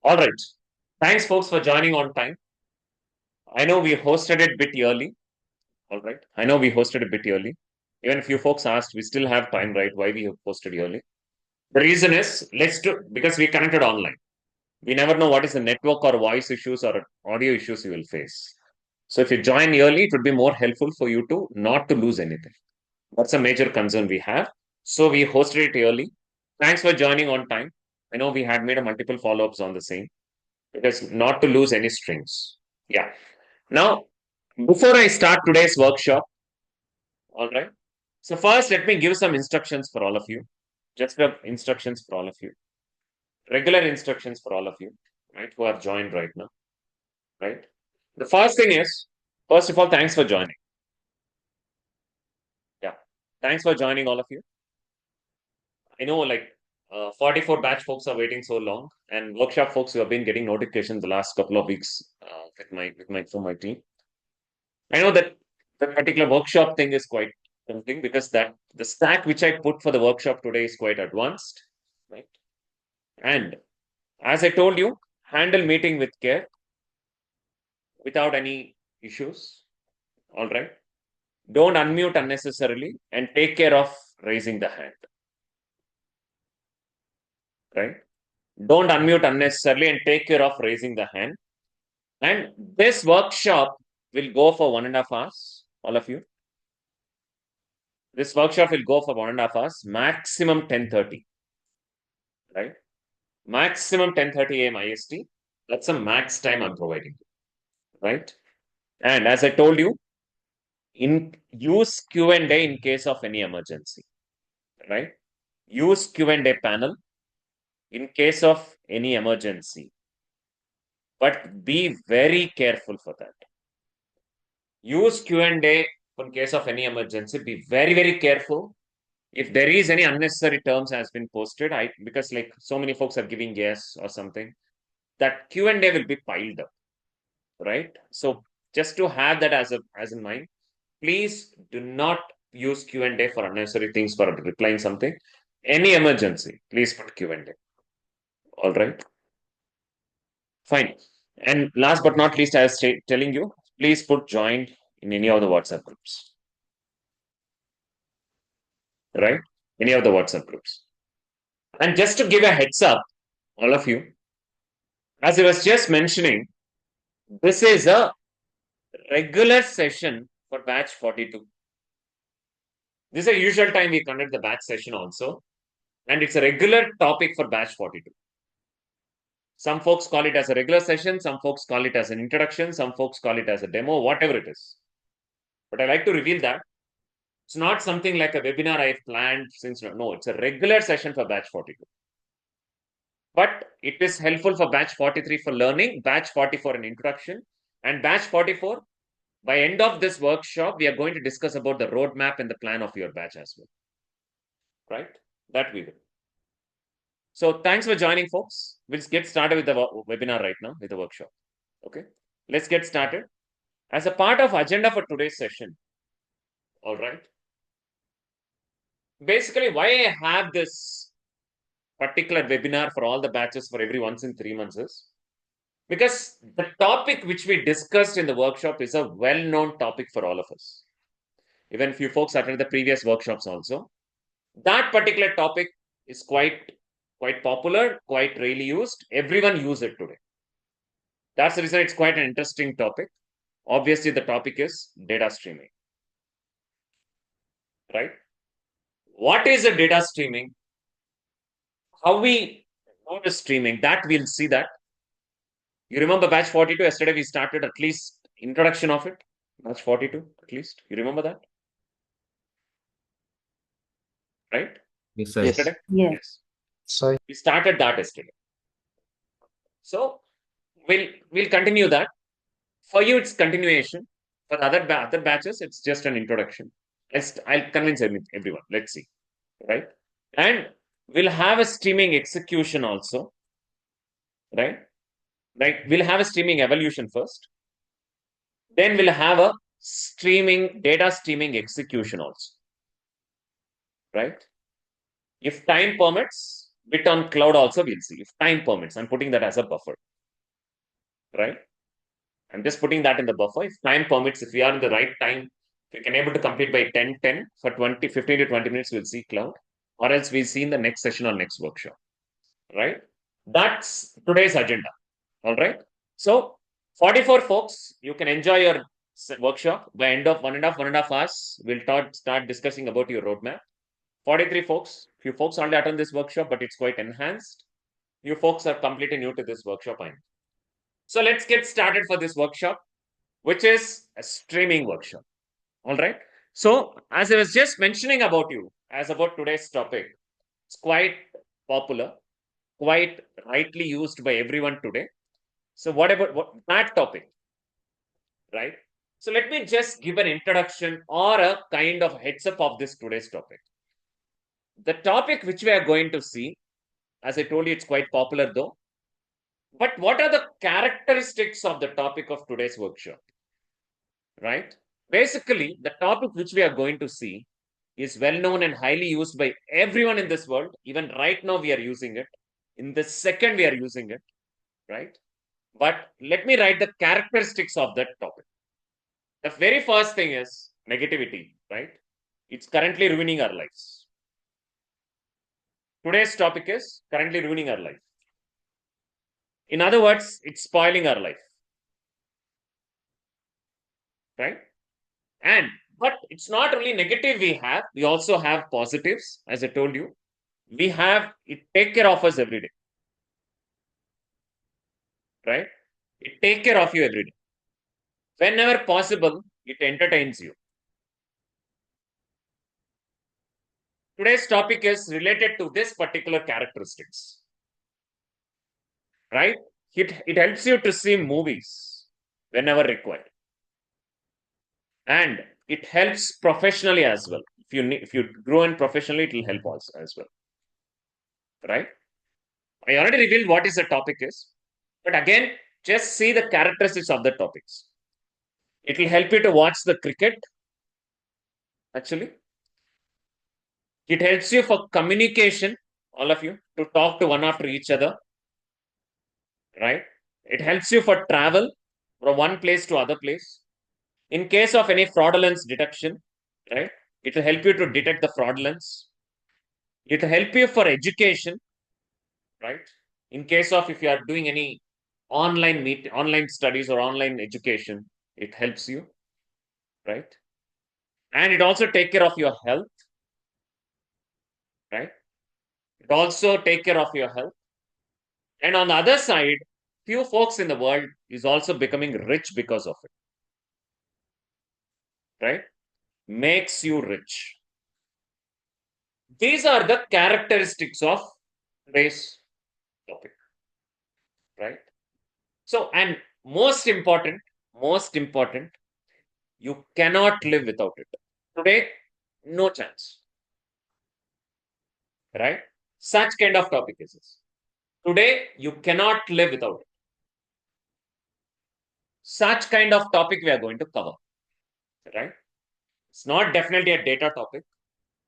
All right. Thanks, folks, for joining on time. I know we hosted it a bit early. All right. I know we hosted a bit early. Even if you folks asked, we still have time, right? Why we have posted early? The reason is because we connected online. We never know what is the network or voice issues or audio issues you will face. So if you join early, it would be more helpful for you to not to lose anything. That's a major concern we have. So we hosted it early. Thanks for joining on time. I know we had made a multiple follow-ups on the same. Because not to lose any strings. Yeah. Now, before I start today's workshop, all right. So first, let me give some instructions for all of you. Just the instructions for all of you. Regular instructions for all of you, right? Who have joined right now, right? The first thing is, first of all, thanks for joining. Yeah. Thanks for joining all of you. I know like 44 batch folks are waiting so long, and workshop folks who have been getting notifications the last couple of weeks from my team. I know that the particular workshop thing is quite tempting because that the stack which I put for the workshop today is quite advanced, right? And as I told you, handle meeting with care without any issues. All right. Don't unmute unnecessarily and take care of raising the hand. Right? Don't unmute unnecessarily and take care of raising the hand. And this workshop will go for 1.5 hours, all of you. This workshop will go for 1.5 hours, maximum 10:30. Right? Maximum 10:30 a.m. IST. That's a max time I'm providing. Right? And as I told you, use Q&A in case of any emergency. Right? Use Q&A panel in case of any emergency. But be very careful for that. Use Q&A in case of any emergency. Be very, very careful. If there is any unnecessary terms has been posted, because like so many folks are giving yes or something, that Q&A will be piled up, right? So just to have that as in mind, please do not use Q&A for unnecessary things for replying something. Any emergency, please put Q&A. All right. Fine. And last but not least, I was telling you, please put joined in any of the WhatsApp groups. Right? Any of the WhatsApp groups. And just to give a heads up, all of you, as I was just mentioning, this is a regular session for batch 42. This is a usual time we conduct the batch session also. And it's a regular topic for batch 42. Some folks call it as a regular session. Some folks call it as an introduction. Some folks call it as a demo, whatever it is. But I like to reveal that it's not something like a webinar I've planned since. No, it's a regular session for batch 42. But it is helpful for batch 43 for learning, batch 44 an introduction, and batch 44. By end of this workshop, we are going to discuss about the roadmap and the plan of your batch as well. Right? That we will. So thanks for joining, folks. We'll get started with the webinar right now, with the workshop. Okay, let's get started. As a part of agenda for today's session, all right. Basically, why I have this particular webinar for all the batches for every once in 3 months is because the topic which we discussed in the workshop is a well-known topic for all of us. Even few folks attended the previous workshops also. That particular topic is quite popular, quite really used. Everyone use it today. That's the reason it's quite an interesting topic. Obviously, the topic is data streaming. Right? What is a data streaming? How we know the streaming, that we'll see that. You remember batch 42? Yesterday we started at least introduction of it. Batch 42, at least. You remember that? Right? Yes, sir. Yesterday? Yes. Sorry. We started that yesterday. So we'll continue that. For you, it's continuation. For other batches, it's just an introduction. I'll convince everyone. Let's see. Right? And we'll have a streaming execution also. Right? Right? We'll have a streaming evolution first. Then we'll have a data streaming execution also. Right? If time permits, bit on cloud also we'll see, if time permits. I'm putting that as a buffer, right? I'm just putting that in the buffer. If time permits, if we are in the right time, if we can able to complete by 10:10 for 15 to 20 minutes, we'll see cloud, or else we'll see in the next session or next workshop, right? That's today's agenda. All right. So 44 folks, you can enjoy your workshop. By end of 1.5 hours, we'll start discussing about your roadmap. 43 folks, few folks only attend this workshop, but it's quite enhanced. You folks are completely new to this workshop. So let's get started for this workshop, which is a streaming workshop. All right. So as I was just mentioning about you, as about today's topic, it's quite popular, quite rightly used by everyone today. So what about that topic, right? So let me just give an introduction or a kind of heads up of this today's topic. The topic which we are going to see, as I told you, it's quite popular though. But what are the characteristics of the topic of today's workshop, right? Basically, the topic which we are going to see is well known and highly used by everyone in this world. Even right now, we are using it. In the second, we are using it, right? But let me write the characteristics of that topic. The very first thing is negativity, right? It's currently ruining our lives. Today's topic is currently ruining our life. In other words, it's spoiling our life, right? But it's not only negative we also have positives. As I told you, it take care of us every day, right? It take care of you every day. Whenever possible, it entertains you. Today's topic is related to this particular characteristics, right? It helps you to see movies whenever required. And it helps professionally as well. If you grow in professionally, it will help also as well, right? I already revealed what is the topic is, but again, just see the characteristics of the topics. It will help you to watch the cricket. Actually, it helps you for communication, all of you, to talk to one after each other, right? It helps you for travel from one place to other place. In case of any fraudulence detection, right? It will help you to detect the fraudulence. It will help you for education, right? In case of if you are doing any online studies or online education, it helps you, right? And it also take care of your health, right? It also take care of your health. And on the other side, few folks in the world is also becoming rich because of it, right? Makes you rich. These are the characteristics of today's topic, right? So, and most important, you cannot live without it. Today, no chance, right? Such kind of topic is this. Today, you cannot live without it. Such kind of topic we are going to cover, right? It's not definitely a data topic.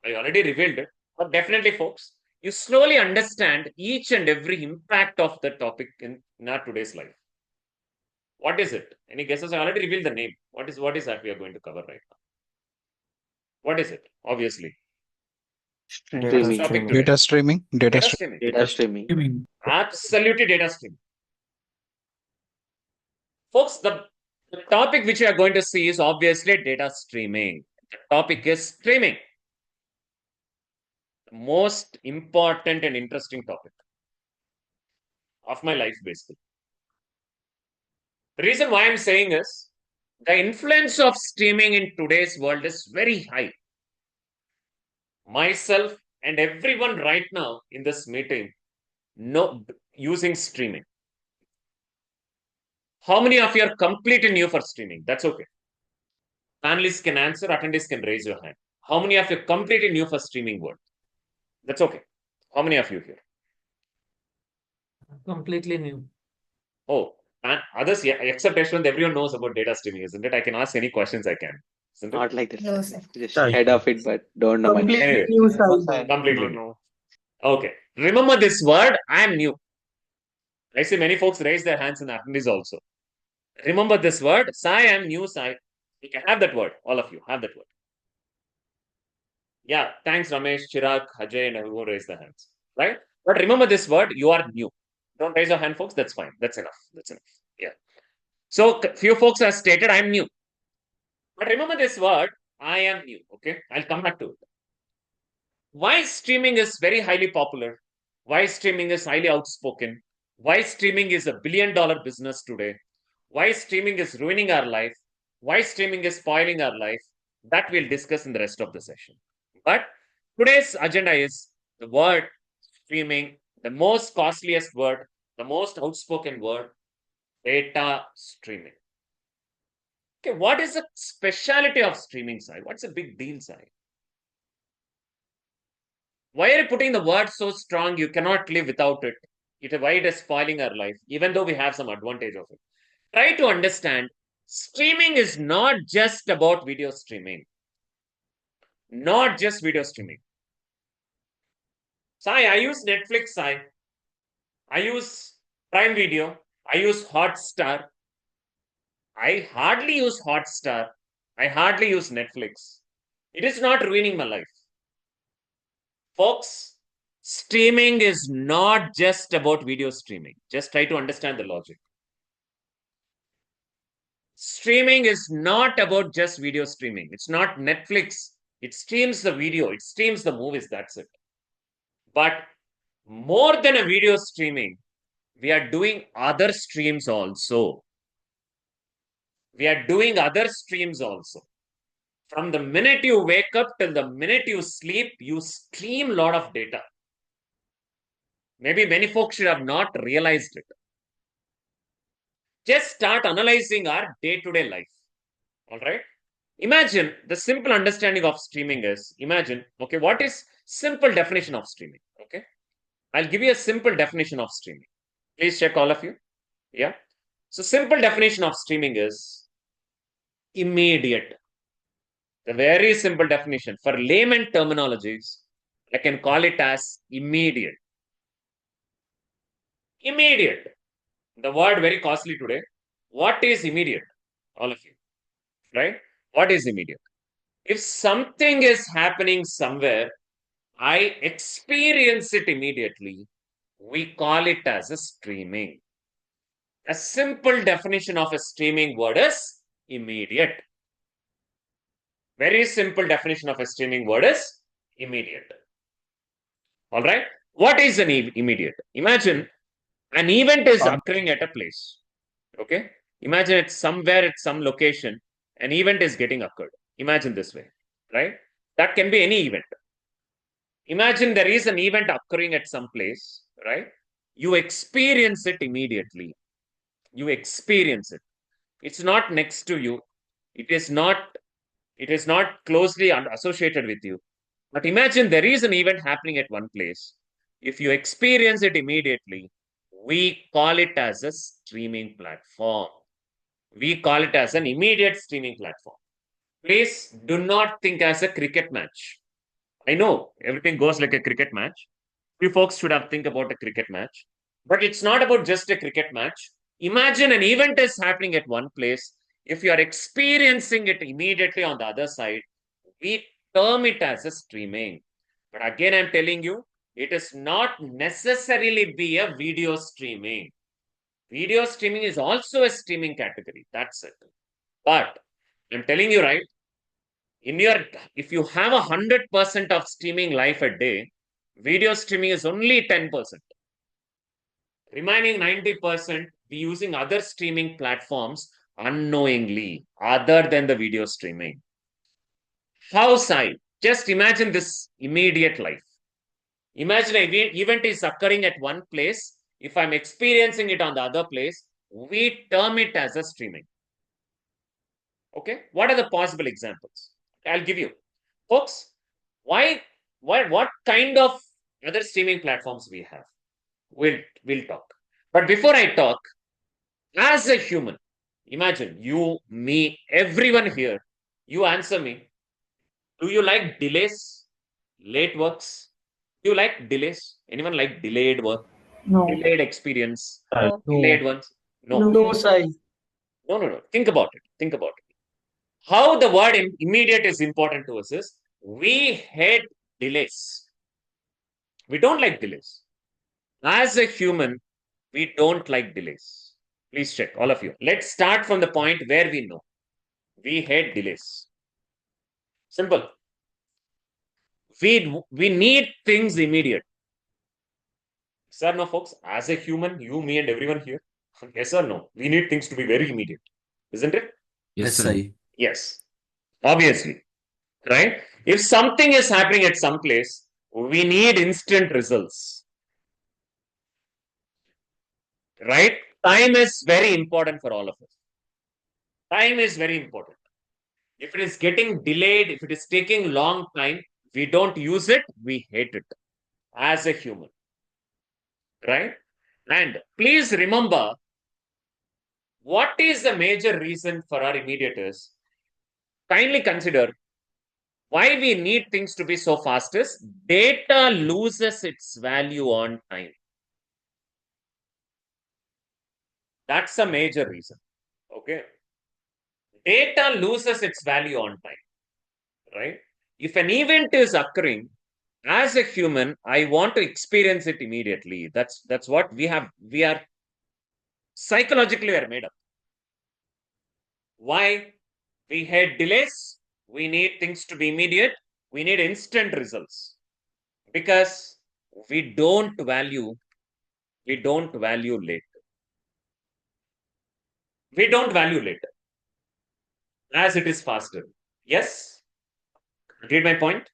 I already revealed it, but definitely, folks, you slowly understand each and every impact of the topic in our today's life. What is it? Any guesses? I already revealed the name. What is that we are going to cover right now? What is it? Obviously, Streaming. topic today. Data streaming. Data streaming. Data streaming. Absolutely data streaming. Folks, the topic which we are going to see is obviously data streaming. The topic is streaming. The most important and interesting topic of my life, basically. The reason why I'm saying is the influence of streaming in today's world is very high. Myself and everyone right now in this meeting using streaming. How many of you are completely new for streaming? That's okay. Panelists can answer, attendees can raise your hand. How many of you are completely new for streaming world? That's okay. How many of you here? Completely new. Oh, and others, yeah, except Yashwant, everyone knows about data streaming, isn't it? I can ask any questions I can. Isn't it? Not like that. No, sir. Just head of it, but don't know much. Anyway, Completely new side. completely new. Okay. Remember this word, I am new. I see many folks raise their hands in attendees also. Remember this word, Sai, I am new, Sai. You can have that word, all of you, have that word. Yeah, thanks Ramesh, Chirag, Ajay, and everyone raised their hands, right? But remember this word, you are new. Don't raise your hand, folks, that's fine. That's enough. That's enough. Yeah. So few folks have stated, I am new. But remember this word, I am new, okay? I'll come back to it. Why streaming is very highly popular? Why streaming is highly outspoken? Why streaming is $1 billion business today? Why streaming is ruining our life? Why streaming is spoiling our life? That we'll discuss in the rest of the session. But today's agenda is the word streaming, the most costliest word, the most outspoken word, data streaming. Okay, what is the speciality of streaming, Sai? What's the big deal, Sai? Why are you putting the word so strong you cannot live without it? Why it is spoiling our life, even though we have some advantage of it. Try to understand, streaming is not just about video streaming. Not just video streaming. Sai, I use Netflix, Sai. I use Prime Video. I use Hotstar. I hardly use Hotstar. I hardly use Netflix. It is not ruining my life. Folks, streaming is not just about video streaming. Just try to understand the logic. Streaming is not about just video streaming. It's not Netflix. It streams the video, it streams the movies, that's it. But more than a video streaming, we are doing other streams also. We are doing other streams also. From the minute you wake up till the minute you sleep, you stream a lot of data. Maybe many folks should have not realized it. Just start analyzing our day-to-day life. All right. Imagine the simple understanding of streaming is, imagine, okay, what is simple definition of streaming? Okay. I'll give you a simple definition of streaming. Please check all of you. Yeah. So simple definition of streaming is immediate. The very simple definition for layman terminologies, I can call it as immediate. Immediate. The word very costly today. What is immediate? All of you. Right? What is immediate? If something is happening somewhere, I experience it immediately, we call it as a streaming. A simple definition of a streaming word is immediate. Very simple definition of a streaming word is immediate. All right. What is an immediate? Imagine an event is occurring at a place. Okay. Imagine it's somewhere at some location, an event is getting occurred. Imagine this way, right? That can be any event. Imagine there is an event occurring at some place, right? You experience it immediately. You experience it. It's not next to you. It is not closely associated with you. But imagine there is an event happening at one place. If you experience it immediately, we call it as a streaming platform. We call it as an immediate streaming platform. Please do not think as a cricket match. I know everything goes like a cricket match. You folks should have think about a cricket match. But it's not about just a cricket match. Imagine an event is happening at one place. If you are experiencing it immediately on the other side, we term it as a streaming. But again, I'm telling you, it is not necessarily be a video streaming. Video streaming is also a streaming category. That's it. But I'm telling you, right? If you have 100% of streaming life a day, video streaming is only 10%. Remaining 90% be using other streaming platforms unknowingly, other than the video streaming. How, Sai? Just imagine this immediate life. Imagine an event is occurring at one place. If I'm experiencing it on the other place, we term it as a streaming. Okay, what are the possible examples? I'll give you. Folks, what kind of other streaming platforms we have? We'll talk. But before I talk, as a human, imagine you, me, everyone here, you answer me. Do you like delays, late works, Do you like delays? Anyone like delayed work? No. Delayed experience? No. Delayed ones? No. No, Sai. No. Think about it. Think about it. How the word immediate is important to us is we hate delays. We don't like delays. As a human, we don't like delays. Please check, all of you. Let's start from the point where we know. We hate delays. Simple. We need things immediate. Yes or no, folks? As a human, you, me, and everyone here. Yes or no? We need things to be very immediate. Isn't it? Yes, Sai. Yes. Obviously. Right? If something is happening at some place, we need instant results. Right? Time is very important for all of us. Time is very important. If it is getting delayed, if it is taking long time, we don't use it, we hate it as a human. Right? And please remember, what is the major reason for our immediate is? Kindly consider why we need things to be so fast is data loses its value on time. That's a major reason. Okay. Data loses its value on time. Right? If an event is occurring, as a human, I want to experience it immediately. That's what we have. We are psychologically we are made up. Why? We hate delays. We need things to be immediate. We need instant results because we don't value late. We don't value late as it is faster. Yes, read my point.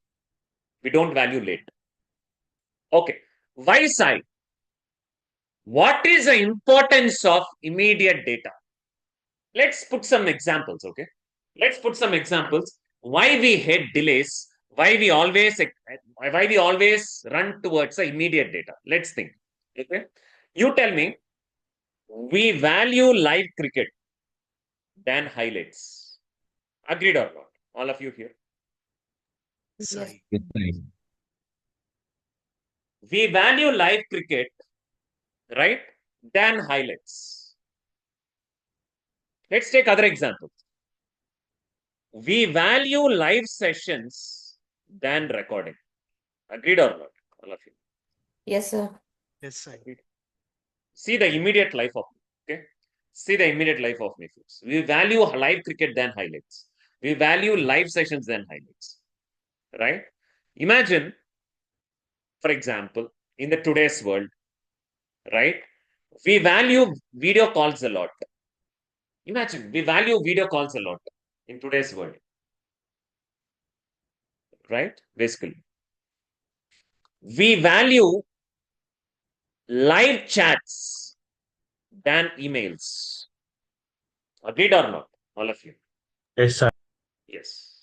We don't value late. Okay, why side? What is the importance of immediate data? Let's put some examples. Okay, let's put some examples. Why we hate delays? Why we always run towards the immediate data? Let's think. Okay, you tell me. We value live cricket than highlights. Agreed or not? All of you here. Yes, Sai. We value live cricket, right, than highlights. Let's take other examples. We value live sessions than recording. Agreed or not? All of you. Yes, sir. Yes, Sai. Agreed. See the immediate life of me. Okay. See the immediate life of me, folks. We value live cricket than highlights. We value live sessions than highlights. Right? Imagine, for example, in the today's world, right? We value video calls a lot. Imagine, we value video calls a lot in today's world. Right? Basically. We value live chats than emails. Agreed or not? All of you. Yes, Sai. Yes.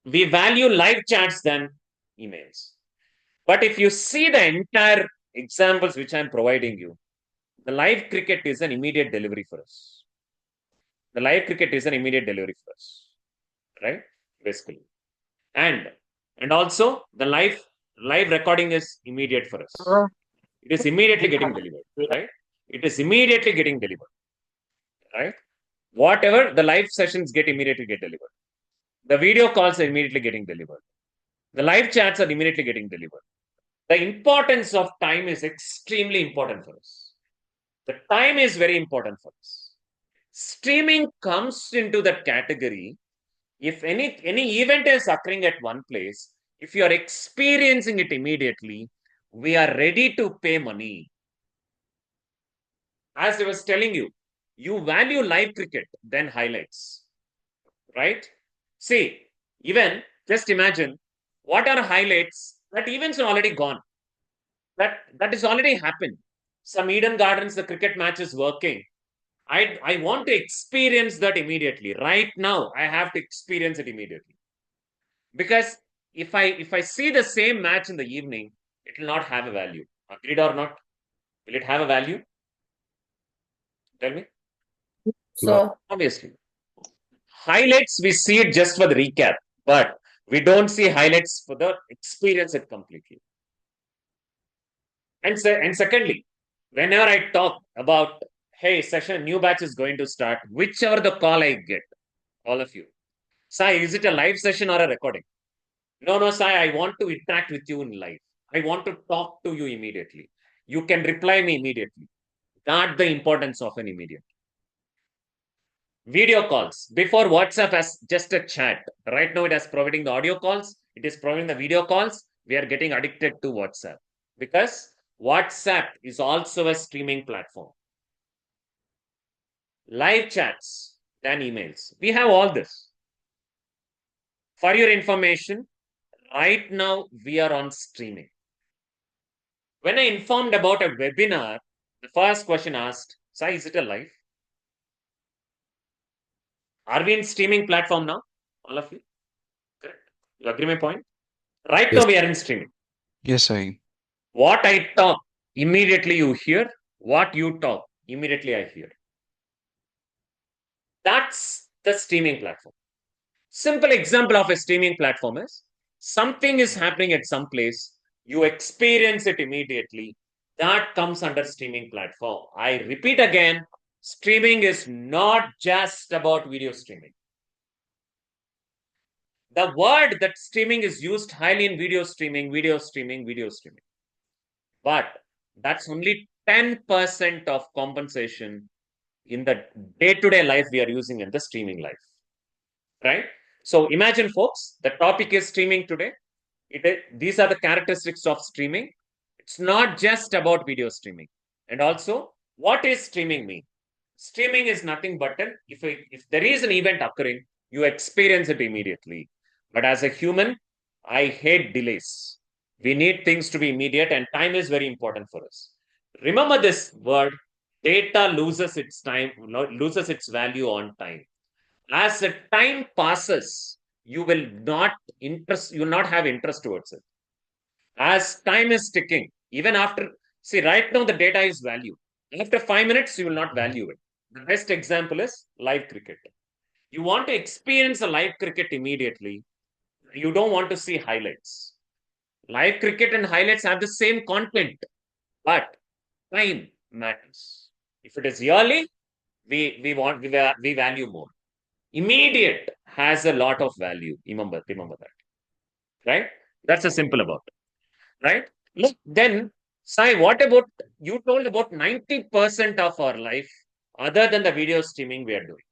We value live chats than emails. But if you see the entire examples which I'm providing you, the live cricket is an immediate delivery for us. The live cricket is an immediate delivery for us. Right? Basically. And also the live recording is immediate for us. It is immediately getting delivered. Right? It is immediately getting delivered. Right? Whatever the live sessions immediately get delivered. The video calls are immediately getting delivered. The live chats are immediately getting delivered. The importance of time is extremely important for us. The time is very important for us. Streaming comes into that category. If any event is occurring at one place, if you are experiencing it immediately, we are ready to pay money. As I was telling you, you value live cricket than highlights. Right? See, even just imagine what are highlights that events are already gone. That is already happened. Some Eden Gardens, the cricket match is working. I want to experience that immediately. Right now, I have to experience it immediately. Because if I see the same match in the evening, it will not have a value. Agreed or not? Will it have a value? Tell me. So, Obviously. Highlights, we see it just for the recap. But We don't see highlights for the experience it completely. And secondly, whenever I talk about, hey, session, new batch is going to start, whichever the call I get, all of you, Sai, is it a live session or a recording? No, Sai, I want to interact with you in live. I want to talk to you immediately. You can reply me immediately. Not the importance of an immediate. Video calls. Before WhatsApp as just a chat. Right now it is providing the audio calls. It is providing the video calls. We are getting addicted to WhatsApp because WhatsApp is also a streaming platform. Live chats, then emails. We have all this. For your information, right now we are on streaming. When I informed about a webinar, the first question asked, Sai, is it a live? Are we in streaming platform now? All of you? Correct. You agree my point? Right Yes. now we are in streaming. Yes, I. What I talk, immediately you hear. What you talk, immediately I hear. That's the streaming platform. Simple example of a streaming platform is something is happening at some place, you experience it immediately. That comes under streaming platform. I repeat again, streaming is not just about video streaming. The word that streaming is used highly in video streaming. But that's only 10% of compensation in the day-to-day life we are using in the streaming life, right? So imagine, folks, the topic is streaming today. These are the characteristics of streaming. It's not just about video streaming. And also, what is streaming mean? Streaming is nothing but if there is an event occurring, you experience it immediately. But as a human, I hate delays. We need things to be immediate, and time is very important for us. Remember this word, data loses its value on time. As the time passes, you will not have interest towards it. As time is ticking, even after, see, right now the data is value. After 5 minutes, you will not value it. The best example is live cricket. You want to experience a live cricket immediately. You don't want to see highlights. Live cricket and highlights have the same content, but time matters. If it is yearly, we value more. Immediate has a lot of value. Remember that, right? That's a simple about it, right? Look, then, Sai, what about, you told about 90% of our life, other than the video streaming we are doing.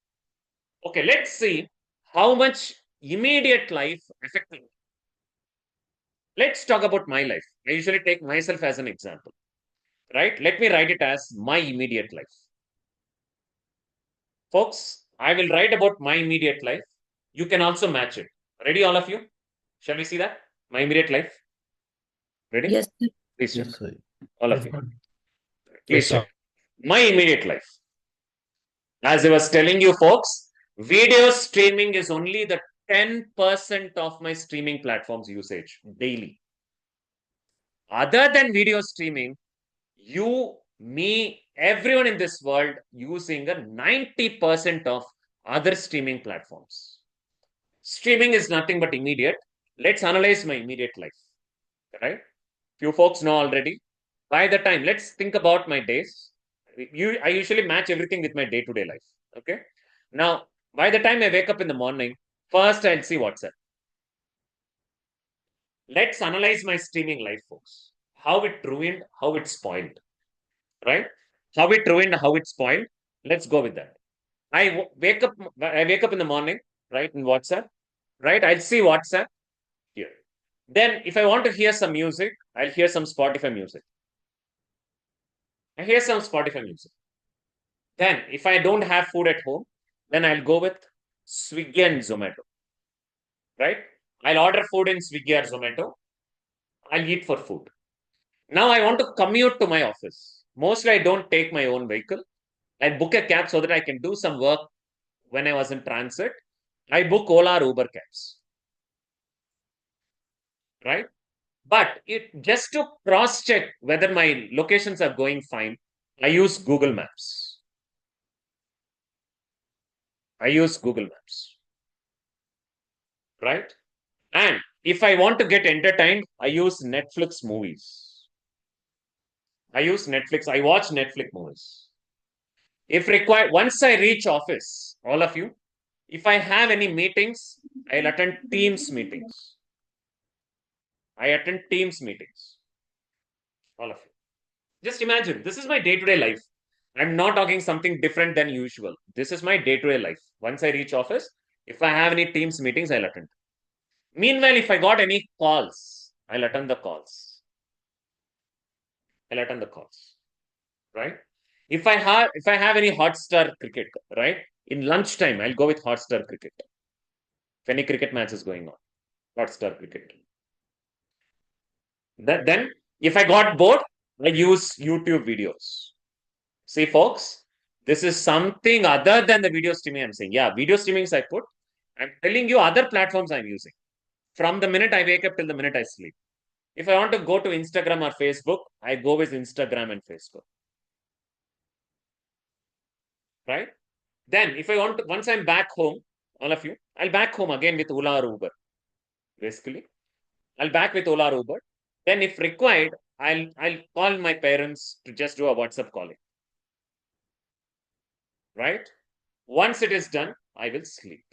Okay, let's see how much immediate life affecting. Let's talk about my life. I usually take myself as an example, right? Let me write it as my immediate life. Folks, I will write about my immediate life. You can also match it. Ready, all of you? Shall we see that? My immediate life. Ready? Yes, sir. Please check. Yes, sir. All of you. Please Yes, check. My immediate life. As I was telling you, folks, video streaming is only the 10% of my streaming platforms usage daily. Other than video streaming, you, me, everyone in this world using a 90% of other streaming platforms. Streaming is nothing but immediate. Let's analyze my immediate life, right? Few folks know already. By the time, let's think about my days. I usually match everything with my day-to-day life, okay? Now, by the time I wake up in the morning, first I'll see WhatsApp. Let's analyze my streaming life, folks. How it ruined, how it spoiled, right? How it ruined, how it spoiled. Let's go with that. I wake up in the morning, right, in WhatsApp, right? I'll see WhatsApp here. Then if I want to hear some music, I'll hear some Spotify music. I hear some Spotify music. Then if I don't have food at home, then I'll go with Swiggy and Zomato, right? I'll order food in Swiggy or Zomato. I'll eat for food. Now I want to commute to my office. Mostly I don't take my own vehicle. I book a cab so that I can do some work when I was in transit. I book Ola or Uber cabs, right? But just to cross check whether my locations are going fine, I use Google Maps. Right? And if I want to get entertained, I use Netflix movies. I watch Netflix movies. If required, once I reach office, all of you, if I have any meetings, I'll attend Teams meetings. All of you. Just imagine, this is my day-to-day life. I'm not talking something different than usual. This is my day-to-day life. Once I reach office, if I have any Teams meetings, I'll attend. Meanwhile, if I got any calls, I'll attend the calls. Right? If I have any Hotstar cricket, right? In lunchtime, I'll go with Hotstar cricket. If any cricket match is going on, Hotstar cricket. Then, if I got bored, I use YouTube videos. See, folks, this is something other than the video streaming I'm saying. Yeah, video streaming I put. I'm telling you other platforms I'm using. From the minute I wake up till the minute I sleep. If I want to go to Instagram or Facebook, I go with Instagram and Facebook. Right? Then, if I want to, once I'm back home, all of you, I'll back home again with Ola or Uber. Basically, I'll back with Ola or Uber. Then, if required, I'll call my parents to just do a WhatsApp calling. Right? Once it is done, I will sleep.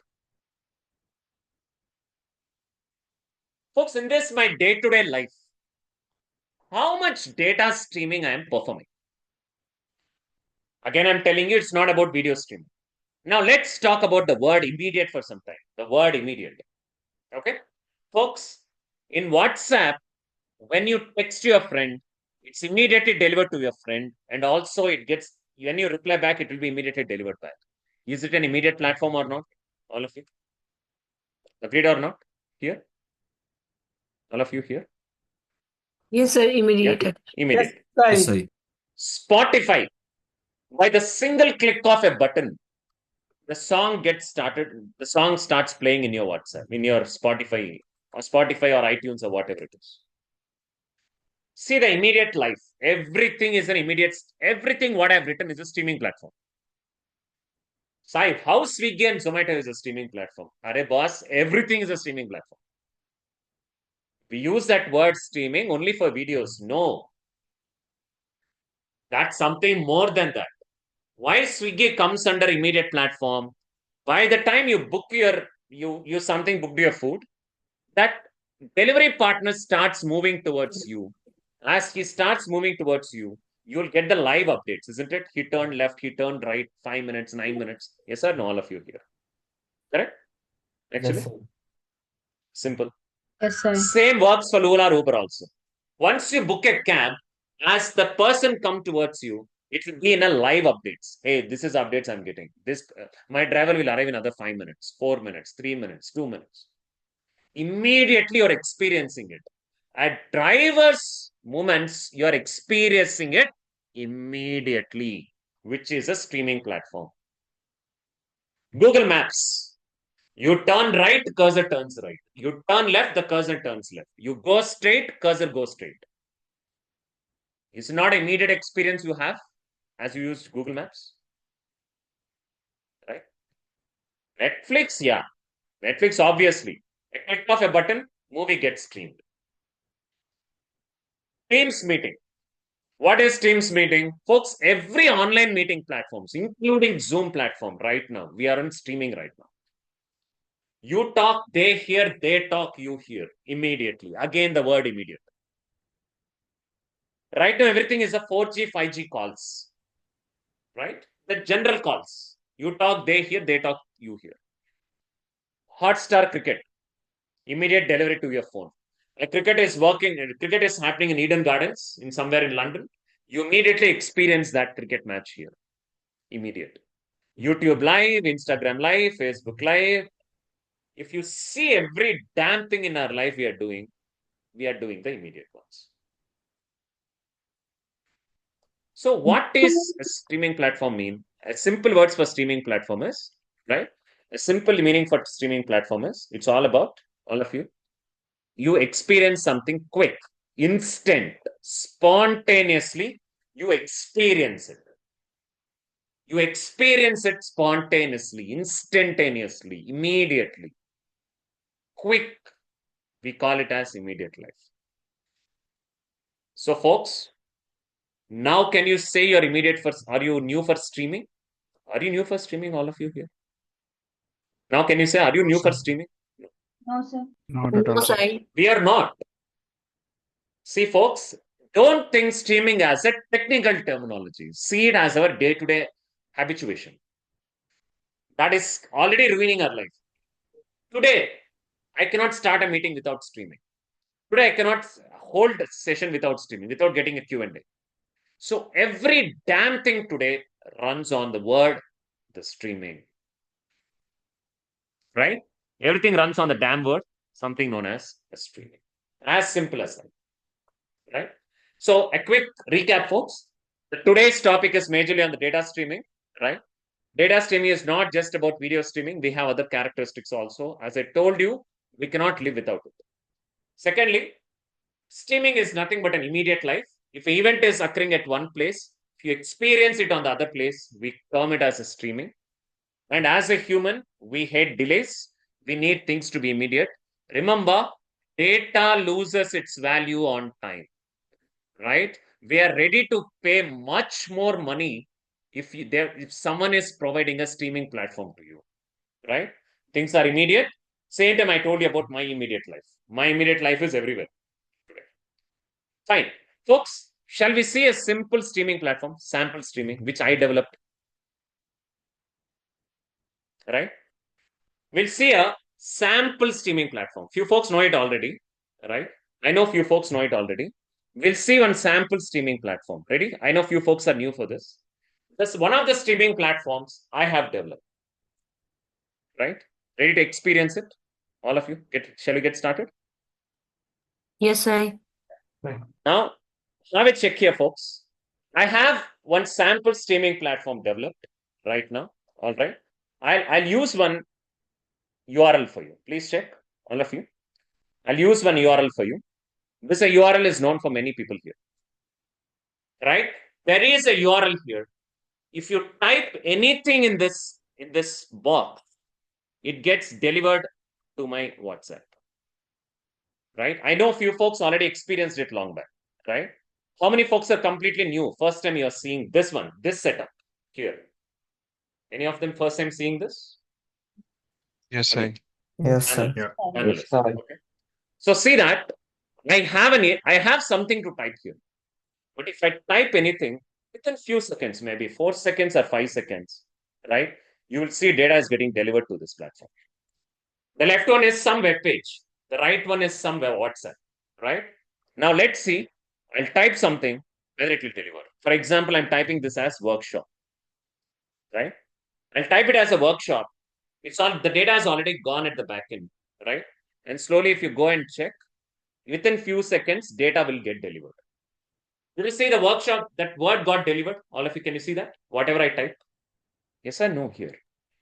Folks, in this, my day-to-day life, how much data streaming I am performing? Again, I'm telling you, it's not about video streaming. Now, let's talk about the word immediate for some time. The word immediate. Okay? Folks, in WhatsApp, when you text your friend, it's immediately delivered to your friend. And also, when you reply back, it will be immediately delivered back. Is it an immediate platform or not? All of you? Agreed or not? Here? All of you here? Yes, sir. Immediate. Yeah? Immediate. Yes, sir. Spotify, by the single click of a button, the song gets started. The song starts playing in your WhatsApp, in your Spotify or iTunes or whatever it is. See the immediate life. Everything is an immediate. Everything what I've written is a streaming platform. Sai, how Swiggy and Zomato is a streaming platform? Are boss, everything is a streaming platform. We use that word streaming only for videos. No. That's something more than that. Why Swiggy comes under immediate platform? By the time you book you something booked your food, that delivery partner starts moving towards you. As he starts moving towards you, you'll get the live updates, isn't it? He turned left, he turned right, 5 minutes, 9 minutes. Yes or no, all of you here. Correct? Actually, simple. Yes, sir. Same works for Ola or Uber also. Once you book a cab, as the person come towards you, it will be in a live updates. Hey, this is updates I'm getting. This my driver will arrive in another 5 minutes, 4 minutes, 3 minutes, 2 minutes. Immediately you're experiencing it. At driver's moments, you're experiencing it immediately, which is a streaming platform. Google Maps. You turn right, cursor turns right. You turn left, the cursor turns left. You go straight, cursor goes straight. It's not an immediate experience you have as you use Google Maps. Right? Netflix, yeah. Netflix, obviously. A click of a button, movie gets streamed. Teams meeting. What is Teams meeting? Folks, every online meeting platforms, including Zoom platform right now, we are on streaming right now. You talk, they hear, they talk, you hear immediately. Again, the word immediate. Right now, everything is a 4G, 5G calls. Right? The general calls. You talk, they hear, they talk, you hear. Hotstar cricket. Immediate delivery to your phone. Cricket is happening in Eden Gardens, in somewhere in London. You immediately experience that cricket match here. Immediate. YouTube Live, Instagram Live, Facebook Live. If you see every damn thing in our life we are doing the immediate ones. So what is a streaming platform mean? A simple words for streaming platform is, right? A simple meaning for streaming platform is, it's all about, all of you, you experience something quick, instant, spontaneously, you experience it. You experience it spontaneously, instantaneously, immediately. Quick, We call it as immediate life. So, folks, now can you say you're immediate for, are you new for streaming? Are you new for streaming, all of you here? Now, can you say, are you new for streaming? No, sir. Not at No, all, sir. sir. We are not. See, folks, don't think streaming as a technical terminology. See it as our day-to-day habituation. That is already ruining our life. Today, I cannot start a meeting without streaming. Today, I cannot hold a session without streaming, without getting a Q&A. So every damn thing today runs on the word, the streaming. Right? Everything runs on the damn word, something known as the streaming. As simple as that. Right? So a quick recap, folks. Today's topic is majorly on the data streaming, right? Data streaming is not just about video streaming. We have other characteristics also. As I told you, we cannot live without it. Secondly, streaming is nothing but an immediate life. If an event is occurring at one place, if you experience it on the other place, we term it as a streaming. And as a human, we hate delays. We need things to be immediate. Remember, data loses its value on time, right? We are ready to pay much more money if someone is providing a streaming platform to you, right? Things are immediate. Same time I told you about my immediate life. My immediate life is everywhere today. Fine. Folks, shall we see a simple streaming platform, sample streaming, which I developed? Right? We'll see a sample streaming platform. Few folks know it already, right? I know few folks know it already. We'll see one sample streaming platform. Ready? I know few folks are new for this. That's one of the streaming platforms I have developed. Right? Ready to experience it? All of you, shall we get started? Yes, sir. Now, have a check here, folks. I have one sample streaming platform developed right now. All right. I'll use one URL for you. Please check, all of you. I'll use one URL for you. This URL is known for many people here. Right? There is a URL here. If you type anything in this box, it gets delivered to my WhatsApp. Right? I know few folks already experienced it long back. Right? How many folks are completely new? First time you're seeing this one, this setup here. Any of them first time seeing this? Yes, sir. Yes, sir. Analyst. Okay. So see that I have something to type here. But if I type anything within few seconds, maybe 4 seconds or 5 seconds, right? You will see data is getting delivered to this platform. The left one is some web page. The right one is some WhatsApp, right? Now let's see. I'll type something, whether it will deliver. For example, I'm typing this as workshop, right? I'll type it as a workshop. The data is already gone at the back end, right? And slowly, if you go and check, within few seconds, data will get delivered. Did you see the workshop, that word got delivered? All of you, can you see that? Whatever I type? Yes or no here?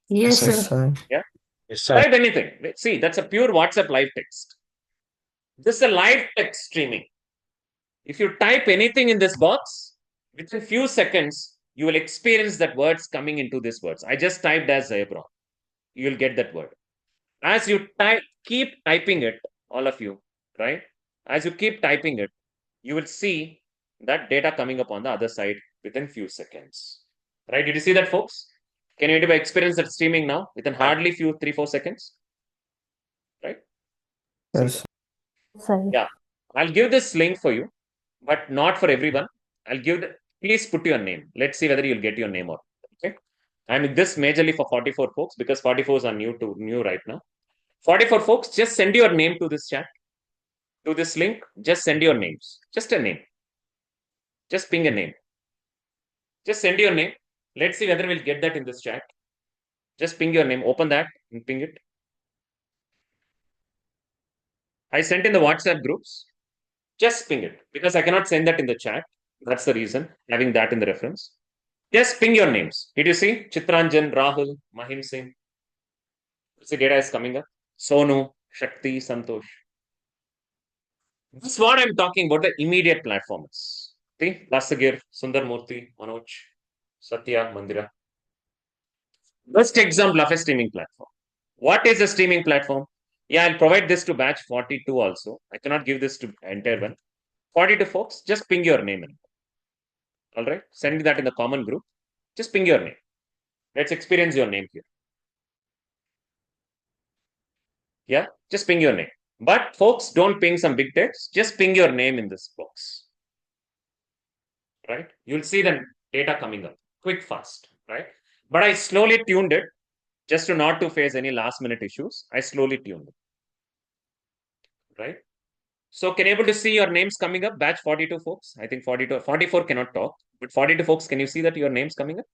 Yes, Yes, sir. sir. Yeah? Yes, sir. Type anything. See, that's a pure WhatsApp live text. This is a live text streaming. If you type anything in this box, within few seconds, you will experience that words coming into these words. I just typed as Zebra. You will get that word. As you keep typing it, all of you, right? As you keep typing it, you will see that data coming up on the other side within few seconds. Right? Did you see that, folks? Can you experience that streaming now within hardly 3-4 seconds? Right? Yes. Sir. Yeah. I'll give this link for you, but not for everyone. Please put your name. Let's see whether you'll get your name or not. Okay. And this majorly for 44 folks, because 44s are new right now. 44 folks, just send your name to this chat, to this link. Just send your names. Just a name. Just ping a name. Just send your name. Let's see whether we'll get that in this chat. Just ping your name. Open that and ping it. I sent in the WhatsApp groups. Just ping it, because I cannot send that in the chat. That's the reason, having that in the reference. Just ping your names. Did you see? Chitranjan, Rahul, Mahim Singh. See, data is coming up. Sonu, Shakti, Santosh. This is what I'm talking about, the immediate platforms. See, Lasagir, Sundar Murthy, Manoj, Satya, Mandira. Best example of a streaming platform. What is a streaming platform? Yeah, I'll provide this to batch 42 also. I cannot give this to entire one. 42 folks, just ping your name in. All right, send that in the common group. Just ping your name. Let's experience your name here. Yeah, just ping your name. But folks, don't ping some big text. Just ping your name in this box. Right? You'll see the data coming up quick, fast. Right? But I slowly tuned it just to not to face any last minute issues. I slowly tuned it. Right? So can you able to see your names coming up? Batch 42 folks. I think 42, 44 cannot talk. But 42 folks, can you see that your names coming up?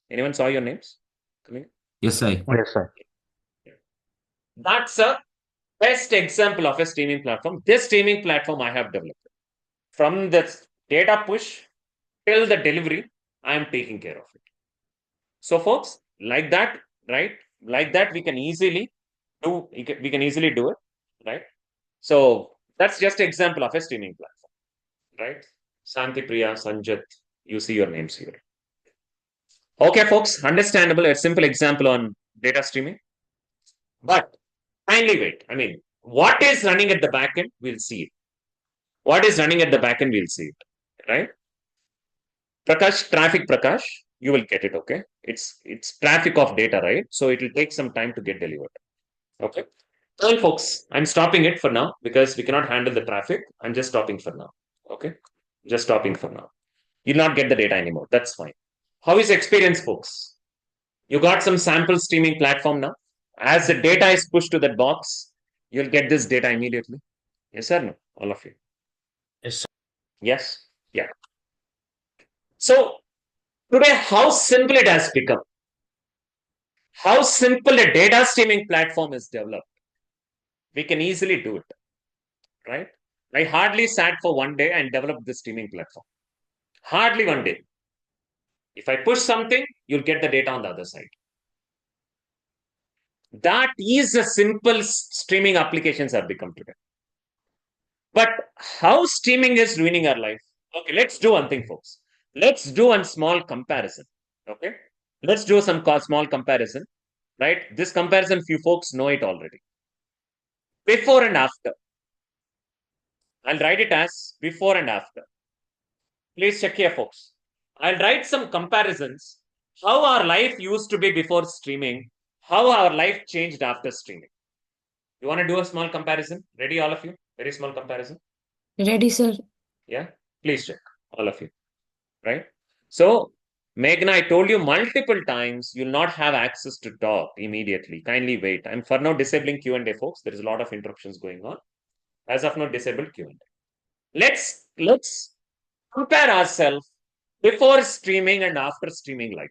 Anyone saw your names coming up? Yes, I. Yes, sir. That's a best example of a streaming platform. This streaming platform I have developed. From the data push till the delivery, I am taking care of it. So, folks, like that, right? Like that, we can easily do it, right? So that's just an example of a streaming platform, right? Santi Priya, Sanjit, you see your names here. Okay, folks, understandable. A simple example on data streaming. But kindly wait. I mean, what is running at the backend? We'll see it. What is running at the backend? We'll see it, right? Prakash, you will get it. Okay, it's traffic of data, right? So it will take some time to get delivered. Okay, well, folks, I'm stopping it for now because we cannot handle the traffic. I'm just stopping for now. Okay, just stopping for now. You'll not get the data anymore. That's fine. How is experience, folks? You got some sample streaming platform now. As the data is pushed to that box, you'll get this data immediately. Yes or no? All of you. Yes, sir. Yes. Yeah. So today, how simple it has become. How simple a data streaming platform is developed. We can easily do it, right? I hardly sat for one day and developed this streaming platform. Hardly one day. If I push something, you'll get the data on the other side. That is the simple streaming applications have become today. But how streaming is ruining our life? Okay, let's do one thing, folks. Let's do one small comparison. Okay, let's do some small comparison. Right, this comparison, few folks know it already. Before and after. I'll write it as before and after. Please check here, folks. I'll write some comparisons. How our life used to be before streaming, how our life changed after streaming. You want to do a small comparison? Ready, all of you? Very small comparison. Ready, sir. Yeah, please check, all of you. Right? So, Meghna, I told you multiple times you'll not have access to talk immediately. Kindly wait. I'm for now disabling Q&A, folks. There is a lot of interruptions going on. As of now, disabled Q&A. Let's compare ourselves before streaming and after streaming life.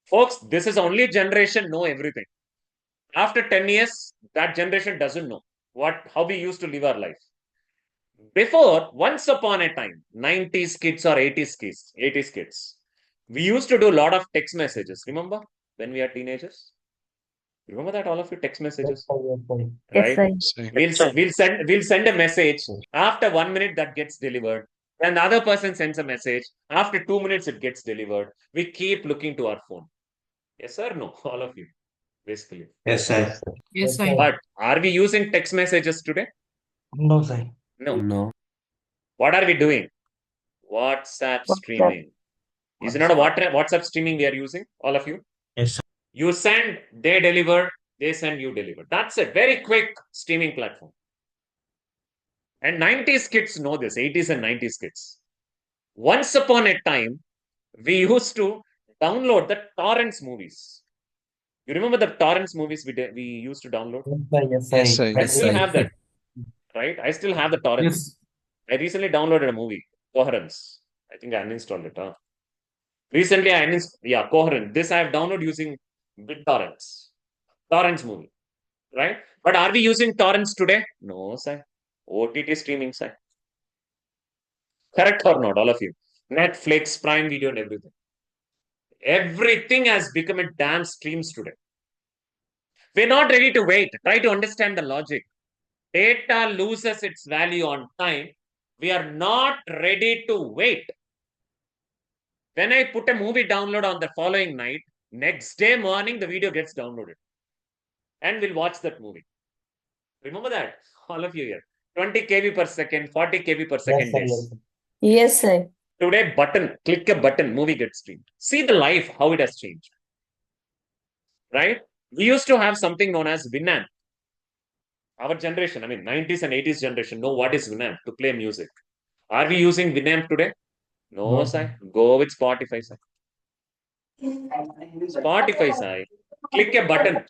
Folks, this is only generation know everything. After 10 years, that generation doesn't know how we used to live our life. Before, once upon a time, 90s kids or 80s kids, we used to do a lot of text messages. Remember when we are teenagers? Remember that all of you text messages, Yes, right? sir. Same. We'll send a message. After 1 minute, that gets delivered. And the other person sends a message. After 2 minutes, it gets delivered. We keep looking to our phone. Yes, sir? No, all of you, basically. Yes, sir. Yes, sir. But are we using text messages today? No, sir. No. No. What are we doing? WhatsApp streaming. Is it not a WhatsApp streaming we are using? All of you? Yes, sir. You send, they deliver, they send, you deliver. That's a very quick streaming platform. And 90s kids know this, 80s and 90s kids. Once upon a time, we used to download the torrents movies. You remember the torrents movies we used to download? Yes, Yes, sir. sir. I Yes, still sir. have that, right? I still have the torrents. Yes. I recently downloaded a movie, Coherence. I think I uninstalled it. Recently, I uninstalled, Coherent. This I have downloaded using BitTorrents. Torrents movie, right? But are we using torrents today? No, sir. OTT streaming, sir. Correct or not, all of you? Netflix, Prime Video, and everything. Everything has become a damn streams today. We're not ready to wait. Try to understand the logic. Data loses its value on time. We are not ready to wait. When I put a movie download on the following night, next day morning, the video gets downloaded. And we'll watch that movie. Remember that? All of you here. 20 kb per second, 40 kb per second days. Yes, sir. Today, click a button, movie gets streamed. See the life, how it has changed. Right? We used to have something known as Winamp. Our generation, 90s and 80s generation, know what is Winamp to play music. Are we using Winamp today? No, Sai. Go with Spotify, Sai. Spotify, Sai. Click a button,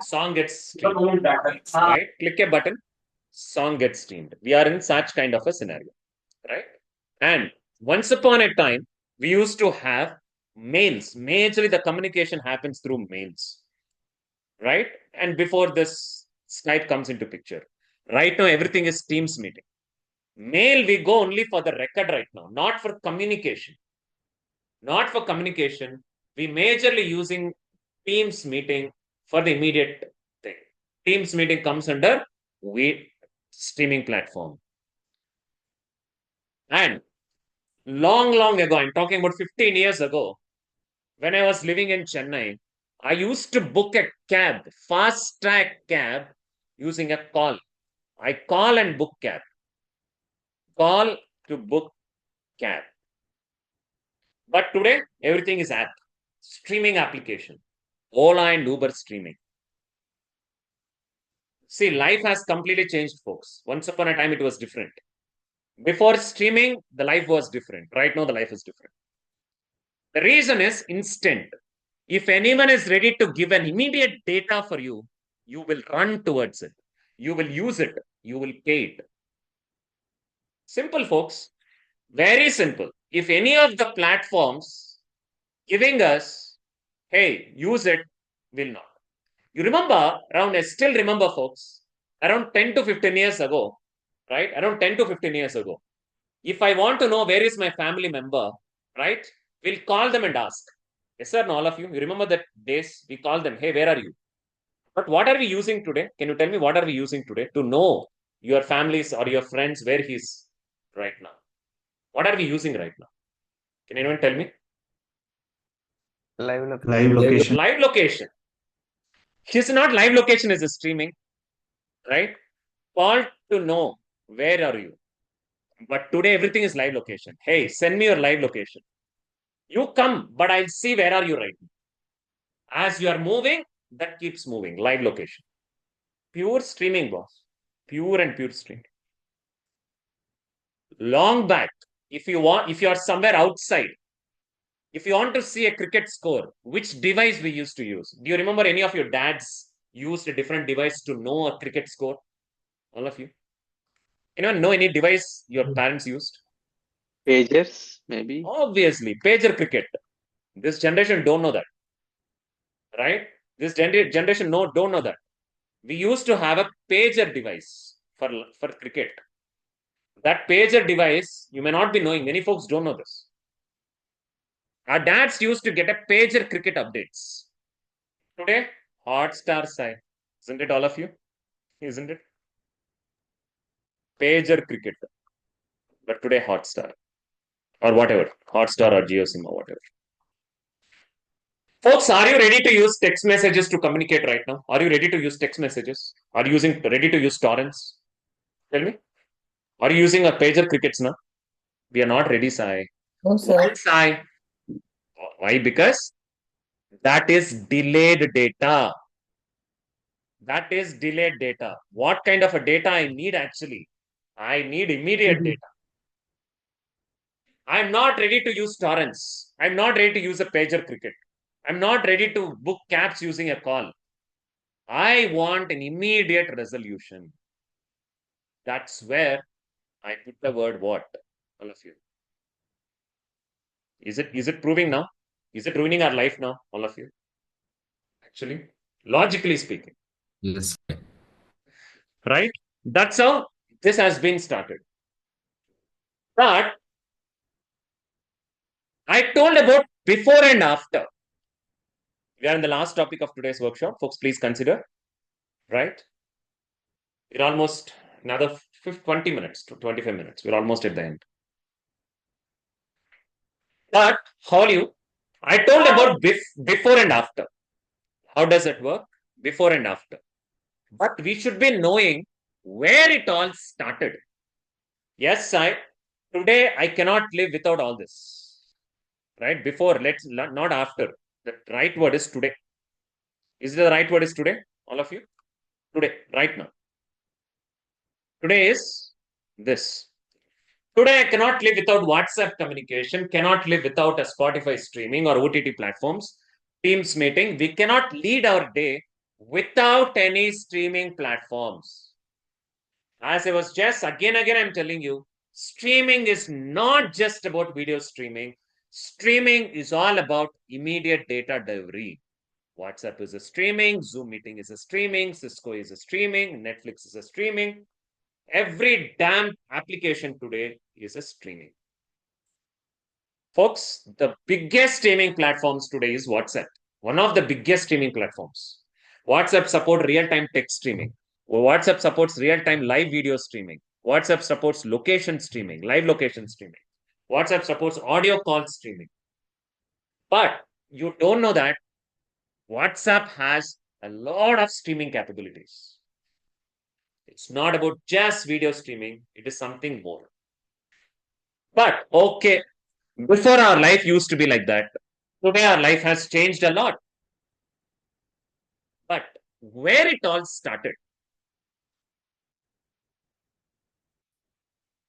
song gets streamed. Right? Click a button, song gets streamed. We are in such kind of a scenario. Right? And once upon a time, we used to have mails. Majorly, the communication happens through mails. Right? And before this, Skype comes into picture. Right now, everything is Teams meeting. Mail, we go only for the record right now, not for communication. Not for communication. We majorly using Teams meeting for the immediate thing. Teams meeting comes under streaming platform. And long ago, I'm talking about 15 years ago, when I was living in Chennai, I used to book a cab, fast track cab, using a call. I call and book cab. Call to book cab. But today, everything is app, streaming application, Ola and Uber streaming. See, life has completely changed, folks. Once upon a time, it was different. Before streaming, the life was different. Right now, the life is different. The reason is instant. If anyone is ready to give an immediate data for you, you will run towards it. You will use it. You will pay it. Simple, folks. Very simple. If any of the platforms giving us, hey, use it, will not. You remember, I still remember, folks, around 10 to 15 years ago, right? Around 10 to 15 years ago, if I want to know where is my family member, right? We'll call them and ask. Yes, sir, no, all of you. You remember that days we call them, hey, where are you? But what are we using today? Can you tell me what are we using today to know your families or your friends where he's right now? What are we using right now? Can anyone tell me? Live location. Live location. Live location. It's not live location, is a streaming, right? Call to know where are you. But today everything is live location. Hey, send me your live location. You come, but I'll see where are you right now. As you are moving, that keeps moving. Live location. Pure streaming, boss. Pure and pure streaming. Long back, if you are somewhere outside, if you want to see a cricket score, which device we used to use? Do you remember any of your dads used a different device to know a cricket score? All of you? Anyone know any device your parents used? Pagers, maybe. Obviously, pager cricket. This generation don't know that. Right? This generation don't know that. We used to have a pager device for cricket. That pager device, you may not be knowing. Many folks don't know this. Our dads used to get a pager cricket updates. Today, Hotstar side. Isn't it, all of you? Isn't it? Pager cricket. But today, Hotstar. Or whatever. Hotstar or JioCinema, whatever. Folks, are you ready to use text messages to communicate right now? Are you ready to use text messages? Are you ready to use torrents? Tell me. Are you using a pager crickets now? We are not ready, Sai. No, sir. Why, Sai? Why? Because that is delayed data. That is delayed data. What kind of a data I need actually? I need immediate data. I'm not ready to use torrents. I'm not ready to use a pager cricket. I'm not ready to book cabs using a call. I want an immediate resolution. That's where I put the word what, all of you. Is it proving now? Is it ruining our life now, all of you? Actually, logically speaking. Yes. Right? That's how this has been started. But I told about before and after. We are in the last topic of today's workshop. Folks, please consider. Right? We're almost another 20 minutes to 25 minutes. We're almost at the end. But how are you? I told about before and after. How does it work? Before and after. But we should be knowing where it all started. Yes, today I cannot live without all this. Right? Before, not after. The right word is today. Is the right word is today? All of you? Today, right now. Today is this. Today, I cannot live without WhatsApp communication, cannot live without a Spotify streaming or OTT platforms, Teams meeting. We cannot lead our day without any streaming platforms. As I was just again, I'm telling you, streaming is not just about video streaming. Streaming is all about immediate data delivery. WhatsApp is a streaming, Zoom meeting is a streaming, Cisco is a streaming, Netflix is a streaming. Every damn application today is a streaming. Folks, the biggest streaming platforms today is WhatsApp. One of the biggest streaming platforms. WhatsApp supports real-time text streaming. WhatsApp supports real-time live video streaming. WhatsApp supports location streaming, live location streaming. WhatsApp supports audio call streaming. But you don't know that WhatsApp has a lot of streaming capabilities. It's not about just video streaming. It is something more. But okay, before our life used to be like that. Today our life has changed a lot. But where it all started,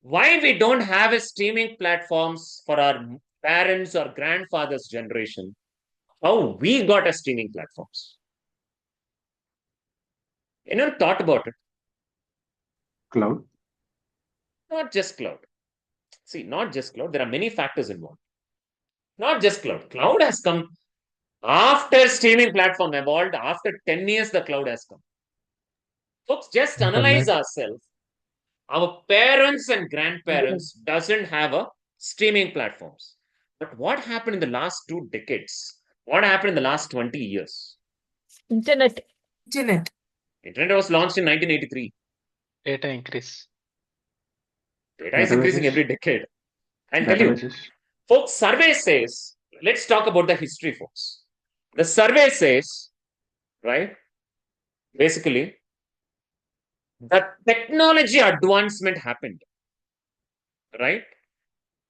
why we don't have a streaming platforms for our parents or grandfathers' generation, how we got a streaming platforms. Anyone thought about it? Cloud. Not just cloud. See, not just cloud. There are many factors involved. Not just cloud. Cloud has come after streaming platform evolved. After 10 years, the cloud has come. Folks, just analyze ourselves. Our parents and grandparents doesn't have a streaming platforms. But what happened in the last 2 decades? What happened in the last 20 years? Internet. Internet was launched in 1983. Data increase. Data is increasing every decade. I'll tell you. Databases. Folks, survey says, let's talk about the history, folks. The survey says, right, basically, the technology advancement happened, right?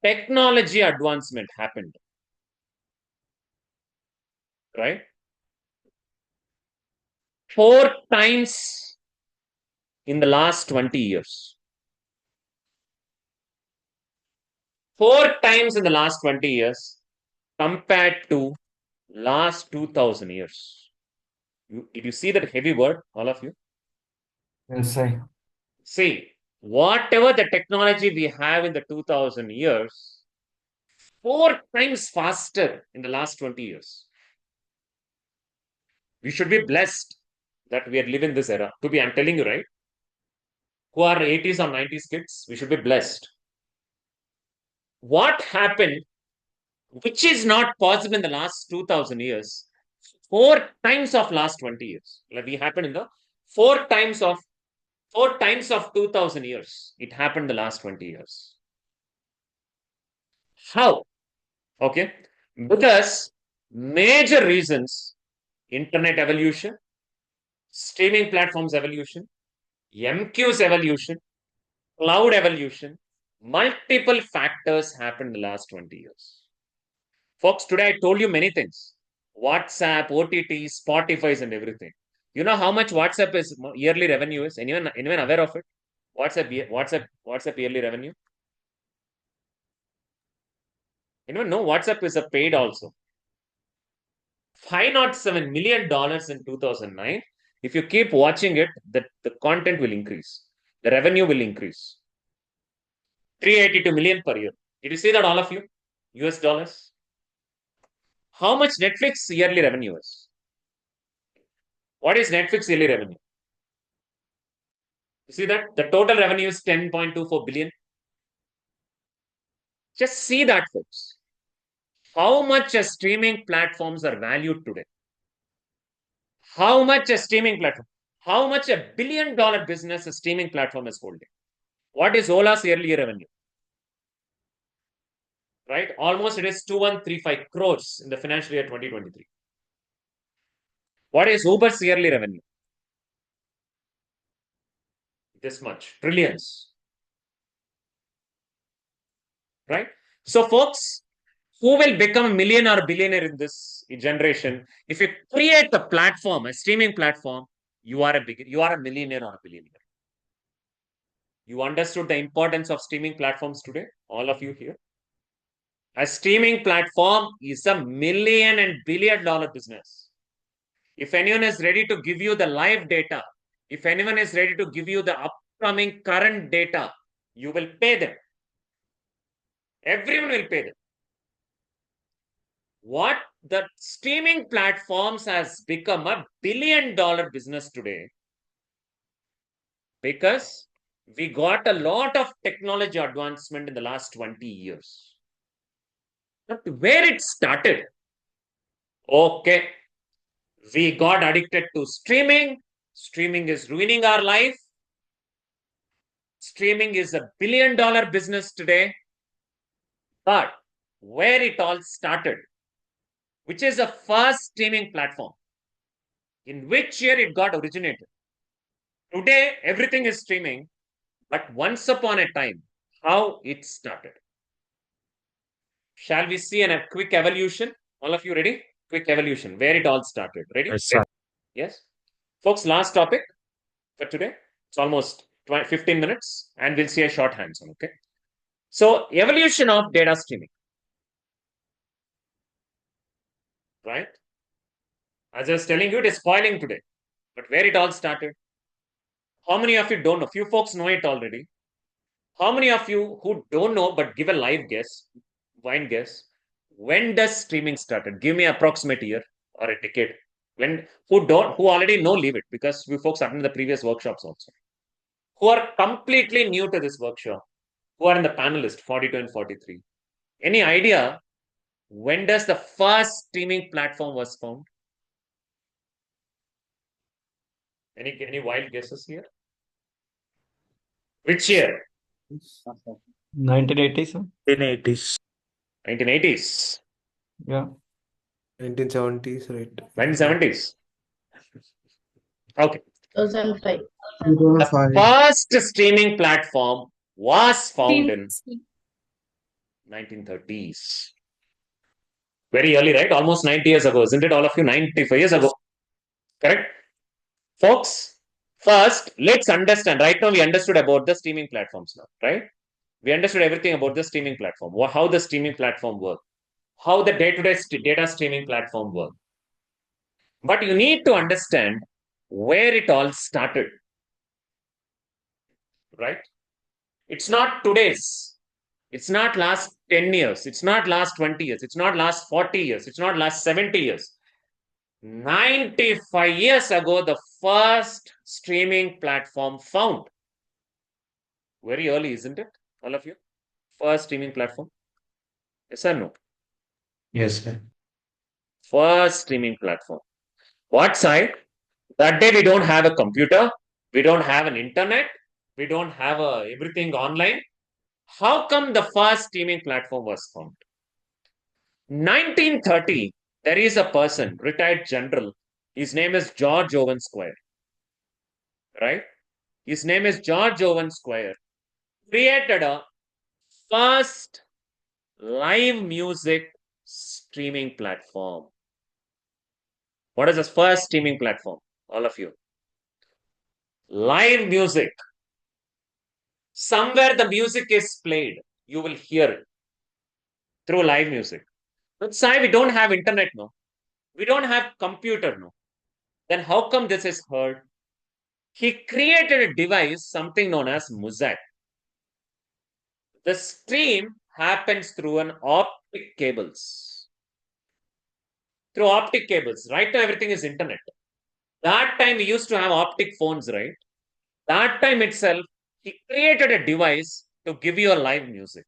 Technology advancement happened, right? 4 times in the last 20 years. 4 times in the last 20 years compared to last 2000 years. Did you see that heavy word, all of you? Yes, I. See, whatever the technology we have in the 2000 years, 4 times faster in the last 20 years. We should be blessed that we are living this era. I'm telling you, right? Who are 80s or 90s kids, we should be blessed. What happened, which is not possible in the last 2000 years, 4 times of last 20 years. Like we happened in the 4 times of 2000 years. It happened in the last 20 years. How? Okay. Because major reasons, internet evolution, streaming platforms evolution, MQ's evolution, cloud evolution, multiple factors happened in the last 20 years. Folks, today I told you many things. WhatsApp, OTT, Spotify's and everything. You know how much WhatsApp is yearly revenue is? Anyone aware of it? WhatsApp yearly revenue? Anyone know WhatsApp is a paid also? $507 million in 2009. If you keep watching it, the content will increase. The revenue will increase. 382 million per year. Did you see that, all of you? US dollars. How much Netflix yearly revenue is? What is Netflix yearly revenue? You see that? The total revenue is 10.24 billion. Just see that, folks. How much streaming platforms are valued today? How much a streaming platform? How much a $1 billion business a streaming platform is holding? What is Ola's yearly revenue? Right? Almost it is 2135 crores in the financial year 2023. What is Uber's yearly revenue? this much, trillions. Right? So, folks, who will become a millionaire or billionaire in this generation? If you create a platform, a streaming platform, you are a millionaire or a billionaire. You understood the importance of streaming platforms today, all of you here. A streaming platform is a million and billion-dollar business. If anyone is ready to give you the live data, if anyone is ready to give you the upcoming current data, you will pay them. Everyone will pay them. What the streaming platforms has become a billion-dollar business today because we got a lot of technology advancement in the last 20 years. But where it started? Okay, we got addicted to streaming. Streaming is ruining our life. Streaming is a billion-dollar business today. But where it all started, which is the first streaming platform, in which year it got originated? Today, everything is streaming, but once upon a time, how it started. Shall we see a quick evolution? All of you ready? Quick evolution, where it all started. Ready? Yes, sir. Yes. Folks, last topic for today. It's almost 15 minutes, and we'll see a short hands-on, okay? So, evolution of data streaming. Right? As I was telling you, it is spoiling today. But where it all started? How many of you don't know? Few folks know it already. How many of you who don't know but give a live guess, blind guess, when does streaming started? Give me an approximate year or a decade. Who already know, leave it, because we folks attended the previous workshops also. Who are completely new to this workshop, who are in the panelist 42 and 43. Any idea when does the first streaming platform was found? Any wild guesses here? Which year? 1980s, sir? 1980s. 1980s. Yeah. 1970s, right? 1970s. Okay. 2005. The first streaming platform was found in 1930s. Very early, right? Almost 90 years ago, isn't it? All of you, 95 years ago. Correct? Folks, first, let's understand. Right now, we understood about the streaming platforms now, right? We understood everything about the streaming platform, how the streaming platform works, how the day-to-day data streaming platform works. But you need to understand where it all started, right? It's not today's. It's not last 10 years. It's not last 20 years. It's not last 40 years. It's not last 70 years. 95 years ago, the first streaming platform found. Very early, isn't it? All of you? First streaming platform? Yes or no? Yes, sir. First streaming platform. What side? That day we don't have a computer. We don't have an internet. We don't have everything online. How come the first streaming platform was found? 1930, there is a person, retired general. His name is George Owen Square. Right? His name is George Owen Square. Created a first live music streaming platform. What is the first streaming platform? All of you. Live music. Somewhere the music is played. You will hear it through live music. But Sai, we don't have internet, no. We don't have computer, no. Then how come this is heard? He created a device, something known as Mosaic. The stream happens through an optic cables. Through optic cables. Right now, everything is internet. That time, we used to have optic phones, right? That time itself, he created a device to give you a live music.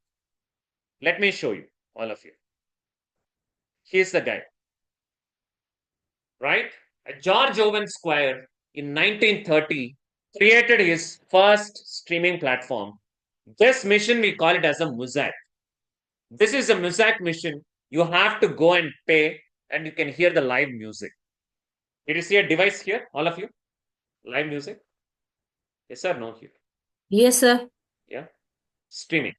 Let me show you, all of you. Here's the guy. Right? George Owen Square in 1930 created his first streaming platform. This machine, we call it as a Mosaic. This is a Mosaic machine. You have to go and pay and you can hear the live music. Did you see a device here, all of you? Live music? Yes or no here? Yes, sir. Yeah, streaming.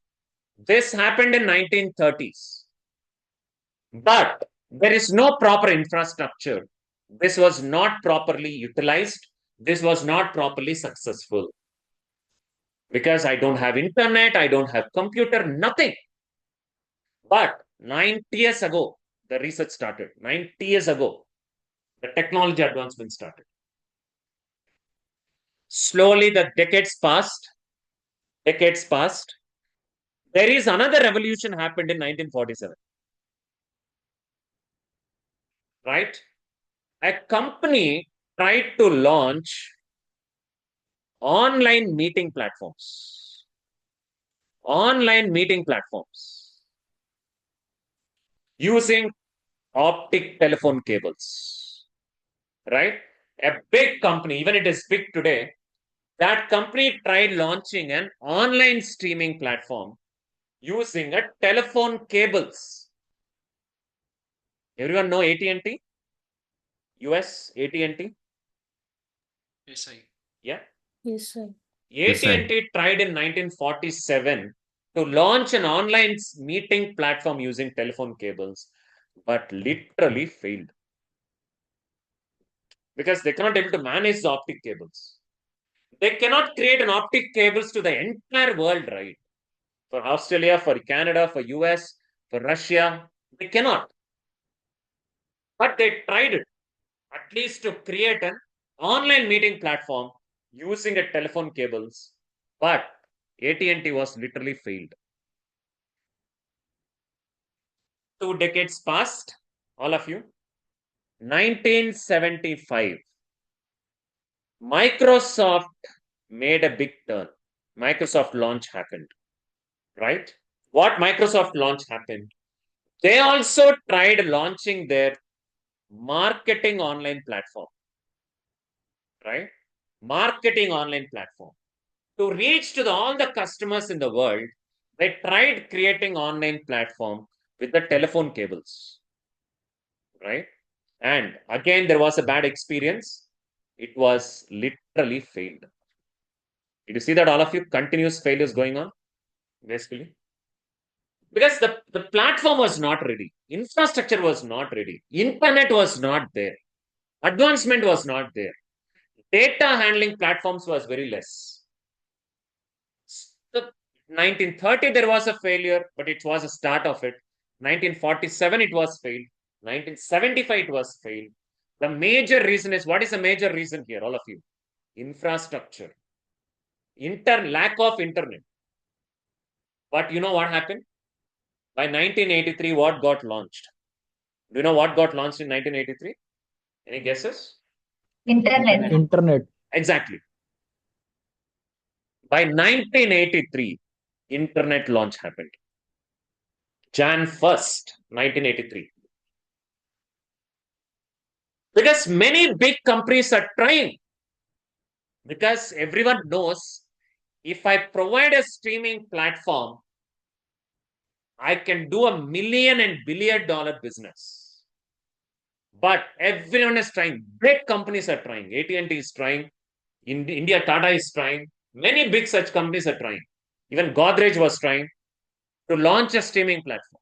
This happened in 1930s, but there is no proper infrastructure. This was not properly utilized. This was not properly successful because I don't have internet, I don't have computer, nothing. But 90 years ago, the research started. 90 years ago, the technology advancement started. Slowly, the decades passed. Decades passed. There is another revolution happened in 1947. Right? A company tried to launch online meeting platforms. Online meeting platforms using optic telephone cables. Right? A big company, even it is big today, that company tried launching an online streaming platform using a telephone cables. Everyone know AT&T? US AT&T? Yes, I. Yeah. Yes, sir. Yes, I. AT&T tried in 1947 to launch an online meeting platform using telephone cables, but literally failed because they cannot able to manage the optic cables. They cannot create an optic cables to the entire world, right? For Australia, for Canada, for US, for Russia, they cannot. But they tried it, at least to create an online meeting platform using a telephone cables. But AT&T was literally failed. 2 decades passed, all of you. 1975, Microsoft made a big turn. Microsoft launch happened, right? What Microsoft launch happened? They also tried launching their marketing online platform, right? Marketing online platform. To reach to all the customers in the world, they tried creating online platform with the telephone cables, right? And again, there was a bad experience. It was literally failed. Did you see that all of you continuous failures going on? Basically. Because the platform was not ready. Infrastructure was not ready. Internet was not there. Advancement was not there. Data handling platforms was very less. The 1930 there was a failure, but it was a start of it. 1947 it was failed. 1975 it was failed. The major reason is, what is the major reason here, all of you? Infrastructure. Lack of internet. But you know what happened? By 1983, what got launched? Do you know what got launched in 1983? Any guesses? Internet. Internet. Exactly. By 1983, internet launch happened. Jan 1st, 1983. Because many big companies are trying. Because everyone knows, if I provide a streaming platform, I can do $1 million and billion-dollar business. But everyone is trying. Big companies are trying. AT&T is trying. In India, Tata is trying. Many big such companies are trying. Even Godrej was trying to launch a streaming platform.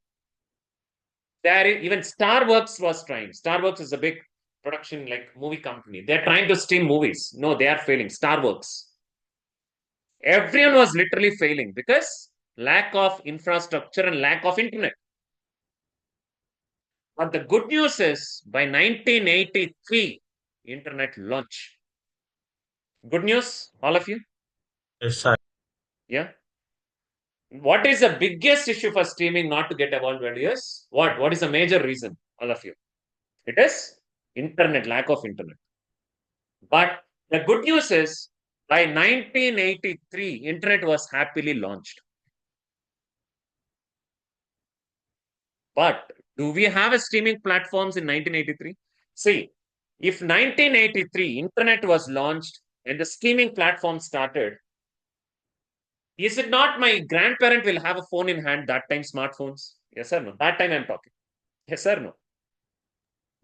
Even Starworks was trying. Starworks is a big production like movie company. They're trying to stream movies. No, they are failing. Starworks. Everyone was literally failing because lack of infrastructure and lack of internet. But the good news is, by 1983, internet launch. Good news, all of you? Yes, I. Yeah. What is the biggest issue for streaming not to get award values? What is the major reason, all of you? It is internet, lack of internet. But the good news is, by 1983, internet was happily launched. But do we have a streaming platforms in 1983? See, if 1983 internet was launched and the streaming platform started, is it not my grandparent will have a phone in hand that time, smartphones? Yes or no? That time I'm talking. Yes or no?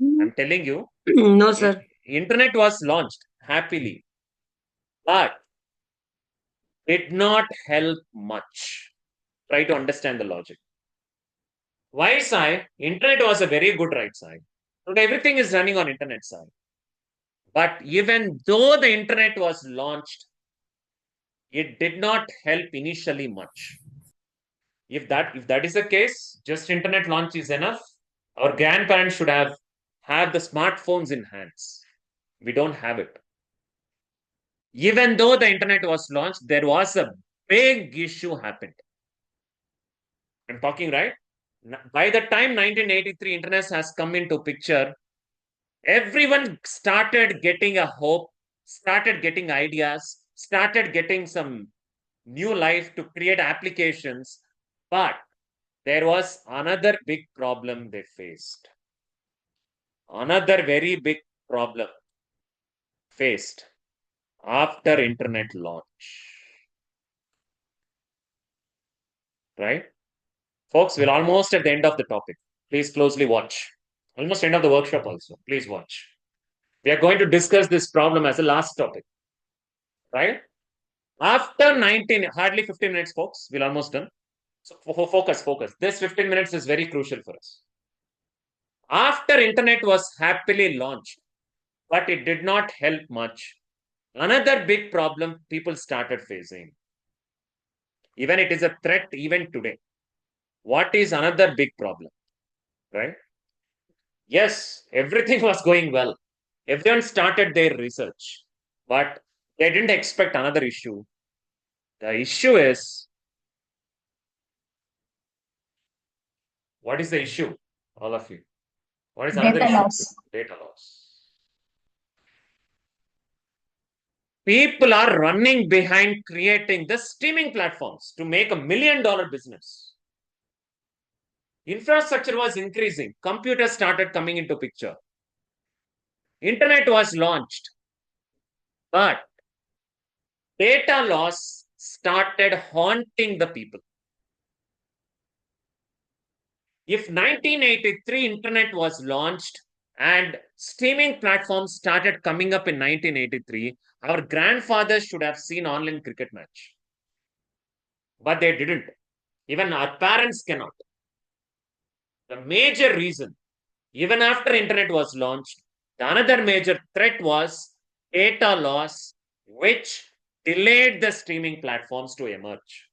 I'm telling you, No, sir. internet was launched happily. But did not help much. Try to understand the logic. Why, Sai? Internet was a very good right side. Today everything is running on internet side. But even though the internet was launched, it did not help initially much. If that is the case, just internet launch is enough. Our grandparents should have the smartphones in hands. We don't have it. Even though the internet was launched, there was a big issue happened. I'm talking right. By the time 1983 internet has come into picture, everyone started getting a hope, started getting ideas, started getting some new life to create applications. But there was another big problem they faced. Another very big problem faced after internet launch. Right? Folks, we're almost at the end of the topic. Please closely watch. Almost end of the workshop also. Please watch. We are going to discuss this problem as the last topic. Right? After 19, hardly 15 minutes, folks. We're almost done. So focus. This 15 minutes is very crucial for us. After internet was happily launched, but it did not help much. Another big problem people started facing. Even it is a threat even today. What is another big problem? Right? Yes, everything was going well. Everyone started their research, but they didn't expect another issue. The issue is, what is the issue? All of you. What is another Data issue? loss. Data loss. People are running behind creating the streaming platforms to make $1 million business. Infrastructure was increasing. Computers started coming into picture. Internet was launched. But data loss started haunting the people. If 1983 internet was launched and streaming platforms started coming up in 1983, our grandfathers should have seen online cricket match. But they didn't. Even our parents cannot. The major reason, even after internet was launched, the another major threat was data loss, which delayed the streaming platforms to emerge.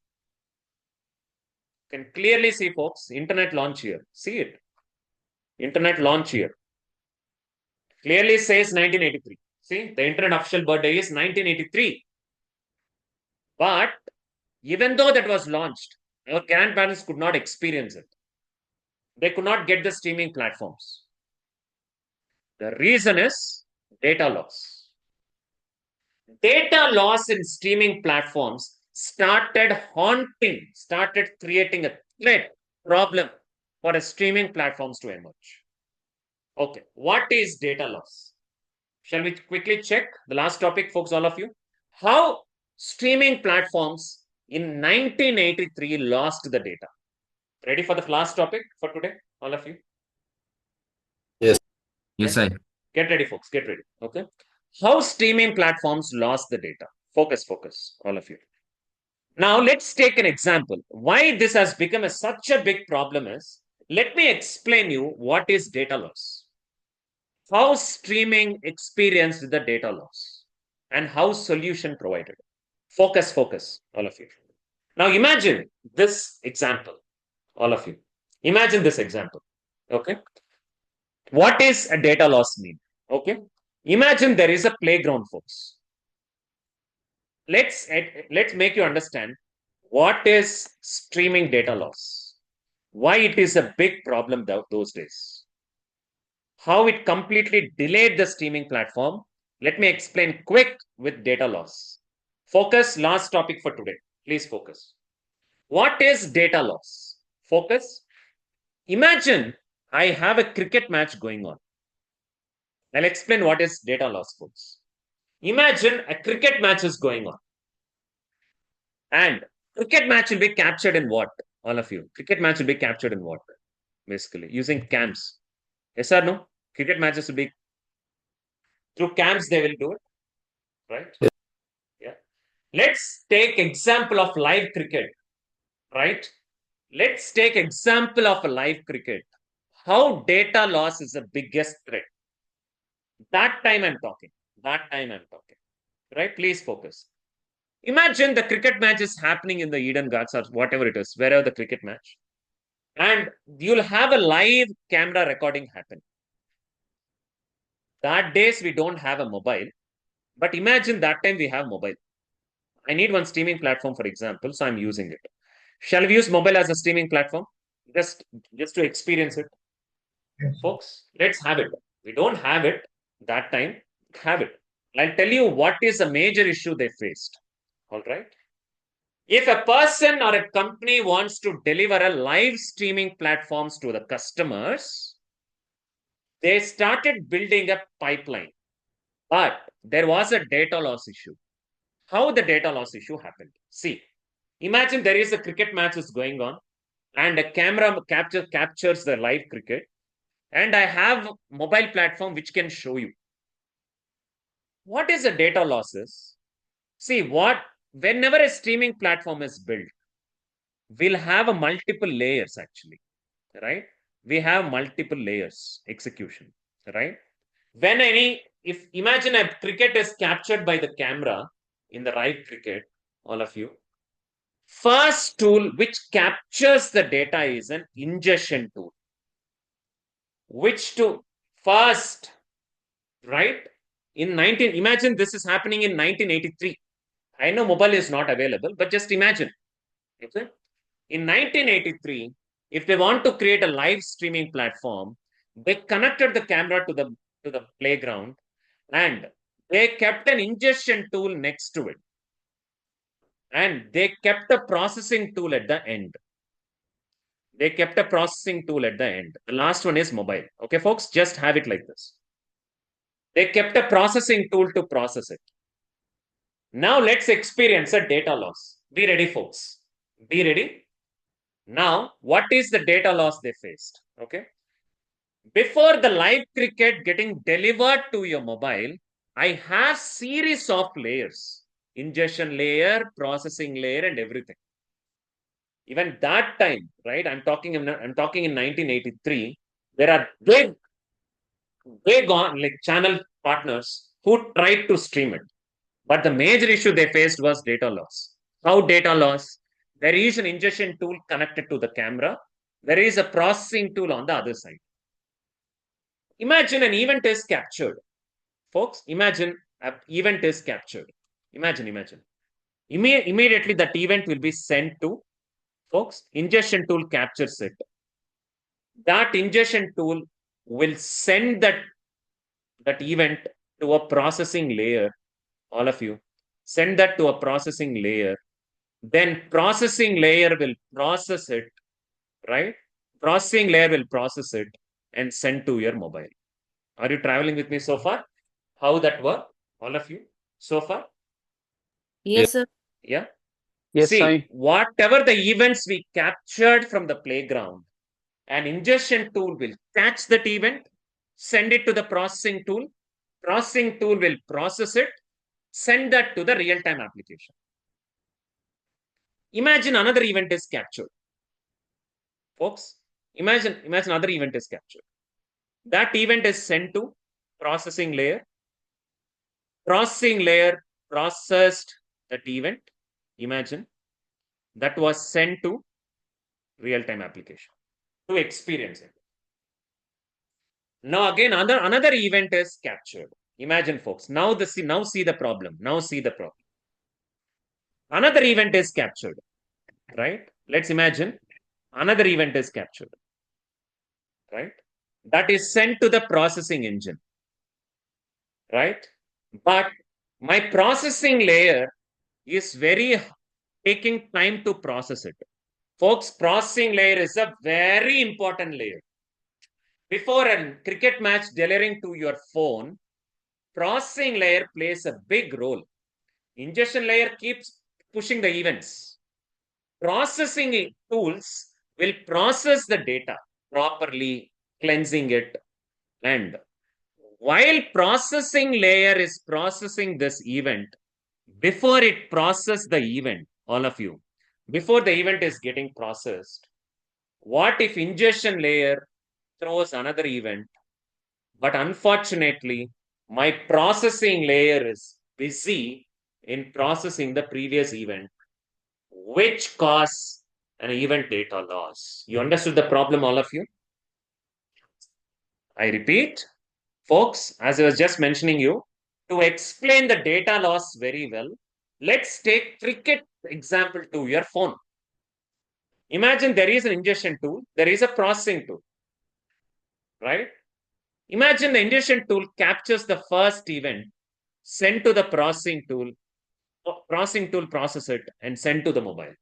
You can clearly see, folks, internet launch here. See it. Internet launch here. Clearly says 1983. See, the internet official birthday is 1983. But even though that was launched, our grandparents could not experience it. They could not get the streaming platforms. The reason is data loss. Data loss in streaming platforms started creating a threat problem for a streaming platforms to emerge. Okay, what is data loss? Shall we quickly check the last topic, folks, all of you? How streaming platforms in 1983 lost the data. Ready for the last topic for today, all of you? Yes, I. Get ready, folks. Get ready. Okay. How streaming platforms lost the data. Focus, all of you. Now, let's take an example. Why this has become such a big problem is, let me explain you what is data loss. How streaming experienced the data loss and how solution provided. Focus, all of you. Now, imagine this example, all of you. Imagine this example. Okay. What is a data loss mean? Okay. Imagine there is a playground, folks. Let's make you understand what is streaming data loss. Why it is a big problem those days. How it completely delayed the streaming platform. Let me explain quick with data loss. Focus, last topic for today. Please focus. What is data loss? Focus. Imagine I have a cricket match going on. I'll explain what is data loss, folks. Imagine a cricket match is going on. And cricket match will be captured in what? All of you. Cricket match will be captured in what? Basically, using cams. Yes or no? Cricket matches will be through cams, they will do it. Right? Yeah. Let's take example of live cricket, right? Let's take example of a live cricket. How data loss is the biggest threat. That time I'm talking. Right? Please focus. Imagine the cricket match is happening in the Eden Ghats or whatever it is, wherever the cricket match. And you'll have a live camera recording happen. That days we don't have a mobile. But imagine that time we have mobile. I need one streaming platform, for example, so I'm using it. Shall we use mobile as a streaming platform? Just to experience it. Yes. Folks, let's have it. We don't have it that time. Have it. I'll tell you what is a major issue they faced. All right. If a person or a company wants to deliver a live streaming platforms to the customers, they started building a pipeline. But there was a data loss issue. How the data loss issue happened? See, imagine there is a cricket match is going on and a camera captures the live cricket, and I have mobile platform which can show you. What is the data losses? See, whenever a streaming platform is built, we'll have a multiple layers actually, right? We have multiple layers execution, right? If imagine a cricket is captured by the camera in the live cricket, all of you, first tool which captures the data is an ingestion tool. Which to first, right? Imagine this is happening in 1983. I know mobile is not available, but just imagine. Okay? In 1983, if they want to create a live streaming platform, they connected the camera to the playground and they kept an ingestion tool next to it. And they kept a processing tool at the end. The last one is mobile. Okay, folks, just have it like this. They kept a processing tool to process it. Now let's experience a data loss. Be ready, folks. Be ready. Now, what is the data loss they faced? Okay. Before the live cricket getting delivered to your mobile, I have series of layers. Ingestion layer, processing layer, and everything. Even that time, right? I'm talking in 1983. There are big channel partners who tried to stream it. But the major issue they faced was data loss. How data loss? There is an ingestion tool connected to the camera. There is a processing tool on the other side. Imagine an event is captured. Folks, imagine an event is captured. Imagine. Immediately that event will be sent to, folks, ingestion tool captures it. That ingestion tool will send that event to a processing layer. All of you, send that to a processing layer. Then processing layer will process it, right? Processing layer will process it and send to your mobile. Are you traveling with me so far? How that work? All of you so far? Yes, sir. Yeah. Yes, See, Sai. whatever the events we captured from the playground, an ingestion tool will catch that event, send it to the processing tool. Processing tool will process it, send that to the real-time application. Imagine another event is captured. Folks, imagine another event is captured. That event is sent to processing layer. Processing layer processed that event. Imagine that was sent to real-time application to experience it. Now again, another event is captured. Imagine, folks. Now see the problem. Another event is captured, right? Let's imagine another event is captured, right? That is sent to the processing engine, right? But my processing layer is taking time to process it. Folks, processing layer is a very important layer. Before a cricket match delivering to your phone, processing layer plays a big role. Ingestion layer keeps pushing the events. Processing tools will process the data properly, cleansing it. And while processing layer is processing this event, before it processes the event, all of you, before the event is getting processed, what if ingestion layer throws another event, but unfortunately, my processing layer is busy in processing the previous event, which cause an event data loss. You understood the problem, all of you? I repeat, folks, as I was just mentioning you, to explain the data loss very well, let's take cricket example to your phone. Imagine there is an ingestion tool, there is a processing tool, right? Imagine the ingestion tool captures the first event, sent to the processing tool process it and send to the mobile.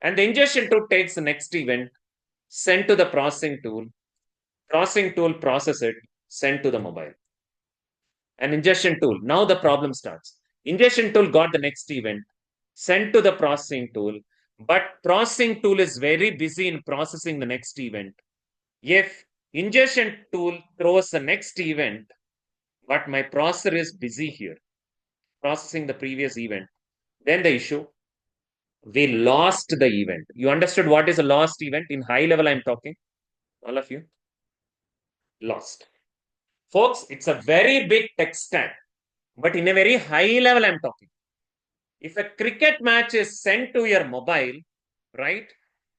And the ingestion tool takes the next event, send to the processing tool process it, send to the mobile. And ingestion tool, now the problem starts. Ingestion tool got the next event, sent to the processing tool, but processing tool is very busy in processing the next event. If ingestion tool throws the next event, but my processor is busy here, processing the previous event, then the issue, we lost the event. You understood what is a lost event? In high level, I'm talking. All of you? Lost. Folks, it's a very big tech stack, but in a very high level, I'm talking. If a cricket match is sent to your mobile, right?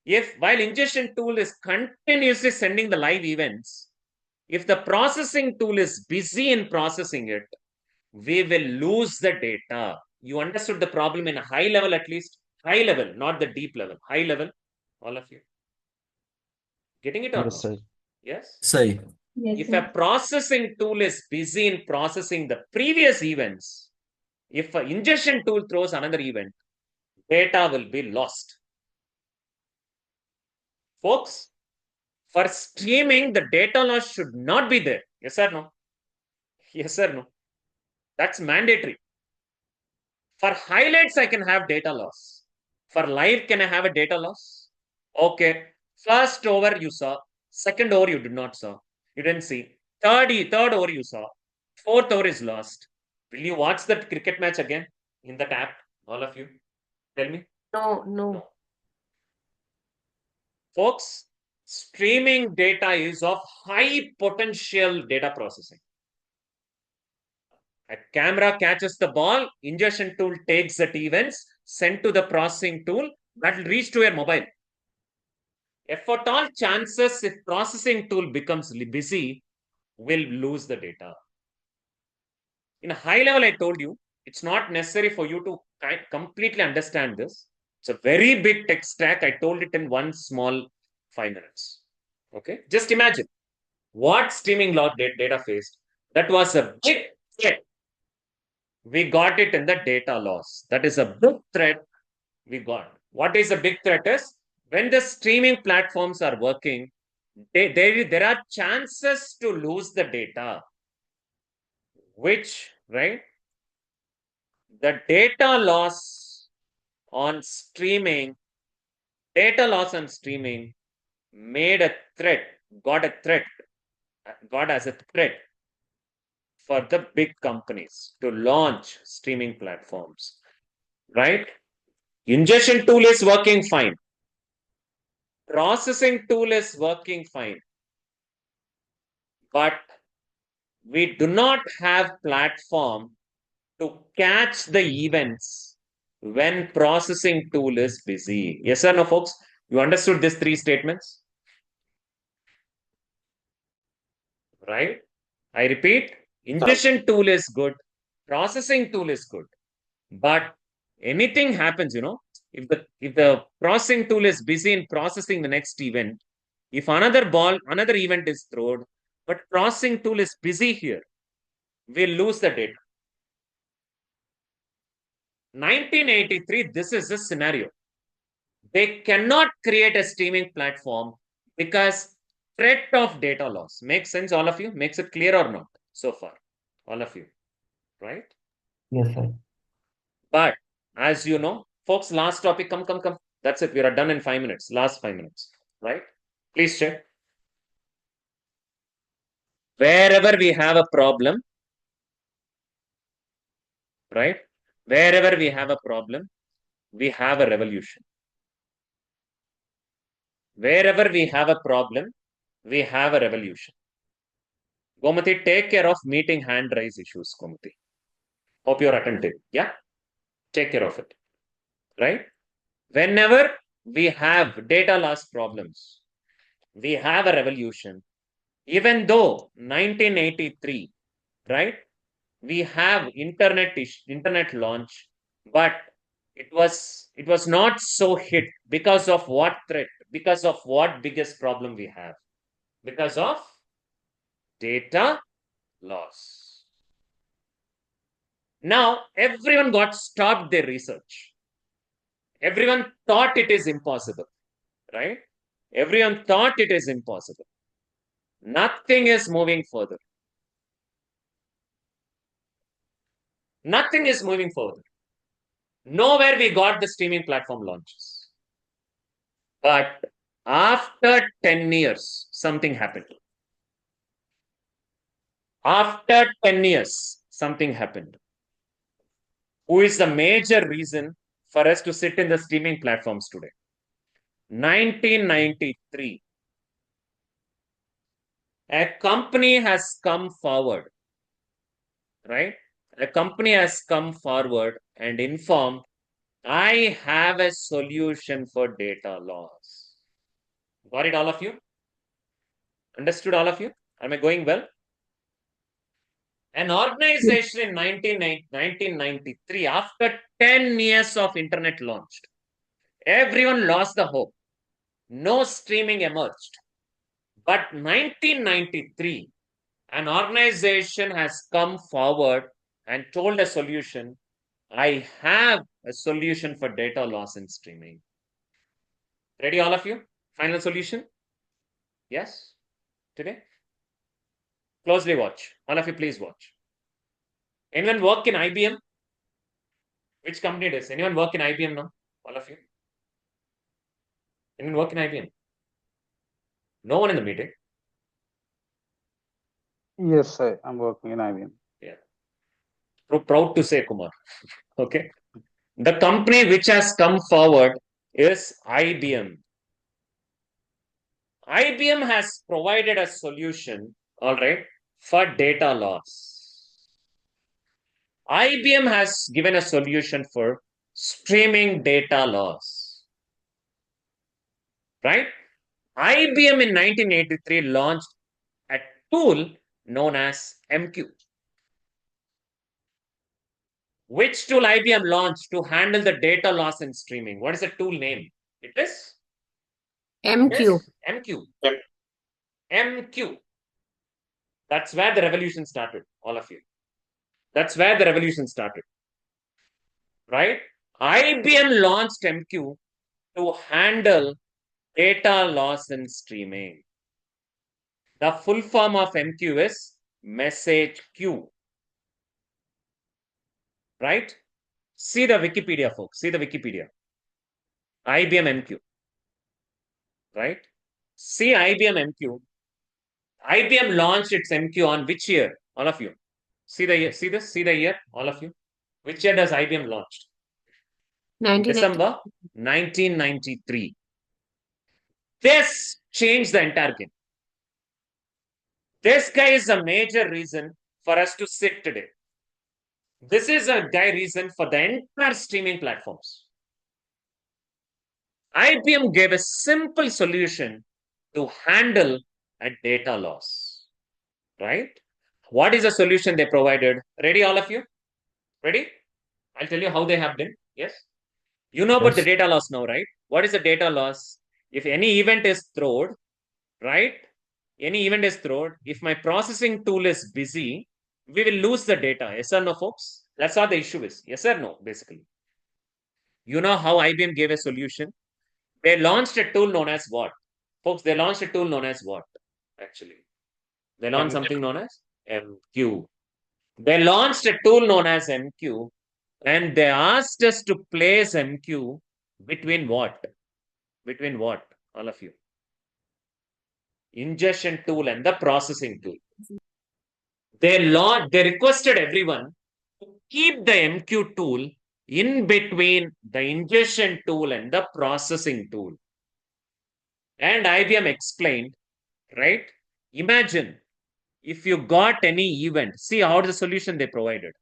If while ingestion tool is continuously sending the live events, if the processing tool is busy in processing it, we will lose the data. You understood the problem in a high level, at least high level, not the deep level, high level, all of you. Getting it or Yes, not? sir. Yes. Sai. If a processing tool is busy in processing the previous events, if an ingestion tool throws another event, data will be lost. Folks, for streaming, the data loss should not be there. Yes or no? Yes or no? That's mandatory. For highlights, I can have data loss. For live, can I have a data loss? Okay. First over you saw. Second over you did not saw. You didn't see. Third over you saw. Fourth over is lost. Will you watch that cricket match again in that app? All of you? Tell me. No, no. No. Folks, streaming data is of high potential data processing. A camera catches the ball, ingestion tool takes that events, sent to the processing tool, that will reach to your mobile. If at all chances, if processing tool becomes busy, will lose the data. In a high level, I told you, it's not necessary for you to completely understand this. It's a very big tech stack. I told it in one small 5 minutes. Okay, just imagine what streaming log data faced. That was a big threat. We got it in the data loss. That is a big threat we got. What is a big threat is when the streaming platforms are working, there are chances to lose the data, which, right? The data loss on streaming made a threat, got as a threat for the big companies to launch streaming platforms, right? Ingestion tool is working fine. Processing tool is working fine. But we do not have platform to catch the events when processing tool is busy. Yes or no, folks? You understood these 3 statements? Right? I repeat, ingestion tool is good. Processing tool is good. But anything happens, if the processing tool is busy in processing the next event, if another event is thrown, but processing tool is busy here, we'll lose the data. 1983, this is the scenario. They cannot create a streaming platform because threat of data loss. Makes sense, all of you? Makes it clear or not so far? All of you, right? Yes, sir. But as you know, folks, last topic, come. That's it. We are done in 5 minutes. Last 5 minutes, right? Please check. Wherever we have a problem, right? Wherever we have a problem, we have a revolution. Wherever we have a problem, we have a revolution. Gomati, take care of meeting hand raise issues, Gomati. Hope you're attentive. Yeah? Take care of it. Right? Whenever we have data loss problems, we have a revolution. Even though 1983, right? We have internet launch, but it was not so hit because of what threat? Because of what biggest problem we have? Because of data loss. Now everyone got stopped their research. Everyone thought it is impossible, right? Everyone thought it is impossible. Nothing is moving further. Nothing is moving further. Nowhere we got the streaming platform launches. But after 10 years, something happened. After 10 years, something happened. Who is the major reason for us to sit in the streaming platforms today? 1993. A company has come forward, right? A company has come forward and informed, I have a solution for data loss. Got it, all of you? Understood, all of you? Am I going well? An organization in 1993, after 10 years of internet launched, everyone lost the hope. No streaming emerged. But 1993, an organization has come forward and told a solution. I have a solution for data loss in streaming. Ready, all of you? Final solution? Yes? Today? Closely watch. All of you, please watch. Anyone work in IBM? Which company does? Anyone work in IBM now? All of you? Anyone work in IBM? No one in the meeting. Yes, I'm working in IBM. Proud to say, Kumar. Okay. The company which has come forward is IBM. IBM has provided a solution, all right, for data loss. IBM has given a solution for streaming data loss. Right? IBM in 1983 launched a tool known as MQ. Which tool IBM launched to handle the data loss in streaming? What is the tool name? It is MQ. MQ. MQ. That's where the revolution started, all of you. That's where the revolution started. Right? IBM launched MQ to handle data loss in streaming. The full form of MQ is message queue. Right? See the Wikipedia, folks. See the Wikipedia. IBM MQ. Right? See IBM MQ. IBM launched its MQ on which year? All of you. See the year. See this? See the year? All of you. Which year does IBM launched? 1990. December 1993. This changed the entire game. This guy is a major reason for us to sit today. This is a guy reason for the entire streaming platforms. IBM gave a simple solution to handle a data loss. Right? What is the solution they provided? Ready, all of you? Ready? I'll tell you how they have done. Yes? You know about the Yes. data loss now, right? What is the data loss? If any event is thrown, right? Any event is thrown, if my processing tool is busy, we will lose the data. Yes or no, folks? That's what the issue is. Yes or no, basically. You know how IBM gave a solution? They launched a tool known as what? Folks, they launched a tool known as what? Actually, they launched something known as MQ. They launched a tool known as MQ, and they asked us to place MQ between what? Between what? All of you. Ingestion tool and the processing tool. They requested everyone to keep the MQ tool in between the ingestion tool and the processing tool. And IBM explained, right? Imagine if you got any event, see how the solution they provided.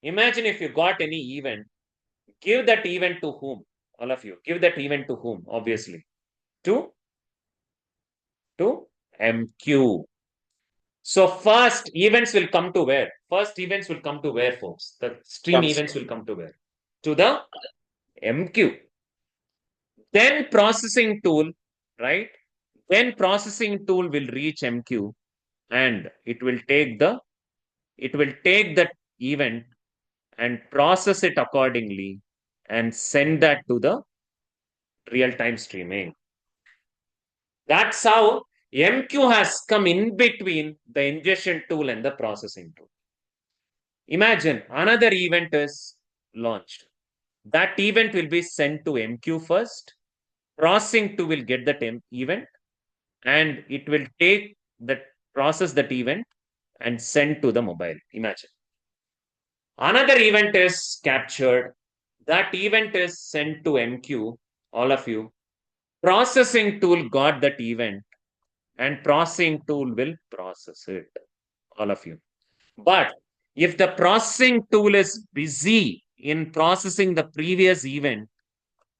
Imagine if you got any event, give that event to whom? All of you, give that event to whom? Obviously, to MQ. So first events will come to where? First events will come to where, folks? The stream events will come to where? To the MQ. Then processing tool, right? Then processing tool will reach MQ and it will take that event and process it accordingly and send that to the real-time streaming. That's how MQ has come in between the ingestion tool and the processing tool. Imagine another event is launched. That event will be sent to MQ first. Processing tool will get that event and it will process that event and send to the mobile. Imagine. Another event is captured. That event is sent to MQ, all of you. Processing tool got that event and processing tool will process it, all of you. But if the processing tool is busy in processing the previous event,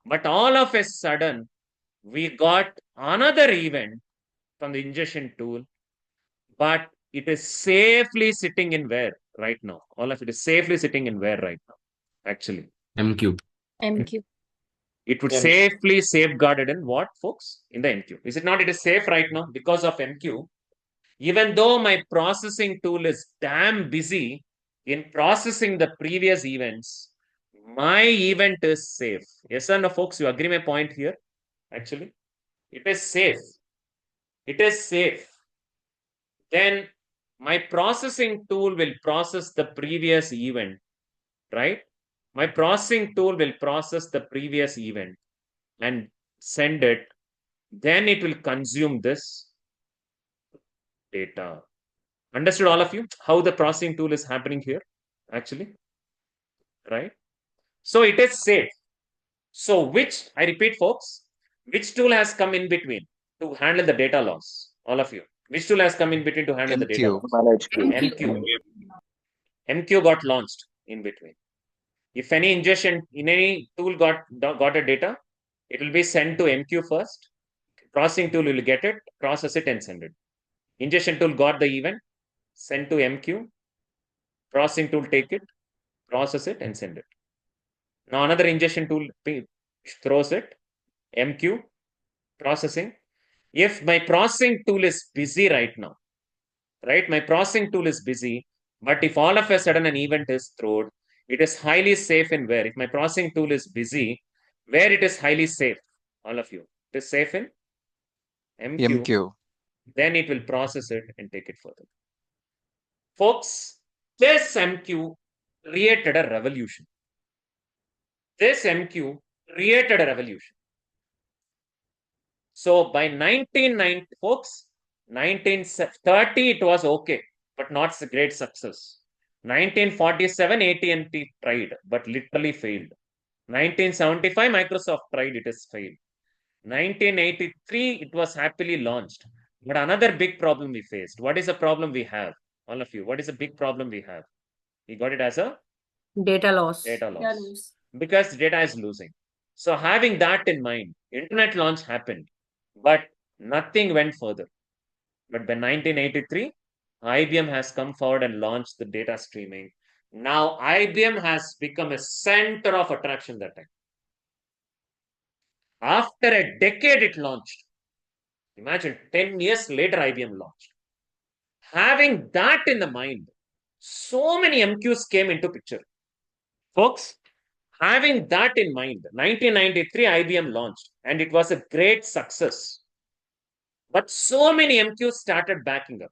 but all of a sudden we got another event from the ingestion tool, but it is safely sitting in where right now? All of it is safely sitting in where right now? Actually, MQ. MQ. it would MQ. safely safeguarded in what, folks? In the MQ. Is it not? It is safe right now because of MQ. Even though my processing tool is damn busy in processing the previous events, my event is safe. Yes or no, folks? You agree my point here? Actually, it is safe. It is safe. Then my processing tool will process the previous event, right? My processing tool will process the previous event and send it. Then it will consume this data. Understood, all of you, how the processing tool is happening here, actually, right? So it is safe. So I repeat, folks, which tool has come in between to handle the data loss? All of you. Which tool has come in between to handle the data MQ. loss? MQ got launched in between. If any ingestion in any tool got a data, it will be sent to MQ first. Processing tool will get it, process it, and send it. Ingestion tool got the event, send to MQ. Processing tool take it, process it, and send it. Now another ingestion tool throws it, MQ, processing. If my processing tool is busy right now, right? My processing tool is busy, but if all of a sudden an event is thrown, it is highly safe in where? If my processing tool is busy, where it is highly safe, all of you, it is safe in MQ. Then it will process it and take it further. Folks, this MQ created a revolution. This MQ created a revolution. So by 1990, folks, 1930 it was okay, but not a great success. 1947 AT&T tried, but literally failed. 1975 Microsoft tried, it has failed. 1983 it was happily launched. But another big problem we faced. What is the problem we have? All of you, what is the big problem we have? We got it as a Data loss. data loss. Because data is losing. So having that in mind, internet launch happened, but nothing went further. But by 1983, IBM has come forward and launched the data streaming. Now IBM has become a center of attraction that time. After a decade it launched. Imagine 10 years later IBM launched. Having that in the mind, so many MQs came into picture. Folks, having that in mind, 1993 IBM launched and it was a great success. But so many MQs started backing up.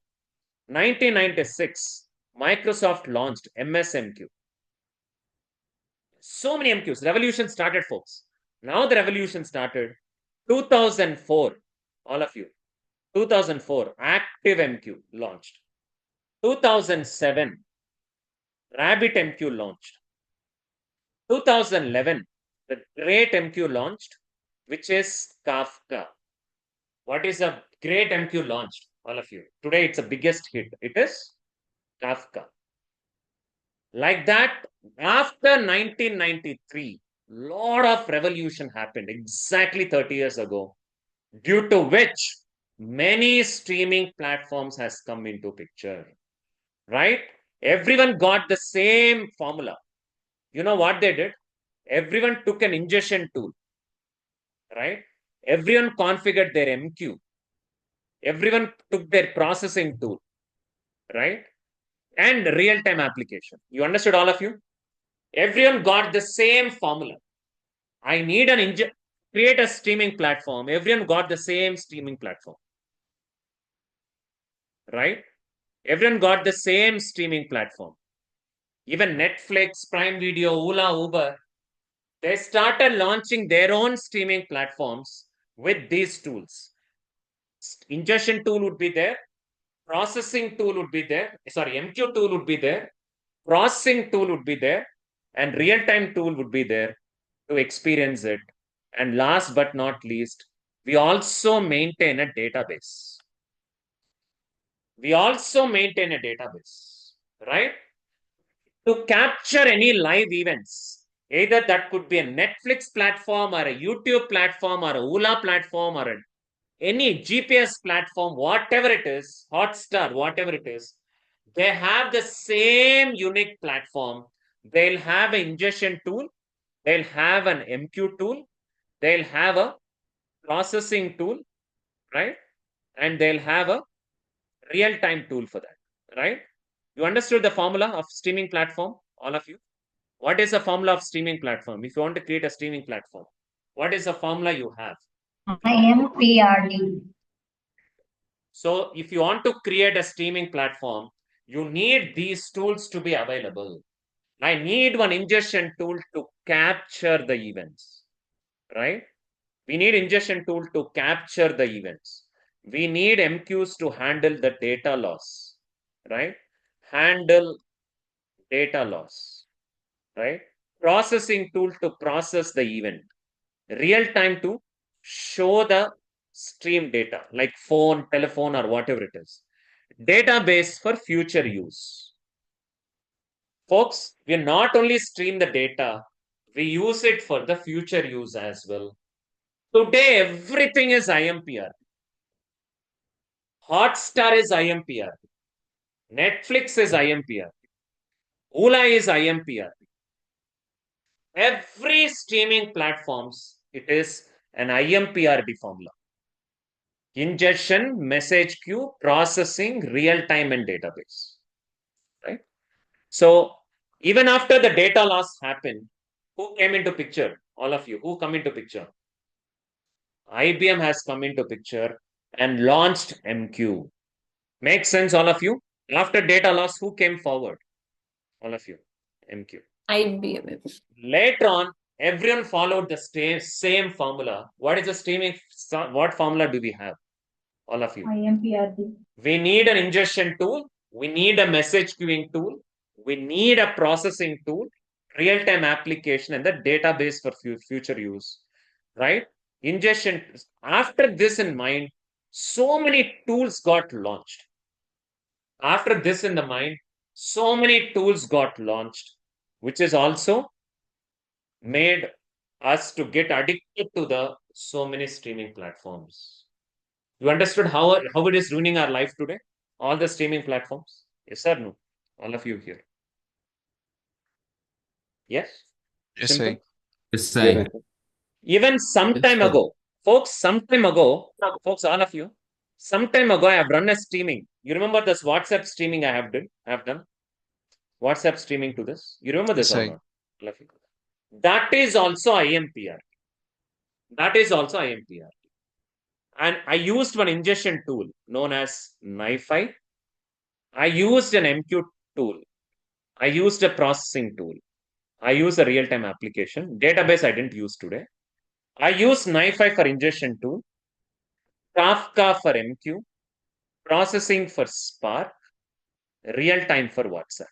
1996, Microsoft launched MSMQ. So many MQs. Revolution started, folks. Now the revolution started. 2004, all of you. 2004, ActiveMQ launched. 2007, RabbitMQ launched. 2011, the great MQ launched, which is Kafka. What is a great MQ launched, all of you? Today, it's the biggest hit. It is Kafka. Like that, after 1993, lot of revolution happened exactly 30 years ago, due to which many streaming platforms has come into picture, right? Everyone got the same formula. You know what they did? Everyone took an ingestion tool, right? Everyone configured their MQ. Everyone took their processing tool, right? And real-time application. You understood, all of you? Everyone got the same formula. I need create a streaming platform. Everyone got the same streaming platform, right? Everyone got the same streaming platform. Even Netflix, Prime Video, Ola, Uber, they started launching their own streaming platforms with these tools. Ingestion tool would be there, processing tool would be there, sorry, MQ tool would be there, processing tool would be there, and real-time tool would be there to experience it. And last but not least, we also maintain a database. We also maintain a database, right? To capture any live events, either that could be a Netflix platform or a YouTube platform or a Ola platform or any GPS platform, whatever it is, Hotstar, whatever it is, they have the same unique platform. They'll have an ingestion tool, they'll have an MQ tool, they'll have a processing tool, right? And they'll have a real-time tool for that, right? You understood the formula of streaming platform, all of you? What is the formula of streaming platform? If you want to create a streaming platform, what is the formula you have? IMPRD. So if you want to create a streaming platform, you need these tools to be available. I need one ingestion tool to capture the events, right? We need ingestion tool to capture the events. We need MQs to handle the data loss, right? Handle data loss, right? Processing tool to process the event. Real time to show the stream data, like phone, telephone, or whatever it is. Database for future use. Folks, we not only stream the data, we use it for the future use as well. Today, everything is IMPR. Hotstar is IMPR. Netflix is IMPR. Ola is IMPR. Every streaming platforms, it is an IMPRD formula. Ingestion, message queue, processing, real-time, and database, right? So even after the data loss happened, who came into picture? All of you, who come into picture? IBM has come into picture and launched MQ. Makes sense, all of you? After data loss, who came forward? All of you, MQ. IBM. Later on, everyone followed the same formula. What is the streaming? What formula do we have? All of you. IMPRD. We need an ingestion tool. We need a message queuing tool. We need a processing tool, real-time application, and the database for future use, right? Ingestion. After this in mind, so many tools got launched. After this in the mind, so many tools got launched, which is also made us to get addicted to the so many streaming platforms. You understood how it is ruining our life today? All the streaming platforms? Yes or no? All of you here. Yes? Yes, Simple? I. Yes, I. Even some Yes, time sir. ago, folks, all of you, some time ago, I have run a streaming. You remember this WhatsApp streaming I have done? WhatsApp streaming to this. You remember this Yes, or I. not? All of you. That is also IMPR. That is also IMPR. And I used one ingestion tool known as NiFi. I used an MQ tool. I used a processing tool. I use a real-time application. Database I didn't use today. I use NiFi for ingestion tool, Kafka for MQ, processing for Spark, real-time for WhatsApp.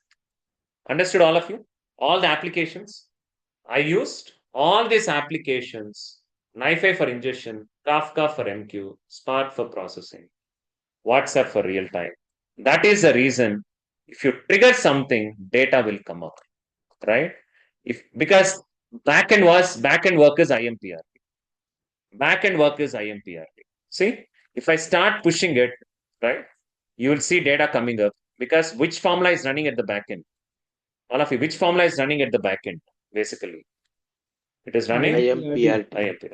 Understood, all of you? All the applications. I used all these applications, NiFi for ingestion, Kafka for MQ, Spark for processing, WhatsApp for real time. That is the reason if you trigger something, data will come up, right? Because backend work is IMPRP. Backend work is IMPRP. See, if I start pushing it, right, you will see data coming up because which formula is running at the backend? All of you, which formula is running at the backend? Basically, it is running IMPRP,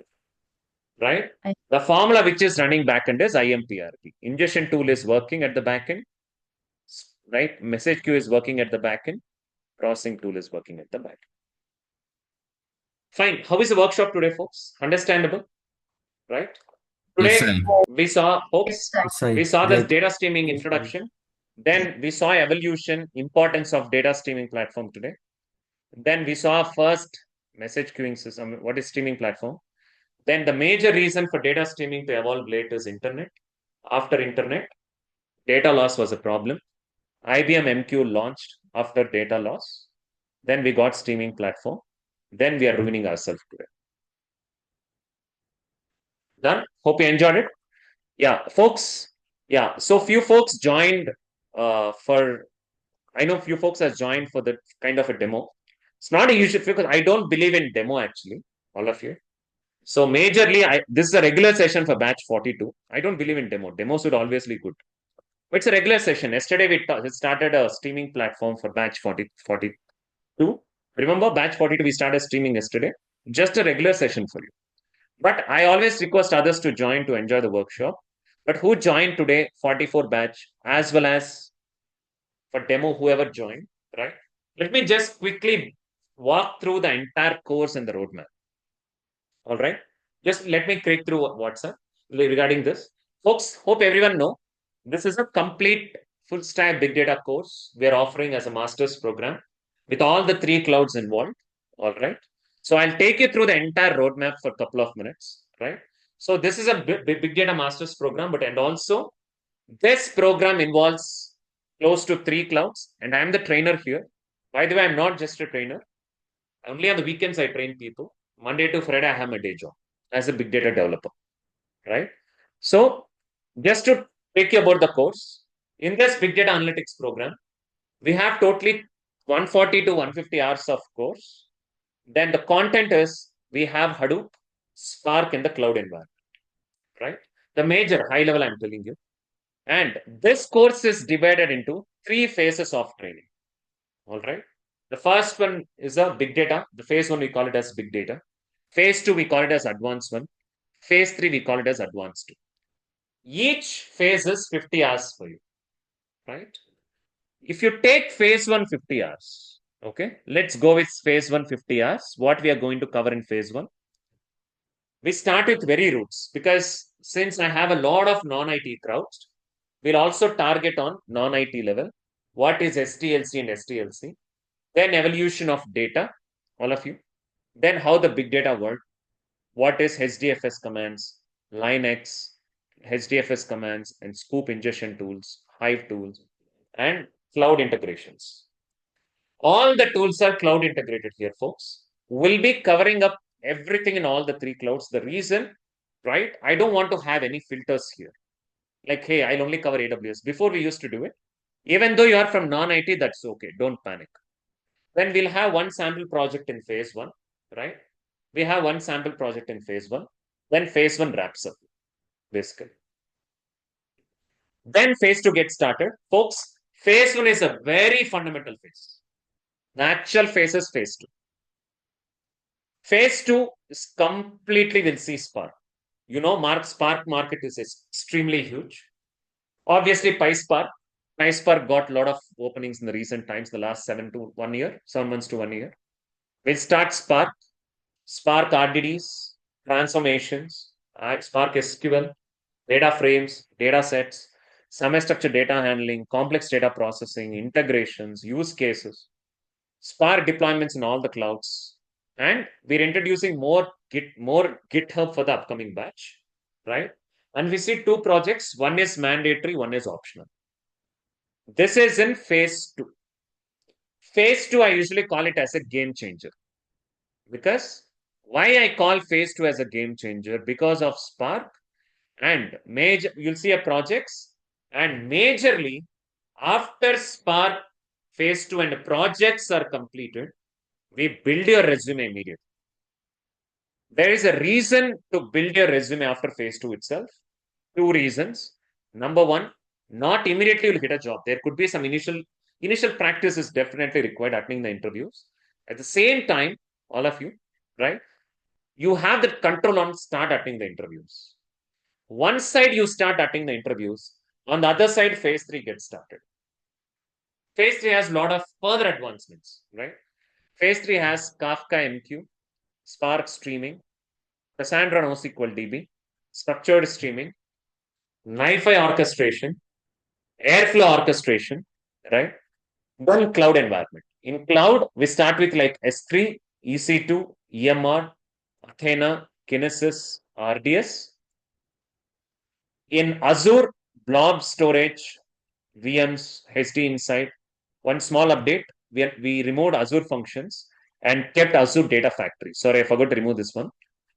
right? The formula which is running backend is IMPRP. Ingestion tool is working at the backend, right? Message queue is working at the backend. Processing tool is working at the backend. Fine. How is the workshop today, folks? Understandable, right? Yes, Today sir. we saw, folks, Yes, I. we saw this Right. data streaming introduction. Then we saw evolution, importance of data streaming platform today. Then we saw first message queuing system. What is streaming platform? Then the major reason for data streaming to evolve late is internet. After internet, data loss was a problem. IBM MQ launched after data loss. Then we got streaming platform. Then we are ruining ourselves today. Done? Hope you enjoyed it. Yeah, folks. Yeah, so few folks joined I know few folks has joined for the kind of a demo. It's not a usual because I don't believe in demo actually, all of you. So majorly, this is a regular session for batch 42. I don't believe in demo. Demos would always be good. But it's a regular session. Yesterday, we started a streaming platform for batch 42. Remember, batch 42, we started streaming yesterday. Just a regular session for you. But I always request others to join to enjoy the workshop. But who joined today, 44 batch, as well as for demo, whoever joined, right? Let me just quickly walk through the entire course and the roadmap. All right. Just let me click through WhatsApp regarding this. Folks, hope everyone know this is a complete full stack big data course we are offering as a master's program with all the 3 clouds involved. All right. So I'll take you through the entire roadmap for a couple of minutes, right? So this is a big data master's program, but and also this program involves close to 3 clouds, and I'm the trainer here. By the way, I'm not just a trainer. Only on the weekends I train people. Monday to Friday, I have my day job as a big data developer, right? So just to take you about the course, in this big data analytics program, we have totally 140 to 150 hours of course. Then the content is we have Hadoop, Spark in the cloud environment, right? The major high level I'm telling you. And this course is divided into 3 phases of training. All right. The first one is a big data. The phase 1, we call it as big data. Phase 2, we call it as advanced 1. Phase 3, we call it as advanced 2. Each phase is 50 hours for you, right? If you take phase 1 50 hours, okay, let's go with phase 1 50 hours. What we are going to cover in phase 1? We start with very roots because since I have a lot of non-IT crowds, we'll also target on non-IT level. What is SDLC and SDLC? Then evolution of data, all of you. Then how the big data work. What is HDFS commands, LineX, HDFS commands, and Scoop ingestion tools, Hive tools, and cloud integrations. All the tools are cloud integrated here, folks. We'll be covering up everything in all the 3 clouds. The reason, right? I don't want to have any filters here. Like, hey, I'll only cover AWS. Before we used to do it. Even though you are from non-IT, that's okay. Don't panic. Then we'll have one sample project in phase 1, right? We have one sample project in phase 1. Then phase 1 wraps up, basically. Then phase 2 gets started. Folks, phase 1 is a very fundamental phase. The actual phase is phase 2. Phase 2 is completely will see Spark. You know, Spark market is extremely huge. Obviously, PySpark. PySpark got a lot of openings in the recent times, the last 7 months to 1 year. We'll start Spark, Spark RDDs, transformations, Spark SQL, data frames, data sets, semi-structured data handling, complex data processing, integrations, use cases, Spark deployments in all the clouds. And we're introducing more GitHub for the upcoming batch, right? And we see 2 projects. One is mandatory, one is optional. This is in phase 2. Phase 2, I usually call it as a game changer. Because why I call phase 2 as a game changer? Because of Spark and major, you'll see a projects, and majorly after Spark phase 2 and projects are completed, we build your resume immediately. There is a reason to build your resume after phase 2 itself. 2 reasons. Number 1, not immediately you'll get a job. There could be some initial practice is definitely required attending the interviews. At the same time, all of you, right? You have that control on start attending the interviews. One side you start attending the interviews, on the other side phase 3 gets started. Phase 3 has a lot of further advancements, right? Phase 3 has Kafka MQ, Spark streaming, Cassandra NoSQL DB, structured streaming, NiFi orchestration, Airflow orchestration, right? Then cloud environment. In cloud, we start with like S3, EC2, EMR, Athena, Kinesis, RDS. In Azure, blob storage, VMs, HD Insight. One small update, we removed Azure functions and kept Azure Data Factory. Sorry, I forgot to remove this one.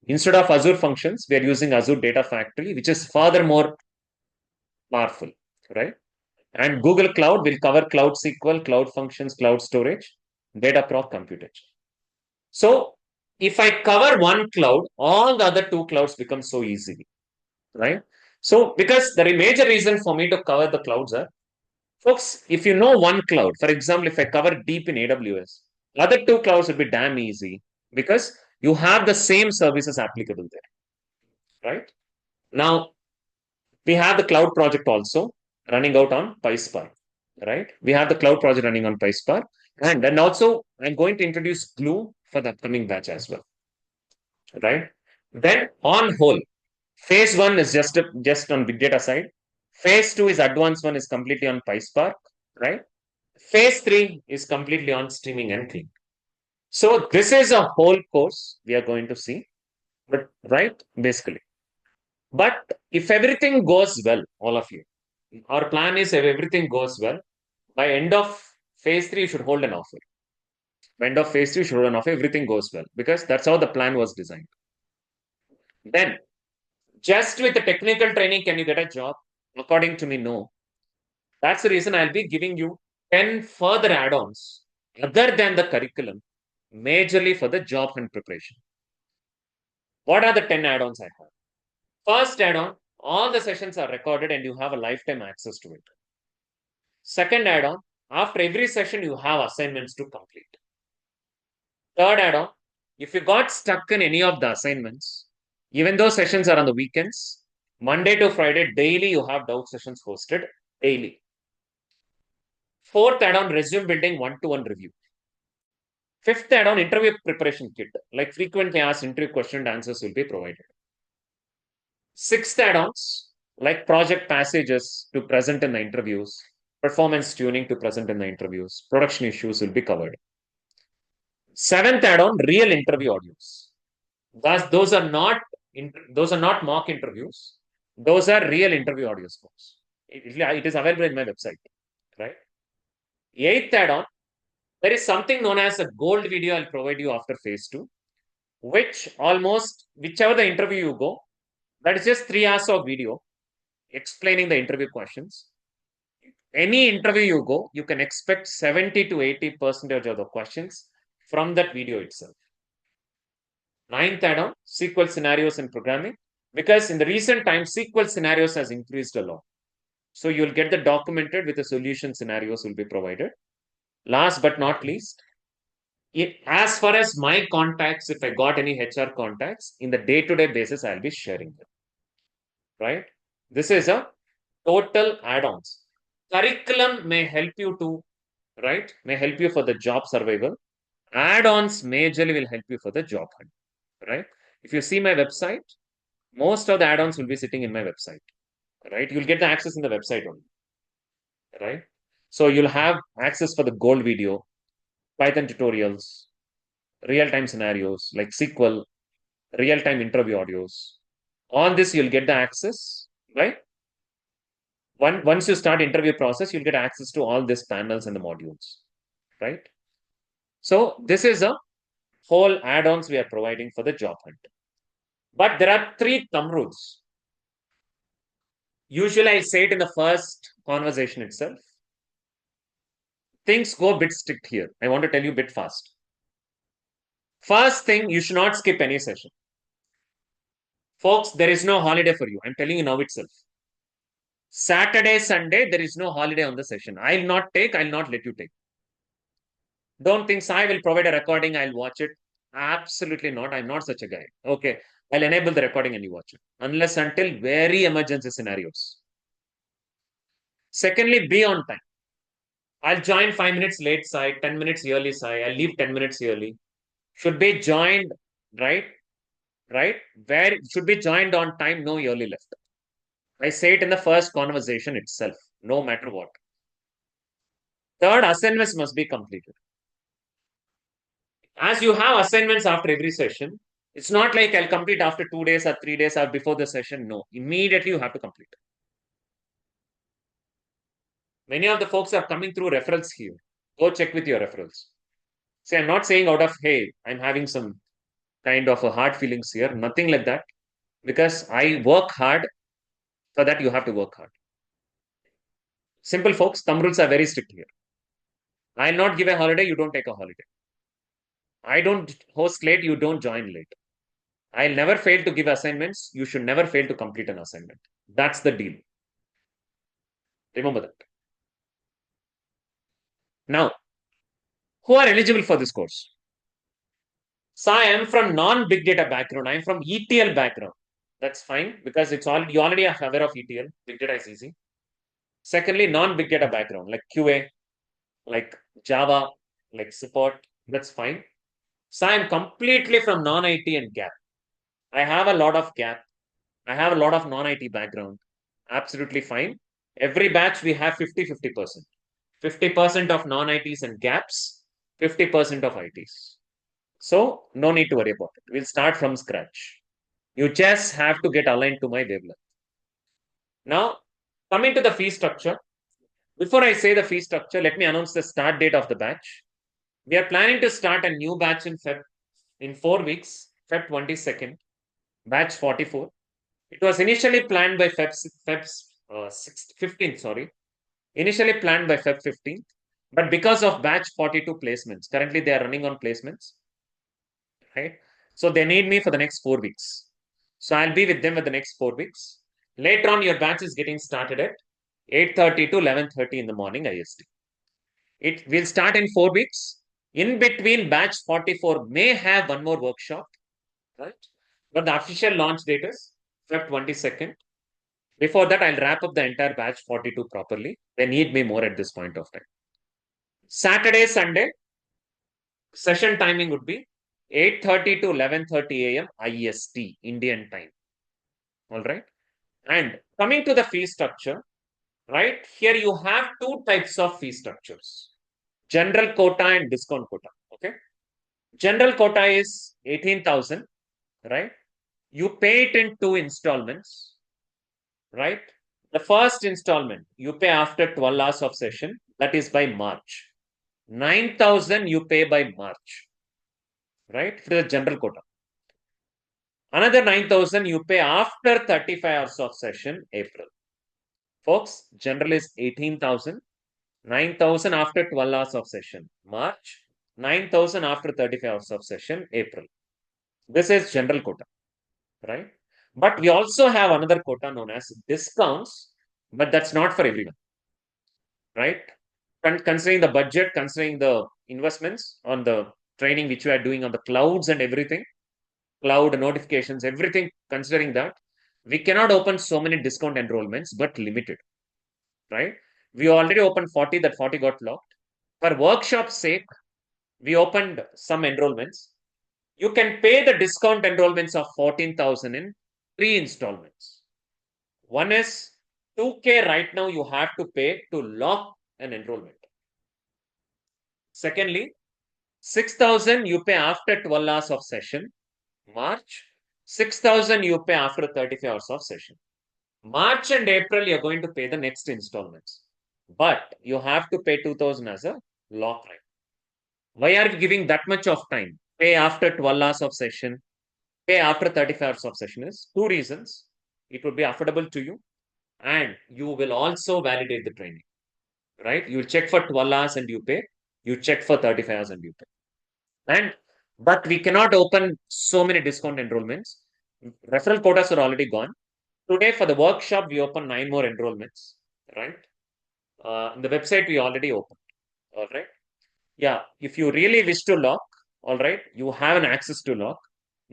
Instead of Azure functions, we are using Azure Data Factory, which is further more powerful, right? And Google Cloud will cover Cloud SQL, Cloud Functions, Cloud Storage, Dataproc Computation. So if I cover one cloud, all the other 2 clouds become so easy, right? So because the major reason for me to cover the clouds are, folks, if you know one cloud, for example, if I cover deep in AWS, other 2 clouds will be damn easy because you have the same services applicable there, right? Now, we have the cloud project also running out on PySpark, right? We have the cloud project running on PySpark. And then also, I'm going to introduce Glue for the upcoming batch as well, right? Then on whole, phase 1 is just on big data side. Phase 2 is advanced one is completely on PySpark, right? Phase 3 is completely on streaming and clean. So this is a whole course we are going to see, but right, basically. But if everything goes well, all of you, our plan is if everything goes well, by end of phase 3, you should hold an offer. By end of phase 3, you should hold an offer, everything goes well, because that's how the plan was designed. Then, just with the technical training, can you get a job? According to me, no. That's the reason I'll be giving you 10 further add-ons other than the curriculum, majorly for the job hunt preparation. What are the 10 add-ons I have? First add-on, all the sessions are recorded and you have a lifetime access to it. Second add-on, after every session, you have assignments to complete. Third add-on, if you got stuck in any of the assignments, even though sessions are on the weekends, Monday to Friday, daily you have doubt sessions hosted, daily. Fourth add-on, resume building 1-to-1 review. Fifth add-on, interview preparation kit, like frequently asked interview question and answers will be provided. Sixth add-ons, like project passages to present in the interviews, performance tuning to present in the interviews, production issues will be covered. Seventh add-on, real interview audios. Those are not mock interviews. Those are real interview audios, folks. It is available in my website, right? Eighth add-on, there is something known as a gold video I'll provide you after phase 2, whichever the interview you go, that is just 3 hours of video explaining the interview questions. Any interview you go, you can expect 70 to 80% of the questions from that video itself. Ninth add-on, SQL scenarios and programming. Because in the recent times, SQL scenarios has increased a lot. So you'll get the documented with the solution scenarios will be provided. Last but not least, as far as my contacts, if I got any HR contacts, in the day-to-day basis, I'll be sharing them. Right? This is a total add-ons. Curriculum may help you to, right? May help you for the job survival. Add-ons majorly will help you for the job hunt, right? If you see my website, most of the add-ons will be sitting in my website, right? You'll get the access in the website only, right? So you'll have access for the gold video, Python tutorials, real-time scenarios like SQL, real-time interview audios. On this, you'll get the access, right? Once you start interview process, you'll get access to all these panels and the modules, right? So this is a whole add-ons we are providing for the job hunt. But there are 3 thumb rules. Usually I say it in the first conversation itself. Things go a bit strict here. I want to tell you a bit fast. First thing, you should not skip any session. Folks, there is no holiday for you. I'm telling you now itself. Saturday, Sunday, there is no holiday on the session. I'll not let you take. Don't think Sai will provide a recording, I'll watch it. Absolutely not. I'm not such a guy. Okay, I'll enable the recording and you watch it. Unless until very emergency scenarios. Secondly, be on time. I'll join 5 minutes late, Sai, 10 minutes early, Sai. I'll leave 10 minutes early. Should be joined, right? Right? Where should be joined on time, no early left. I say it in the first conversation itself, no matter what. Third, assignments must be completed. As you have assignments after every session, it's not like I'll complete after 2 days or 3 days or before the session. No, immediately you have to complete. Many of the folks are coming through referrals here. Go check with your referrals. See, I'm not saying out of, hey, I'm having some kind of a hard feelings here. Nothing like that. Because I work hard. For that, you have to work hard. Simple, folks. Thumb rules are very strict here. I'll not give a holiday. You don't take a holiday. I don't host late. You don't join late. I'll never fail to give assignments. You should never fail to complete an assignment. That's the deal. Remember that. Now, who are eligible for this course? So I am from non-big data background. I'm from ETL background. That's fine because it's all you already are aware of ETL. Big data is easy. Secondly, non-big data background like QA, like Java, like support. That's fine. So I'm completely from non-IT and gap. I have a lot of gap. I have a lot of non-IT background. Absolutely fine. Every batch we have 50-50%. 50% of non-ITs and gaps, 50% of ITs. So no need to worry about it. We'll start from scratch. You just have to get aligned to my wavelength. Now, coming to the fee structure. Before I say the fee structure, let me announce the start date of the batch. We are planning to start a new batch in 4 weeks, Feb 22nd, batch 44. It was initially planned by Feb 15th, sorry. Initially planned by Feb 15th, but because of batch 42 placements, currently they are running on placements, right? So they need me for the next 4 weeks. So I'll be with them for the next 4 weeks. Later on, your batch is getting started at 8:30 to 11:30 in the morning IST. It will start in 4 weeks. In between, batch 44 may have one more workshop, right? But the official launch date is Feb 22nd. Before that, I'll wrap up the entire batch 42 properly. They need me more at this point of time. Saturday, Sunday, session timing would be 8:30 to 11:30 a.m. IST, Indian time. All right. And coming to the fee structure, right? Here you have 2 types of fee structures. General quota and discount quota. Okay. General quota is 18,000, right? You pay it in 2 installments, right? The first installment you pay after 12 hours of session, that is by March. 9,000 you pay by March, right? For the general quota. Another 9,000 you pay after 35 hours of session, April. Folks, general is 18,000, 9,000 after 12 hours of session, March, 9,000 after 35 hours of session, April. This is general quota, right? But we also have another quota known as discounts, but that's not for everyone, right? Considering the budget, considering the investments on the training which we are doing on the clouds and everything, cloud notifications, everything, considering that, we cannot open so many discount enrollments, but limited, right? We already opened 40, that 40 got locked. For workshop's sake, we opened some enrollments. You can pay the discount enrollments of 14,000 in 3 installments. One is 2K right now you have to pay to lock an enrollment. Secondly, 6,000 you pay after 12 hours of session, March. 6,000 you pay after 35 hours of session. March and April, you're going to pay the next installments. But you have to pay 2,000 as a lock rate. Why are we giving that much of time? Pay after 12 hours of session, pay after 35 hours of session is two reasons. It would be affordable to you, and you will also validate the training, right? You will check for 12 hours and you pay. You check for 35 hours and you pay. And but we cannot open so many discount enrollments. Referral quotas are already gone. Today for the workshop, we open 9 more enrollments, right? In the website, we already opened. All right. Yeah. If you really wish to lock, all right, you have an access to lock,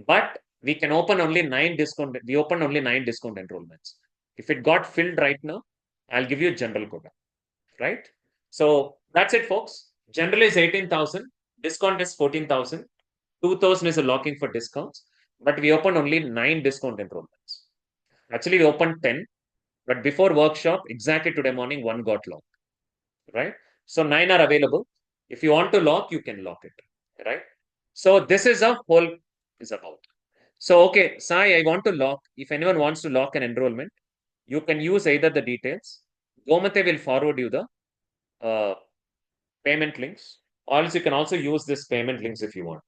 but we can open only 9 discount. We open only 9 discount enrollments. If it got filled right now, I'll give you general quota, right? So that's it, folks. General is 18,000. Discount is 14,000. 2,000 is a locking for discounts, but we open only 9 discount enrollments. Actually, we opened 10, but before workshop, exactly today morning, 1 got locked, right? So 9 are available. If you want to lock, you can lock it, right? So this is a whole is about. So, okay, Sai, I want to lock. If anyone wants to lock an enrollment, you can use either the details. Gomate will forward you the payment links. Or else you can also use this payment links if you want,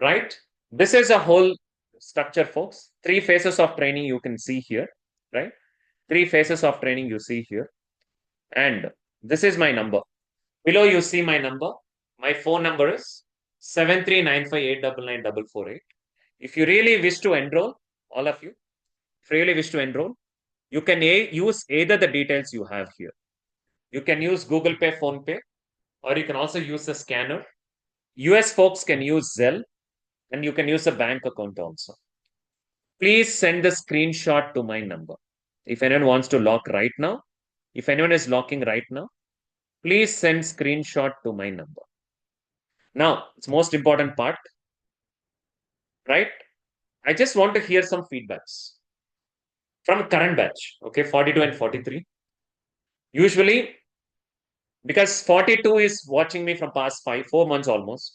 right? This is a whole structure, folks. 3 phases of training you can see here, right? 3 phases of training you see here. And this is my number. Below you see my number. My phone number is 7395899448. If you really wish to enroll, all of you, if you really wish to enroll, you can use either the details you have here. You can use Google Pay, Phone Pay, or you can also use the scanner. US folks can use Zelle, and you can use a bank account also. Please send the screenshot to my number. If anyone wants to lock right now, if anyone is locking right now, please send screenshot to my number. Now, it's most important part, right? I just want to hear some feedbacks from current batch, okay, 42 and 43. Usually, because 42 is watching me from past 4 months almost.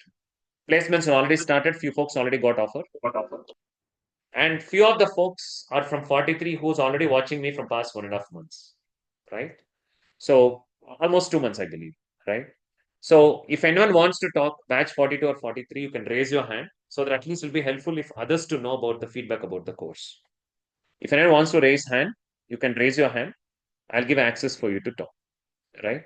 Placements are already started, few folks already got offer. And few of the folks are from 43 who's already watching me from past 1.5 months, right? So almost 2 months, I believe, right? So if anyone wants to talk batch 42 or 43, you can raise your hand so that at least it will be helpful if others to know about the feedback about the course. If anyone wants to raise hand, you can raise your hand. I'll give access for you to talk, right?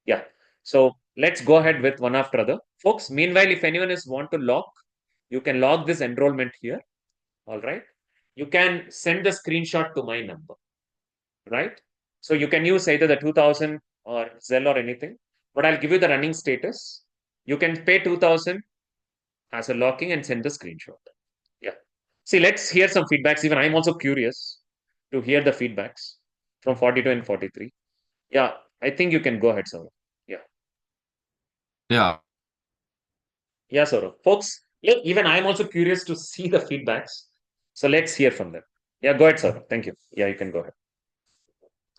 Yeah. So let's go ahead with one after other. Folks, meanwhile, if anyone is want to log, you can log this enrollment here. All right. You can send the screenshot to my number, right? So you can use either the 2000 or Zelle or anything, but I'll give you the running status. You can pay 2000 as a locking and send the screenshot. Yeah. See, let's hear some feedbacks. Even I'm also curious to hear the feedbacks from 42 and 43. Yeah, I think you can go ahead, Saurabh. Yeah. Yeah, Saurabh. Folks, even I'm also curious to see the feedbacks. So let's hear from them. Yeah, go ahead, Saurabh. Thank you. Yeah, you can go ahead.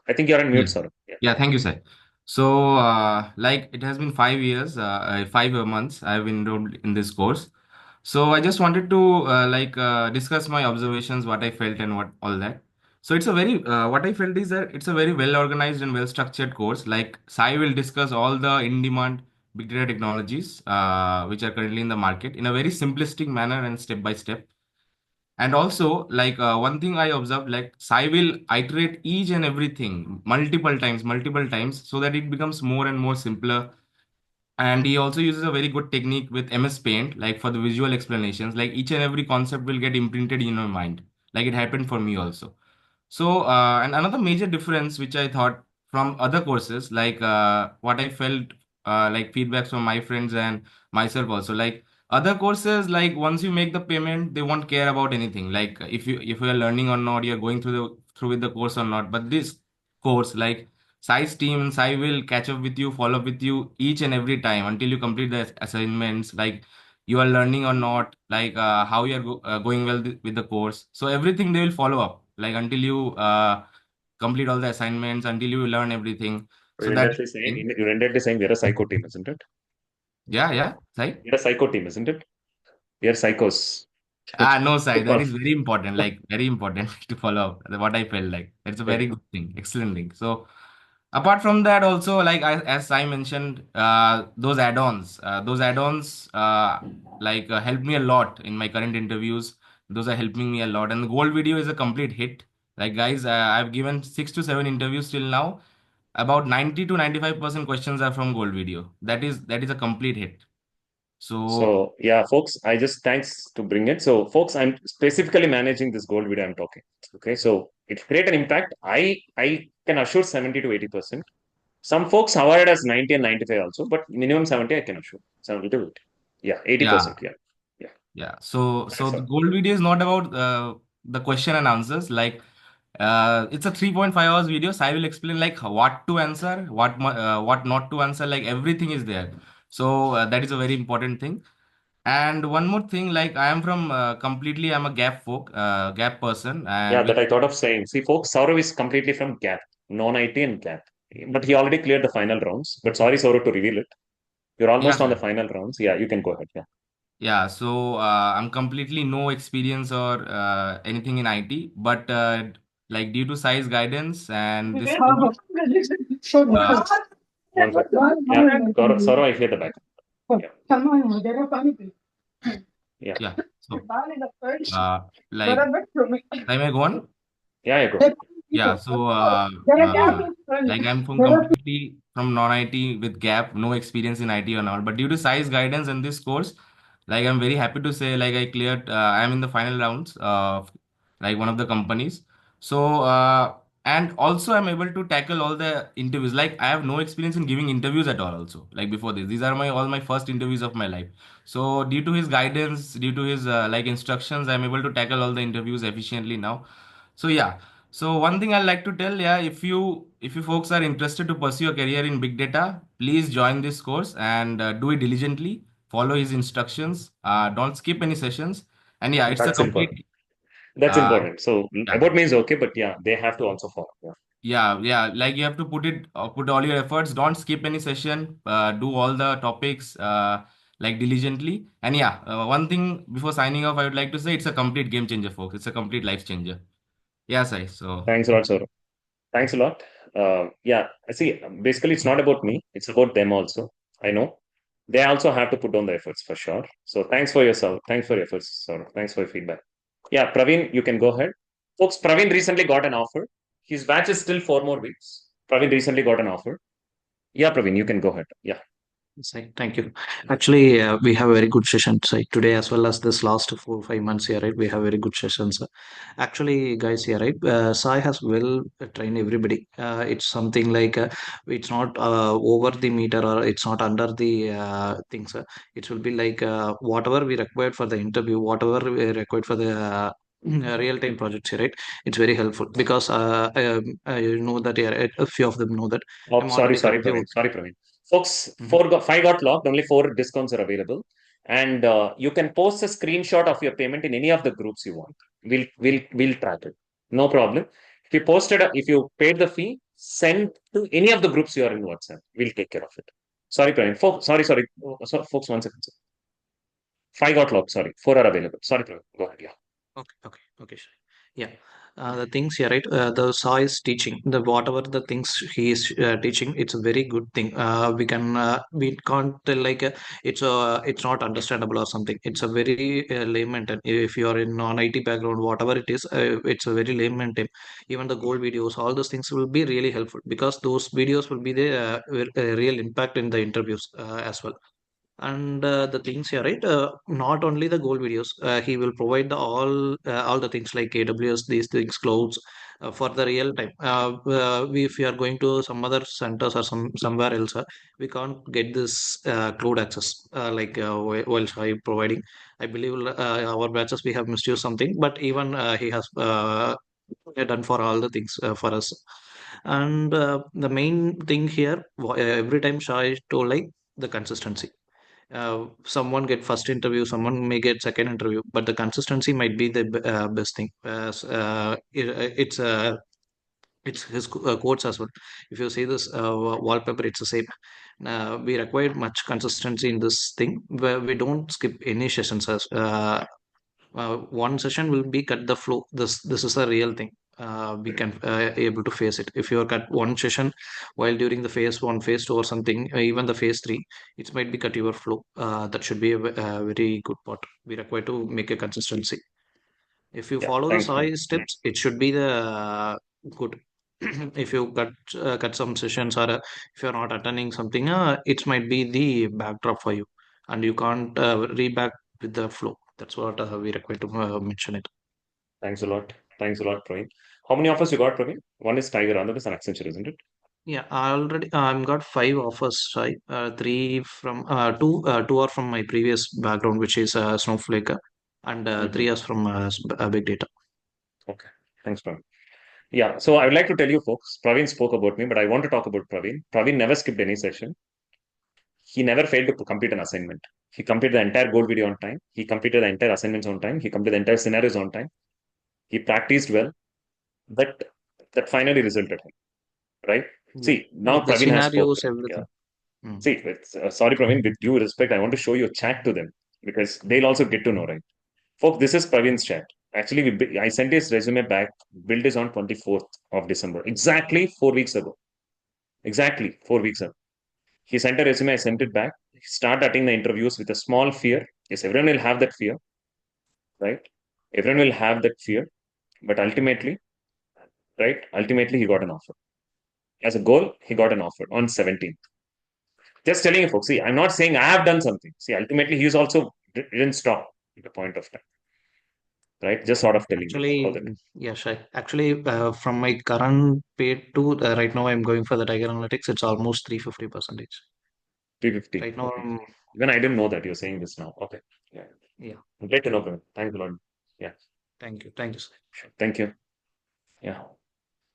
I think you're on mute, Yeah. Saurabh. Yeah. Yeah, thank you, sir. So, like it has been 5 years, 5 months I've enrolled in this course. So I just wanted to discuss my observations, what I felt, and what all that. So it's a very what I felt is that it's a very well organized and well structured course. Like Sai will discuss all the in-demand big data technologies which are currently in the market in a very simplistic manner and step by step. And also, like one thing I observed, like Sai will iterate each and everything multiple times, so that it becomes more and more simpler. And he also uses a very good technique with MS Paint, like for the visual explanations. Like each and every concept will get imprinted in your mind, like it happened for me also. So, and another major difference which I thought from other courses, like what I felt, like feedbacks from my friends and myself also, like other courses, like once you make the payment, they won't care about anything. Like if you are learning or not, you're going through with the course or not. But this course, like Sai's team, Sai will catch up with you, follow up with you each and every time until you complete the assignments, like you are learning or not, like how you are going well with the course. So everything they will follow up, like until you complete all the assignments, until you learn everything. So You're that's indirectly the saying, thing. you're indirectly saying we're a psycho team, isn't it? Yeah, Sai. You're a psycho team, isn't it? You're psychos. No, Sai, that is very important, like very important to follow up. What I felt like. It's a Yeah. very good thing, excellent thing. So Apart from that, also like as I mentioned, those add-ons like helped me a lot in my current interviews. Those are helping me a lot, and the Gold Video is a complete hit. Like guys, I've given 6 to 7 interviews till now. About 90 to 95% questions are from Gold Video. That is a complete hit. So So yeah, folks, I just thanks to bring it. So folks, I'm specifically managing this gold video I'm talking. Okay, so it create an impact. I can assure 70 to 80%. Some folks avoided as 90 and 95 also, but minimum 70 I can assure. 70 to 80. Yeah, yeah, 80%. Yeah. Yeah. yeah. So Thanks a the lot. Gold Video is not about the question and answers. Like it's a 3.5 hours video. So I will explain like what to answer, what not to answer. Like everything is there. So that is a very important thing. And one more thing, like I am from completely, I'm a Gap person, Yeah, and that I thought of saying. See, folks, Saurav is completely from GAP, non-IT and GAP. But he already cleared the final rounds. But sorry, Saurav, to reveal it. You're yeah, almost on the sir. final rounds. Yeah, you can go ahead. Yeah. Yeah. So I'm completely no experience or anything in IT, but like due to size guidance and this course, uh, One second. Yeah. Saurav, I hear the back. Yeah. yeah. So like I may go on. Yeah, yeah, go. Yeah, so like I'm from completely from non-IT with Gap, no experience in IT and all. But due to size guidance in this course, like I'm very happy to say, like I cleared, I'm in the final rounds of like one of the companies. So and also I'm able to tackle all the interviews. Like I have no experience in giving interviews at all. Also, like before this, these are my all my first interviews of my life. So due to his guidance, due to his like instructions, I'm able to tackle all the interviews efficiently now. So yeah. So one thing I'd like to tell, yeah, if you folks are interested to pursue a career in big data, please join this course and do it diligently. Follow his instructions. Don't skip any sessions. And yeah, it's a That's important. complete. That's Uh, important. So yeah, about me is okay, but yeah, they have to also follow. Yeah. yeah. Like you have to put all your efforts. Don't skip any session. Do all the topics like diligently. And yeah, one thing before signing off, I would like to say it's a complete game changer, folks. It's a complete life changer. Yeah, Sai. So Thanks a lot, Saurav. Thanks a lot. Yeah, I see. Basically, it's not about me. It's about them also. I know they also have to put down the efforts for sure. So thanks for yourself. Thanks for your efforts, Saurav. Thanks for your feedback. Yeah, Praveen, you can go ahead. Folks, Praveen recently got an offer. His batch is still 4 more weeks. Praveen recently got an offer. Yeah, Praveen, you can go ahead. Yeah. Sai, thank you. Actually, we have very good sessions today as well as this last 4 or 5 months here, right? We have very good sessions. Actually, guys, here, right? Sai has well trained everybody. It's something like it's not over the meter or it's not under the things. It will be like whatever we required for the interview, whatever we required for the real-time projects here, right? It's very helpful because I know that yeah, a few of them know that Oh, I'm sorry, already sorry, currently Praveen. working. Sorry, Praveen. Folks, Mhm. five got locked. Only 4 discounts are available, and you can post a screenshot of your payment in any of the groups you want. We'll track it. No problem. If you if you paid the fee, send to any of the groups you are in WhatsApp. We'll take care of it. Sorry, Praveen. Sorry. Folks, 1 second. 5 got locked. Sorry, 4 are available. Sorry, Praveen. Go ahead. Yeah. Okay, sure. Yeah, the things here, right? The Saw is teaching the whatever the things he is teaching. It's a very good thing. We can't tell like it's not understandable or something. It's a very layman term. If you are in non-IT background, whatever it is, it's a very layman term. Even the gold videos, all those things will be really helpful because those videos will be the real impact in the interviews as well. And the things here, right? Not only the gold videos, he will provide all the things like AWS, these things, clouds, for the real time. If we are going to some other centers or somewhere else, we can't get this cloud access like while Shai providing. I believe our batches we have misused something, but even he has done for all the things for us. And the main thing here, every time Shai told like the consistency. Someone get first interview, someone may get second interview, but the consistency might be the best thing. It's his quotes as well. If you see this wallpaper, it's the same. We require much consistency in this thing where we don't skip any sessions. As one session will be cut the flow. This is a real thing. we can able to face it. If you cut one session while during the phase one, phase two, or something, even the phase three, it might be cut your flow. That should be a very good part. We require to make a consistency. If you Yeah, follow the thanks, man. Sai steps, it should be the good. If you cut some sessions, or if you're not attending something, it might be the backdrop for you, and you can't read back with the flow. That's what we require to mention it. Thanks a lot. Thanks a lot, Praveen. How many offers you got, Praveen? One is Tiger, another is an Accenture, isn't it? Yeah, I already got 5 offers. Sai. Three from two are from my previous background, which is Snowflake, and three are from Big Data. Okay. Thanks, Praveen. Yeah, so I would like to tell you folks, Praveen spoke about me, but I want to talk about Praveen. Praveen never skipped any session. He never failed to complete an assignment. He completed the entire gold video on time. He completed the entire assignments on time. He completed the entire scenarios on time. He practiced well. That that finally resulted him, right? See, now The Praveen has scenarios, spoken. Yeah. everything. Mm. See, sorry, Praveen, with due respect, I want to show you a chat to them because they'll also get to know, right? Folks, this is Praveen's chat. Actually, I sent his resume back. Build is on 24th of December, exactly 4 weeks ago. Exactly 4 weeks ago. He sent a resume, I sent it back. He started attending the interviews with a small fear. Yes, everyone will have that fear, right? Everyone will have that fear. But ultimately, right? Ultimately, he got an offer. As a goal, he got an offer on 17th. Just telling you, folks, see, I'm not saying I have done something. See, ultimately, he's also didn't stop at the point of time, right? Just sort of telling you how that. Actually, yeah, sure. Actually, from my current pay to right now, I'm going for the Tiger Analytics. It's almost 350%. 350. Right now, Okay. Even I didn't know that you're saying this now. Okay. Yeah. yeah. Great to know, Praveen. Thanks a lot. Yeah. Thank you. Thank you, sir. Sure. Thank you. Yeah.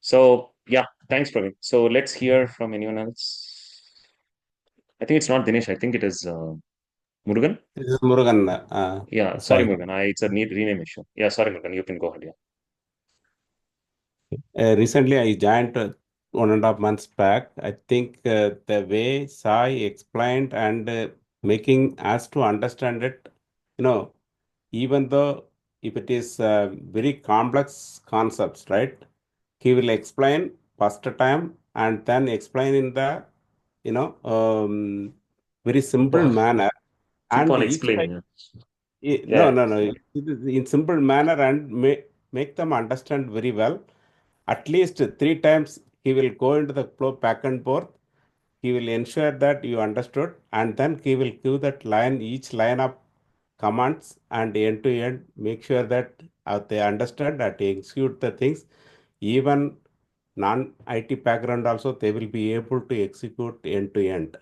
So, yeah, thanks, Praveen. So let's hear from anyone else. I think it's not Dinesh. I think it is Murugan. This is Murugan. Yeah, sorry, Sai. Murugan. It's a rename issue. Yeah, sorry, Murugan. You can go ahead. Yeah. Recently, I joined 1.5 months back. I think the way Sai explained and making us to understand it, you know, even though if it is very complex concepts, right? He will explain first time and then explain in the, very simple Keep manner. keep And on each time, explaining. no, Yeah. no, no, it is in simple manner and make them understand very well. At least 3 times he will go into the flow back and forth. He will ensure that you understood, and then he will give that line, each line of commands and end to end, make sure that they understand that they execute the things. Even non-IT background also, they will be able to execute end to end.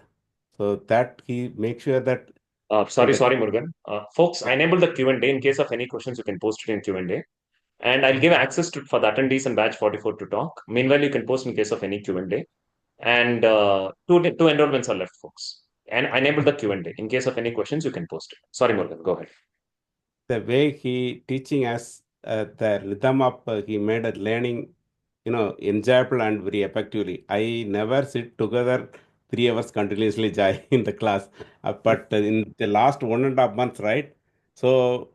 So that he make sure that in Sorry, the sorry, Murugan. Folks, I yeah, enabled the Q&A. In case of any questions, you can post it in Q&A. And I'll give access for the attendees and batch 44 to talk. Meanwhile, you can post in case of any Q&A. And two enrollments are left, folks. And I enabled the Q&A. In case of any questions, you can post it. Sorry, Murugan. Go ahead. the way he teaching us the rhythm of he made a learning, enjoyable and very effectively. I never sit together 3 hours continuously Jai, in the class, but in the last 1.5 months, right? So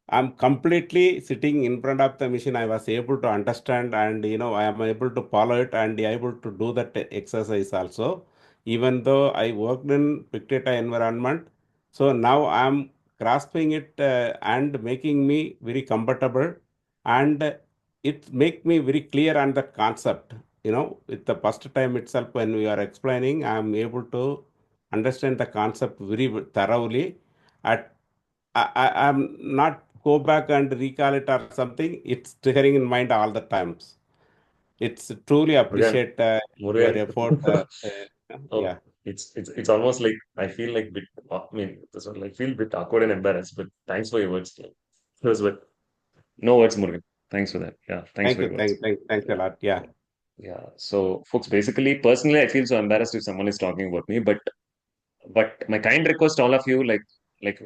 I'm completely sitting in front of the machine. I was able to understand, and I am able to follow it and able to do that exercise also, even though I worked in big data environment. So now I'm grasping it and making me very comfortable, and it make me very clear on that concept. With the first time itself when we are explaining, I am able to understand the concept very thoroughly. At I'm not go back and recall it or something. It's triggering in mind all the times. It's truly Murugan, appreciate your Murugan. effort. Oh, Yeah. it's almost like I feel like bit. I mean, this one, like feel a bit awkward and embarrassed. But thanks for your words. It was but no words, Murugan. Thanks for that. Yeah, thanks Thank for you. your words. Thanks a lot. Yeah. Yeah. So, folks, basically, personally, I feel so embarrassed if someone is talking about me. But my kind request, all of you, like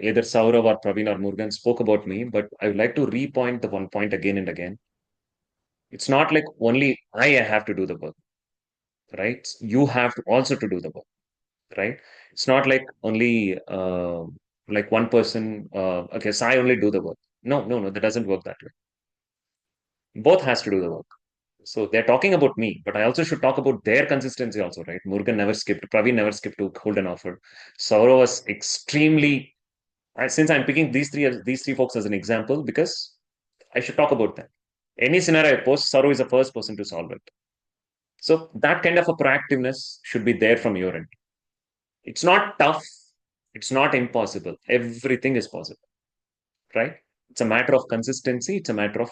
either Saurav or Praveen or Murugan spoke about me. But I would like to repoint the one point again and again. It's not like only I have to do the work, right? You have to also to do the work, right? It's not like only like one person. Okay, so I only do the work. No, no, no. That doesn't work that way. Both has to do the work. So they're talking about me, but I also should talk about their consistency also, right? Murugan never skipped, Praveen never skipped to hold an offer. Saurav was extremely. Since I'm picking these three folks as an example, because I should talk about them. Any scenario I post, Saurav is the first person to solve it. So that kind of a proactiveness should be there from your end. It's not tough. It's not impossible. Everything is possible, right? It's a matter of consistency. It's a matter of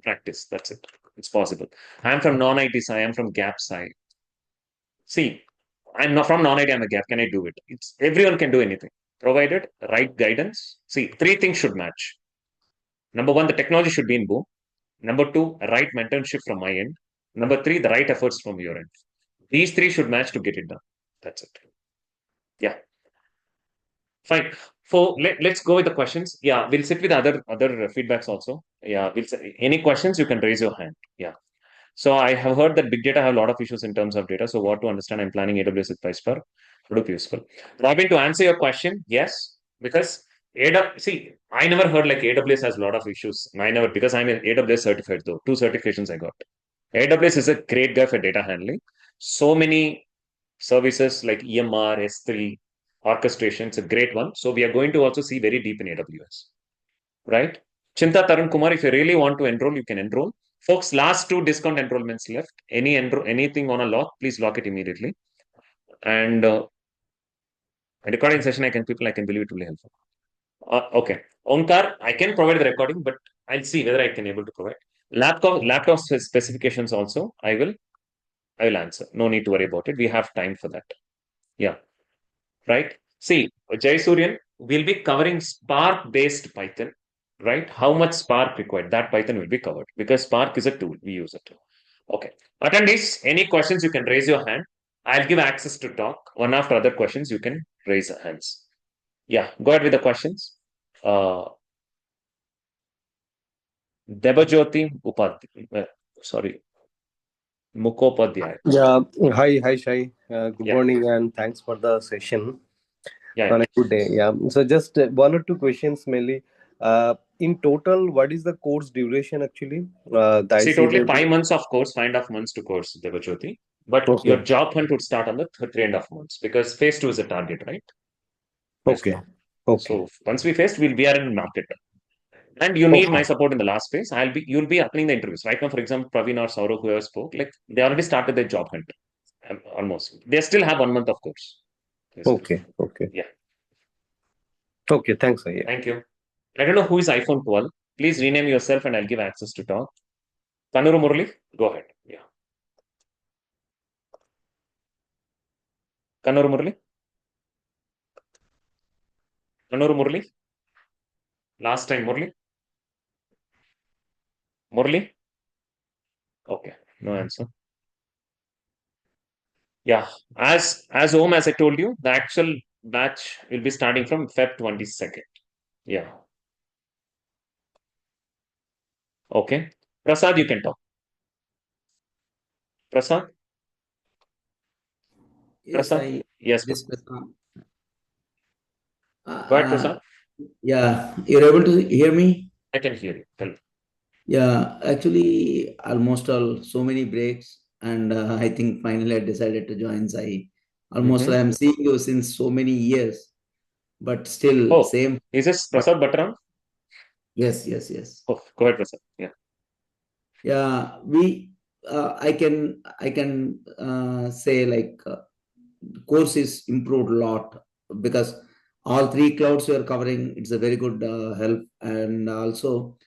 practice. That's it. It's possible. I'm from non-IT side. I'm from Gap side. See, I'm not from non-IT. I'm a Gap. Can I do it? It's everyone can do anything, provided right guidance. See, three things should match. Number one, the technology should be in boom. Number two, right mentorship from my end. Number three, the right efforts from your end. These three should match to get it done. That's it. Yeah. Fine. Let's go with the questions. Yeah, we'll sit with other feedbacks also. Yeah, any questions you can raise your hand. Yeah. So I have heard that big data have a lot of issues in terms of data. So what to understand? I'm planning AWS with PySpark. Hadoop useful. Robin, to answer your question, yes, because see, I never heard like AWS has a lot of issues. I never, because I'm an AWS certified though. 2 certifications I got. AWS is a great guy for data handling. So many services like EMR, S3, orchestration. It's a great one. So we are going to also see very deep in AWS, right? Chinta Tarun Kumar, if you really want to enroll, you can enroll. Folks, last 2 discount enrollments left. Anything on a lock, please lock it immediately. And a recording session, I can believe it will be helpful. Okay. Onkar, I can provide the recording, but I'll see whether I can able to provide. Laptop specifications also, I will answer. No need to worry about it. We have time for that. Yeah. Right? See, Jay Suryan, we'll be covering Spark-based Python, right? How much Spark required? That Python will be covered because Spark is a tool. We use it. Okay. Attendees, any questions, you can raise your hand. I'll give access to talk. One after other questions, you can raise your hands. Yeah, go ahead with the questions. Debajyoti Upadhyay. Sorry. Mukhopadhyay. Yeah, hi, Shai. Good Yeah. morning, and thanks for the session Yeah. on a good day. Yeah, so just one or two questions mainly. In total, what is the course duration actually? The See, IC totally level? 5 months of course, 5.5 months to course, Debajyoti. But your Okay, job hunt would start on the 3.5 months because phase 2 is a target, right? Phase okay, 2. okay, So once we are in market. And you need my okay, support in the last phase. You'll be attending the interviews. Right now, for example, Praveen or Saurav, whoever spoke, like they already started their job hunt. Almost. They still have 1 month of course. okay, okay. Yeah. Okay, thanks, Sai. Yeah. Thank you. I don't know who is iPhone 12. Please rename yourself and I'll give access to talk. Kanuru Murali, go ahead. Yeah. Kanuru Murali. Kanuru Murali. Last time Murali. Murali. Okay. No answer. Yeah. As home, as I told you, the actual batch will be starting from Feb 22nd. Yeah. Okay. Prasad, you can talk. Prasad? Yes, Prasad? Yes, this, go ahead, Prasad. yeah, you're able to hear me? I can hear you. Tell me. Yeah, actually, almost all so many breaks, and I think finally I decided to join Sai. Almost Mhm. I'm seeing you since so many years, but still Oh, same. is this Prasad Bhatram? Yes, yes, yes. Oh, go ahead, Prasad. Yeah. Yeah, I can say like course is improved a lot because all 3 clouds you are covering. It's a very good help, and also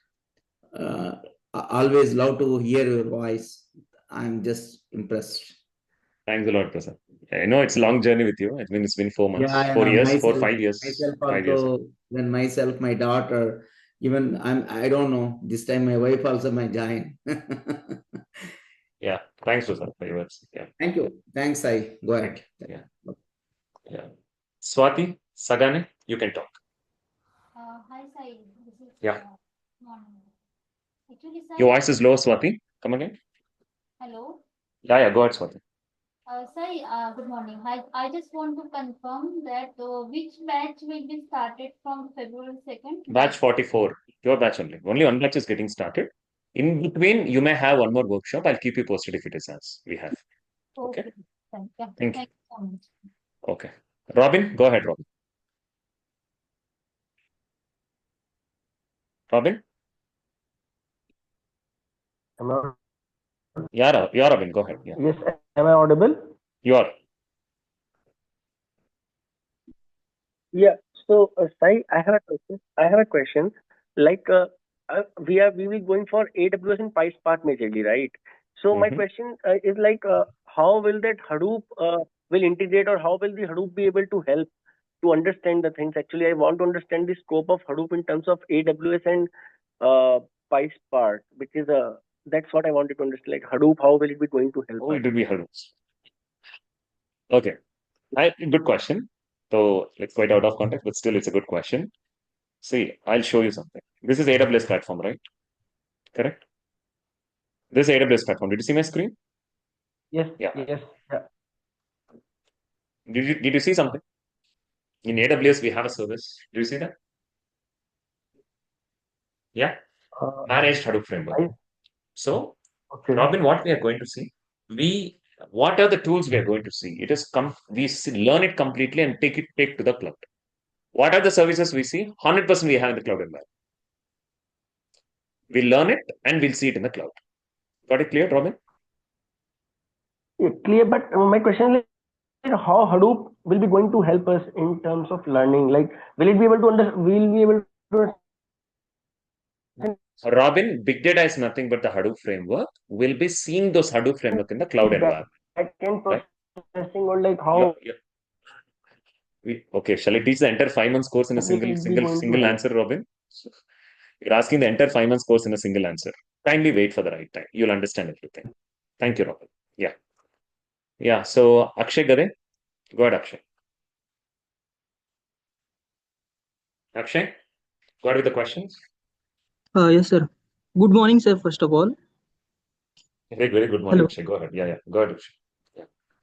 always love to hear your voice. I'm just impressed. Thanks a lot, Prasad. I know it's a long journey with you. It's been 4 months, Yeah, 4 yeah, years, myself, 5 years, myself 5 years. also. When myself, my daughter, even I don't know. This time, my wife also might join. Yeah. Thanks, Prasad, for your words. Yeah. Thank you. Thanks, Sai. Go ahead. Thank you. Yeah. Yeah. Swati, Sagane, you can talk. Hi, Sai. This is Yeah. morning. Actually, Sai, Your voice is low, Swati. Come again. hello. Yeah, go ahead, Swati. Sai, good morning. I just want to confirm that which batch will be started from February 2nd? Batch 44. Your batch only. Only one batch is getting started. In between, you may have one more workshop. I'll keep you posted if it is as we have. Okay. Okay. Thank you. Thank you. Thank you so much. Okay. Robin, go ahead, Robin. Robin? Am I, Yeah, Robin, go ahead. Yeah. yes, am I audible? You are. Yeah. So, Sai, I have a question. Like, we will going for AWS and PySpark majorly, right? So my Mhm. question is like, how will that Hadoop will integrate, or how will the Hadoop be able to help to understand the things? Actually, I want to understand the scope of Hadoop in terms of AWS and uh, PySpark, which is that's what I wanted to understand. Like Hadoop, how will it be going to help Oh, us? it will be Hadoop. Okay. Good question. So it's quite out of context, but still it's a good question. See, I'll show you something. This is AWS platform, right? Correct? This is AWS platform. Did you see my screen? Yes. Yeah. Yes. Yeah. Did you see something? In AWS, we have a service. Do you see that? Yeah. Managed Hadoop framework. So, Okay. Robin, what we are going to see, what are the tools we are going to see? It is learn it completely and take to the cloud. What are the services we see? 100% we have in the cloud environment. We'll learn it and we'll see it in the cloud. Got it clear, Robin? Clear, but my question is how Hadoop will be going to help us in terms of learning. Like, will it be able to will be able to Robin, big data is nothing but the Hadoop framework. We'll be seeing those Hadoop framework in the cloud environment. backend Right? processing, or like how Okay, shall I teach the entire 5 months course in a will it be going to single help? answer, Robin? You're asking the entire 5 months course in a single answer. Kindly wait for the right time. You'll understand everything. Thank you, Robin. Yeah. Yeah. So Akshay Gade, go ahead, Akshay. Akshay, go ahead with the questions. Yes, sir. Good morning, sir, first of all. Very good morning, Hello. Akshay. Go ahead. Yeah. Go ahead, Akshay.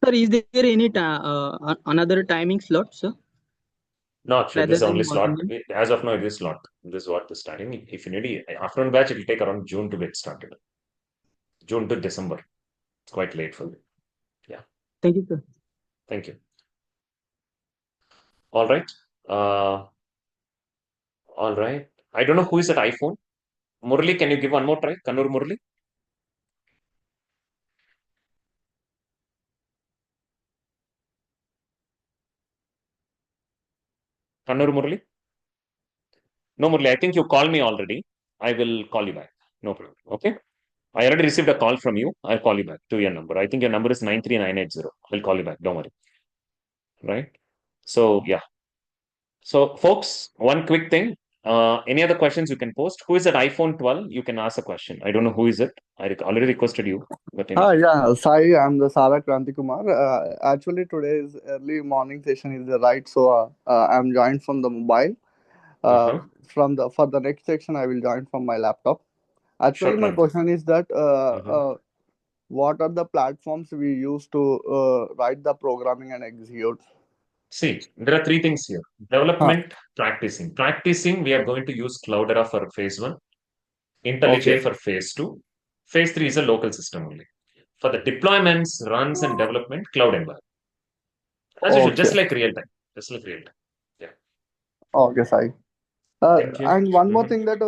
Sir, is there any another timing slot, sir? No, Akshay, Rather this is than only slot. morning? As of now, it is slot. This is what the starting. If you need afternoon batch, it will take around June to get started. June to December. It's quite late for me. Yeah. Thank you, sir. Thank you. All right. All right. I don't know who is at iPhone. Murli, can you give one more try? Kannur Murli? Kannur Murli? No, Murli, I think you called me already. I will call you back. No problem. Okay. I already received a call from you. I'll call you back to your number. I think your number is 93980. I'll call you back. Don't worry. Right. So, yeah. So, folks, one quick thing. Any other questions you can post? Who is at iPhone 12? You can ask a question. I don't know who is it. I already requested you. But Yeah, Sai, I'm the Sara Kranti Kumar. Actually, today's early morning session is the right, so I'm joined from the mobile. For the next section, I will join from my laptop. Actually, my question is that what are the platforms we use to write the programming and execute? See, there are 3 things here. Development, practicing. Practicing, we are going to use Cloudera for phase 1, IntelliJ for phase 2. Phase 3 is a local system only. For the deployments, runs, and development, cloud environment. As usual, just like real time. Yeah. Okay, Sai. Thank you. And one more thing that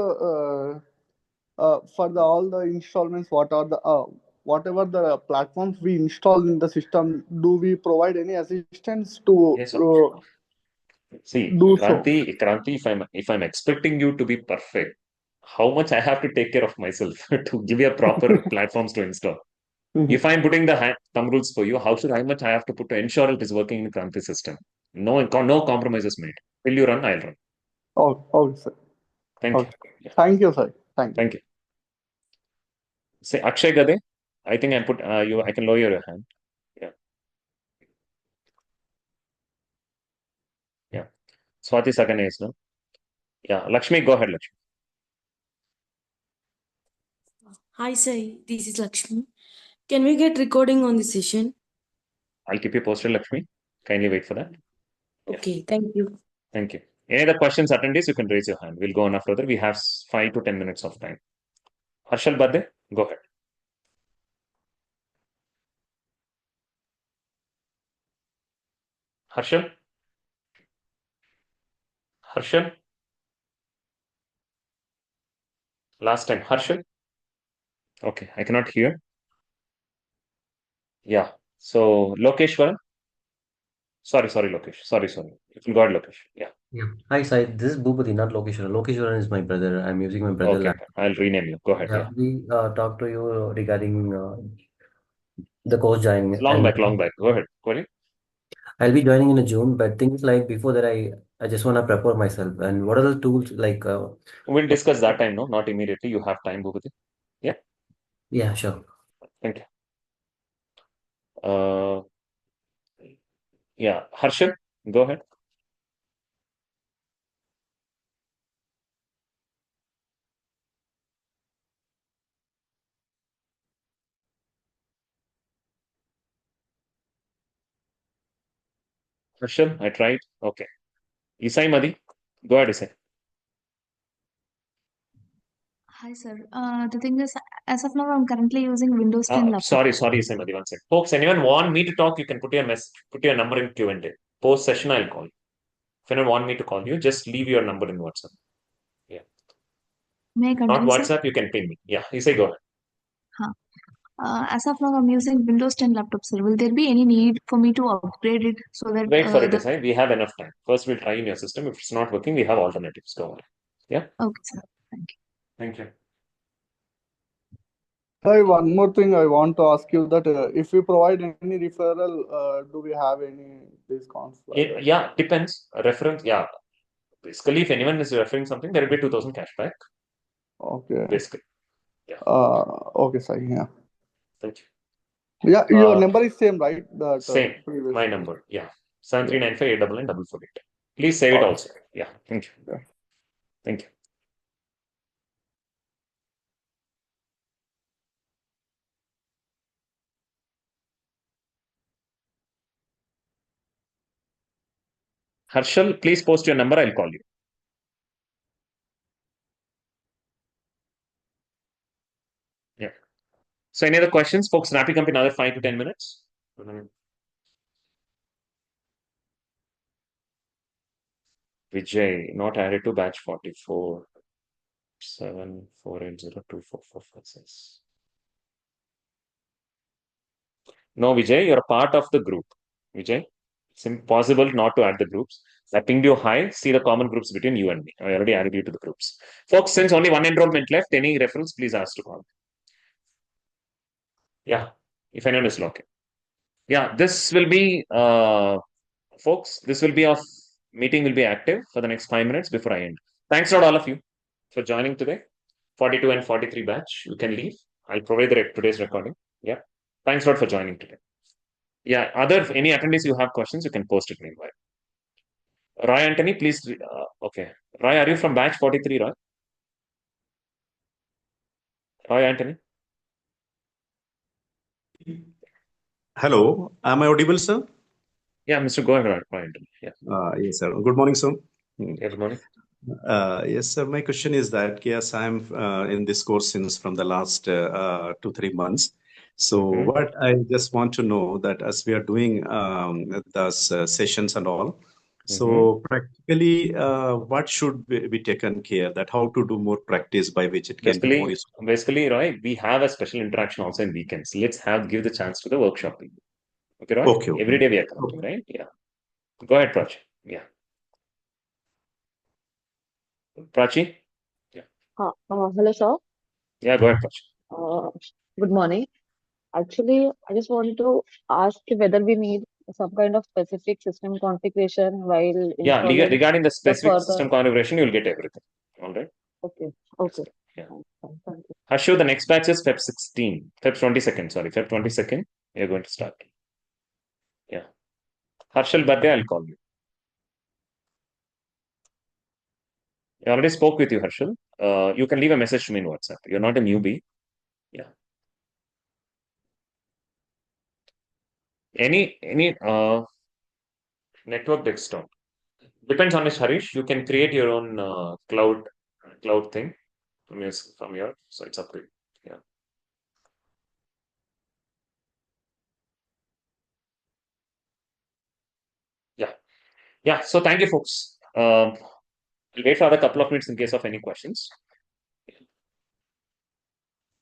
for all the installments, whatever the platforms we install in the system, do we provide any assistance to Yes, See, do so? Kranti, if I'm expecting you to be perfect, how much I have to take care of myself to give you a proper platforms to install? If I'm putting the thumb rules for you, how much I have to put to ensure it is working in the Kranti system? No compromises made. Will you run? I'll run. Okay, sir. Thank you. Yeah. Thank you, sir. Thank you. Say Akshay Gade. I think I put you. I can lower your hand. Yeah. Swati Sakane is no. Yeah. Lakshmi, go ahead, Lakshmi. Hi, Sai. This is Lakshmi. Can we get recording on the session? I'll keep you posted, Lakshmi. Kindly wait for that. Okay, thank you. Thank you. Any other questions, attendees, you can raise your hand. We'll go on further. We have 5 to 10 minutes of time. Harshal Bade, go ahead. Harshal? Harshal? Last time, Harshal? Okay, I cannot hear. Yeah. So, Lokeshwaran? Sorry, Lokesh. Sorry. Go ahead, Lokesh. Yeah. Yeah. Hi, Sai. This is Bhupati, not Lokeshwaran. Lokeshwaran is my brother. I'm using my brother's Okay, laptop. I'll rename you. Go ahead. Yeah, Yeah. we talked to you regarding the course joining, It's long and back. Go ahead. Go ahead. I'll be joining in June. But things like before that, I just want to prepare myself. And what are the tools like? We'll discuss that time, no? Not immediately. You have time, Bhupati. Yeah. Yeah, sure. Thank you. Yeah. Harshal, go ahead. Harshal, I tried. Okay. Isai Madi, go ahead, Isai. Hi, sir. The thing is, as of now, I'm currently using Windows 10 laptop. Sorry, Isai Madi, one second. Folks, anyone want me to talk, you can put your number in Q&A. Post session, I'll call you. If anyone want me to call you, just leave your number in WhatsApp. Yeah. May I Not continue, sir? WhatsApp, you can ping me. Yeah. Isai, go ahead. Huh. As of now, I'm using Windows 10 laptop, sir. Will there be any need for me to upgrade it so that Wait for it, Isai. We have enough time. First, we'll try in your system. If it's not working, we have alternatives. Go on. Yeah. Okay, sir. Thank you. Thank you. Hi, one more thing I want to ask you that if we provide any referral, do we have any discounts? Yeah, depends. Reference, yeah. Basically, if anyone is referring something, there will be 2,000 cashback. Okay. Basically. Yeah. Okay, sorry. Yeah. Thank you. Yeah, your number is same, right? That Same. previous. My number. Yeah. 7395 Please save it also. Yeah. Thank you. Yeah. Thank you. Harshal, please post your number. I'll call you. Yeah. So, any other questions, folks? Wrapping up in another 5 to 10 minutes. Vijay, not added to batch 44. 7480244456. No, Vijay, you're a part of the group. Vijay, it's impossible not to add the groups. I pinged you high. See the common groups between you and me. I already added you to the groups. Folks, since only one enrollment left, any reference, please ask to call. Yeah, if anyone is looking. Yeah, this will be, folks, this will be of meeting will be active for the next 5 minutes before I end. Thanks a lot, all of you, for joining today. 42 and 43 batch. You can leave. I'll provide today's recording. Yeah. Thanks a lot for joining today. Yeah. Any attendees you have questions, you can post it meanwhile. Roy Anthony, please. Okay. Roy, are you from batch 43, Roy? Roy Anthony? Hello, am I audible, sir? Yeah, Mr. Go ahead, Roy Anthony. Yeah. Yes, sir. Good morning, sir. Good morning. Yes, sir. My question is that, yes, I'm in this course since from the last 2-3 months. So what I just want to know that as we are doing those sessions and all, so practically what should be taken care that how to do more practice by which it can be more useful? Basically, Roy, we have a special interaction also in weekends. Let's give the chance to the workshop people. Okay, Roy? Okay. Every day we are coming, right? Yeah. Go ahead, Prachi. Yeah. Prachi? Yeah. Hello, sir. Yeah, go ahead, Prachi. Good morning. Actually, I just want to ask whether we need some kind of specific system configuration while Yeah, installing regarding the specific further. system configuration, you'll get everything. All right. Okay. Okay. Yeah. Thank you. Harshu, the next batch is Feb 22nd. Sorry, Feb 22nd. You're going to start. Yeah. Harshal Bade, I'll call you. I already spoke with you, Harshal. You can leave a message to me in WhatsApp. You're not a newbie. Yeah. Any network desktop. Depends on this, Harish. You can create your own cloud thing from your so it's up to you. Yeah, so thank you, folks. We'll wait for another couple of minutes in case of any questions.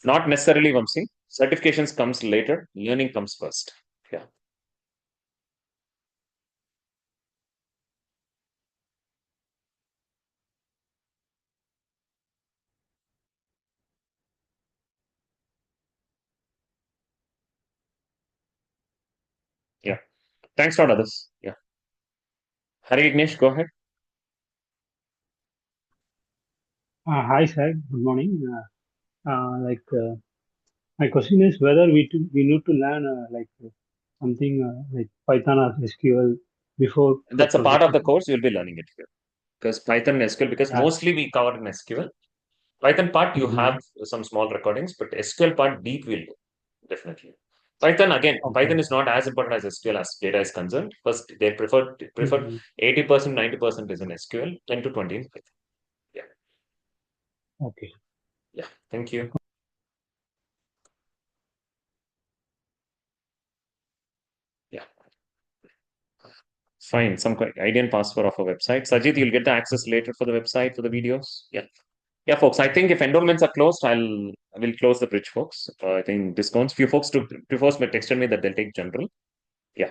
Not necessarily, Vamsi. Certifications comes later. Learning comes first. Yeah. Yeah. Thanks for others. Yeah. Hari Ignesh, go ahead. Hi, sir. Good morning. My question is whether we need to learn something like Python or SQL before That's a part of the proceeding. course. You'll be learning it here. Because Python and SQL, because Yeah. mostly we cover in SQL. Python part, you Mhm. have some small recordings, but SQL part deep will do, definitely. Python, again, Okay. Python is not as important as SQL as data is concerned. First, they prefer Mhm. 80%, 90% is in SQL, 10 to 20 in Python. Yeah. Okay. Yeah. Thank you. Yeah. Fine. Some ID and password of our website. Sajid, you'll get the access later for the website, for the videos. Yeah. Yeah, folks. I think if enrollments are closed, I will close the bridge, folks. I think discounts. Few folks texted me that they'll take general. Yeah.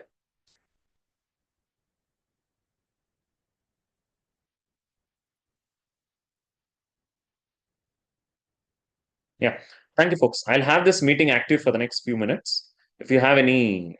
Yeah. Thank you, folks. I'll have this meeting active for the next few minutes. If you have any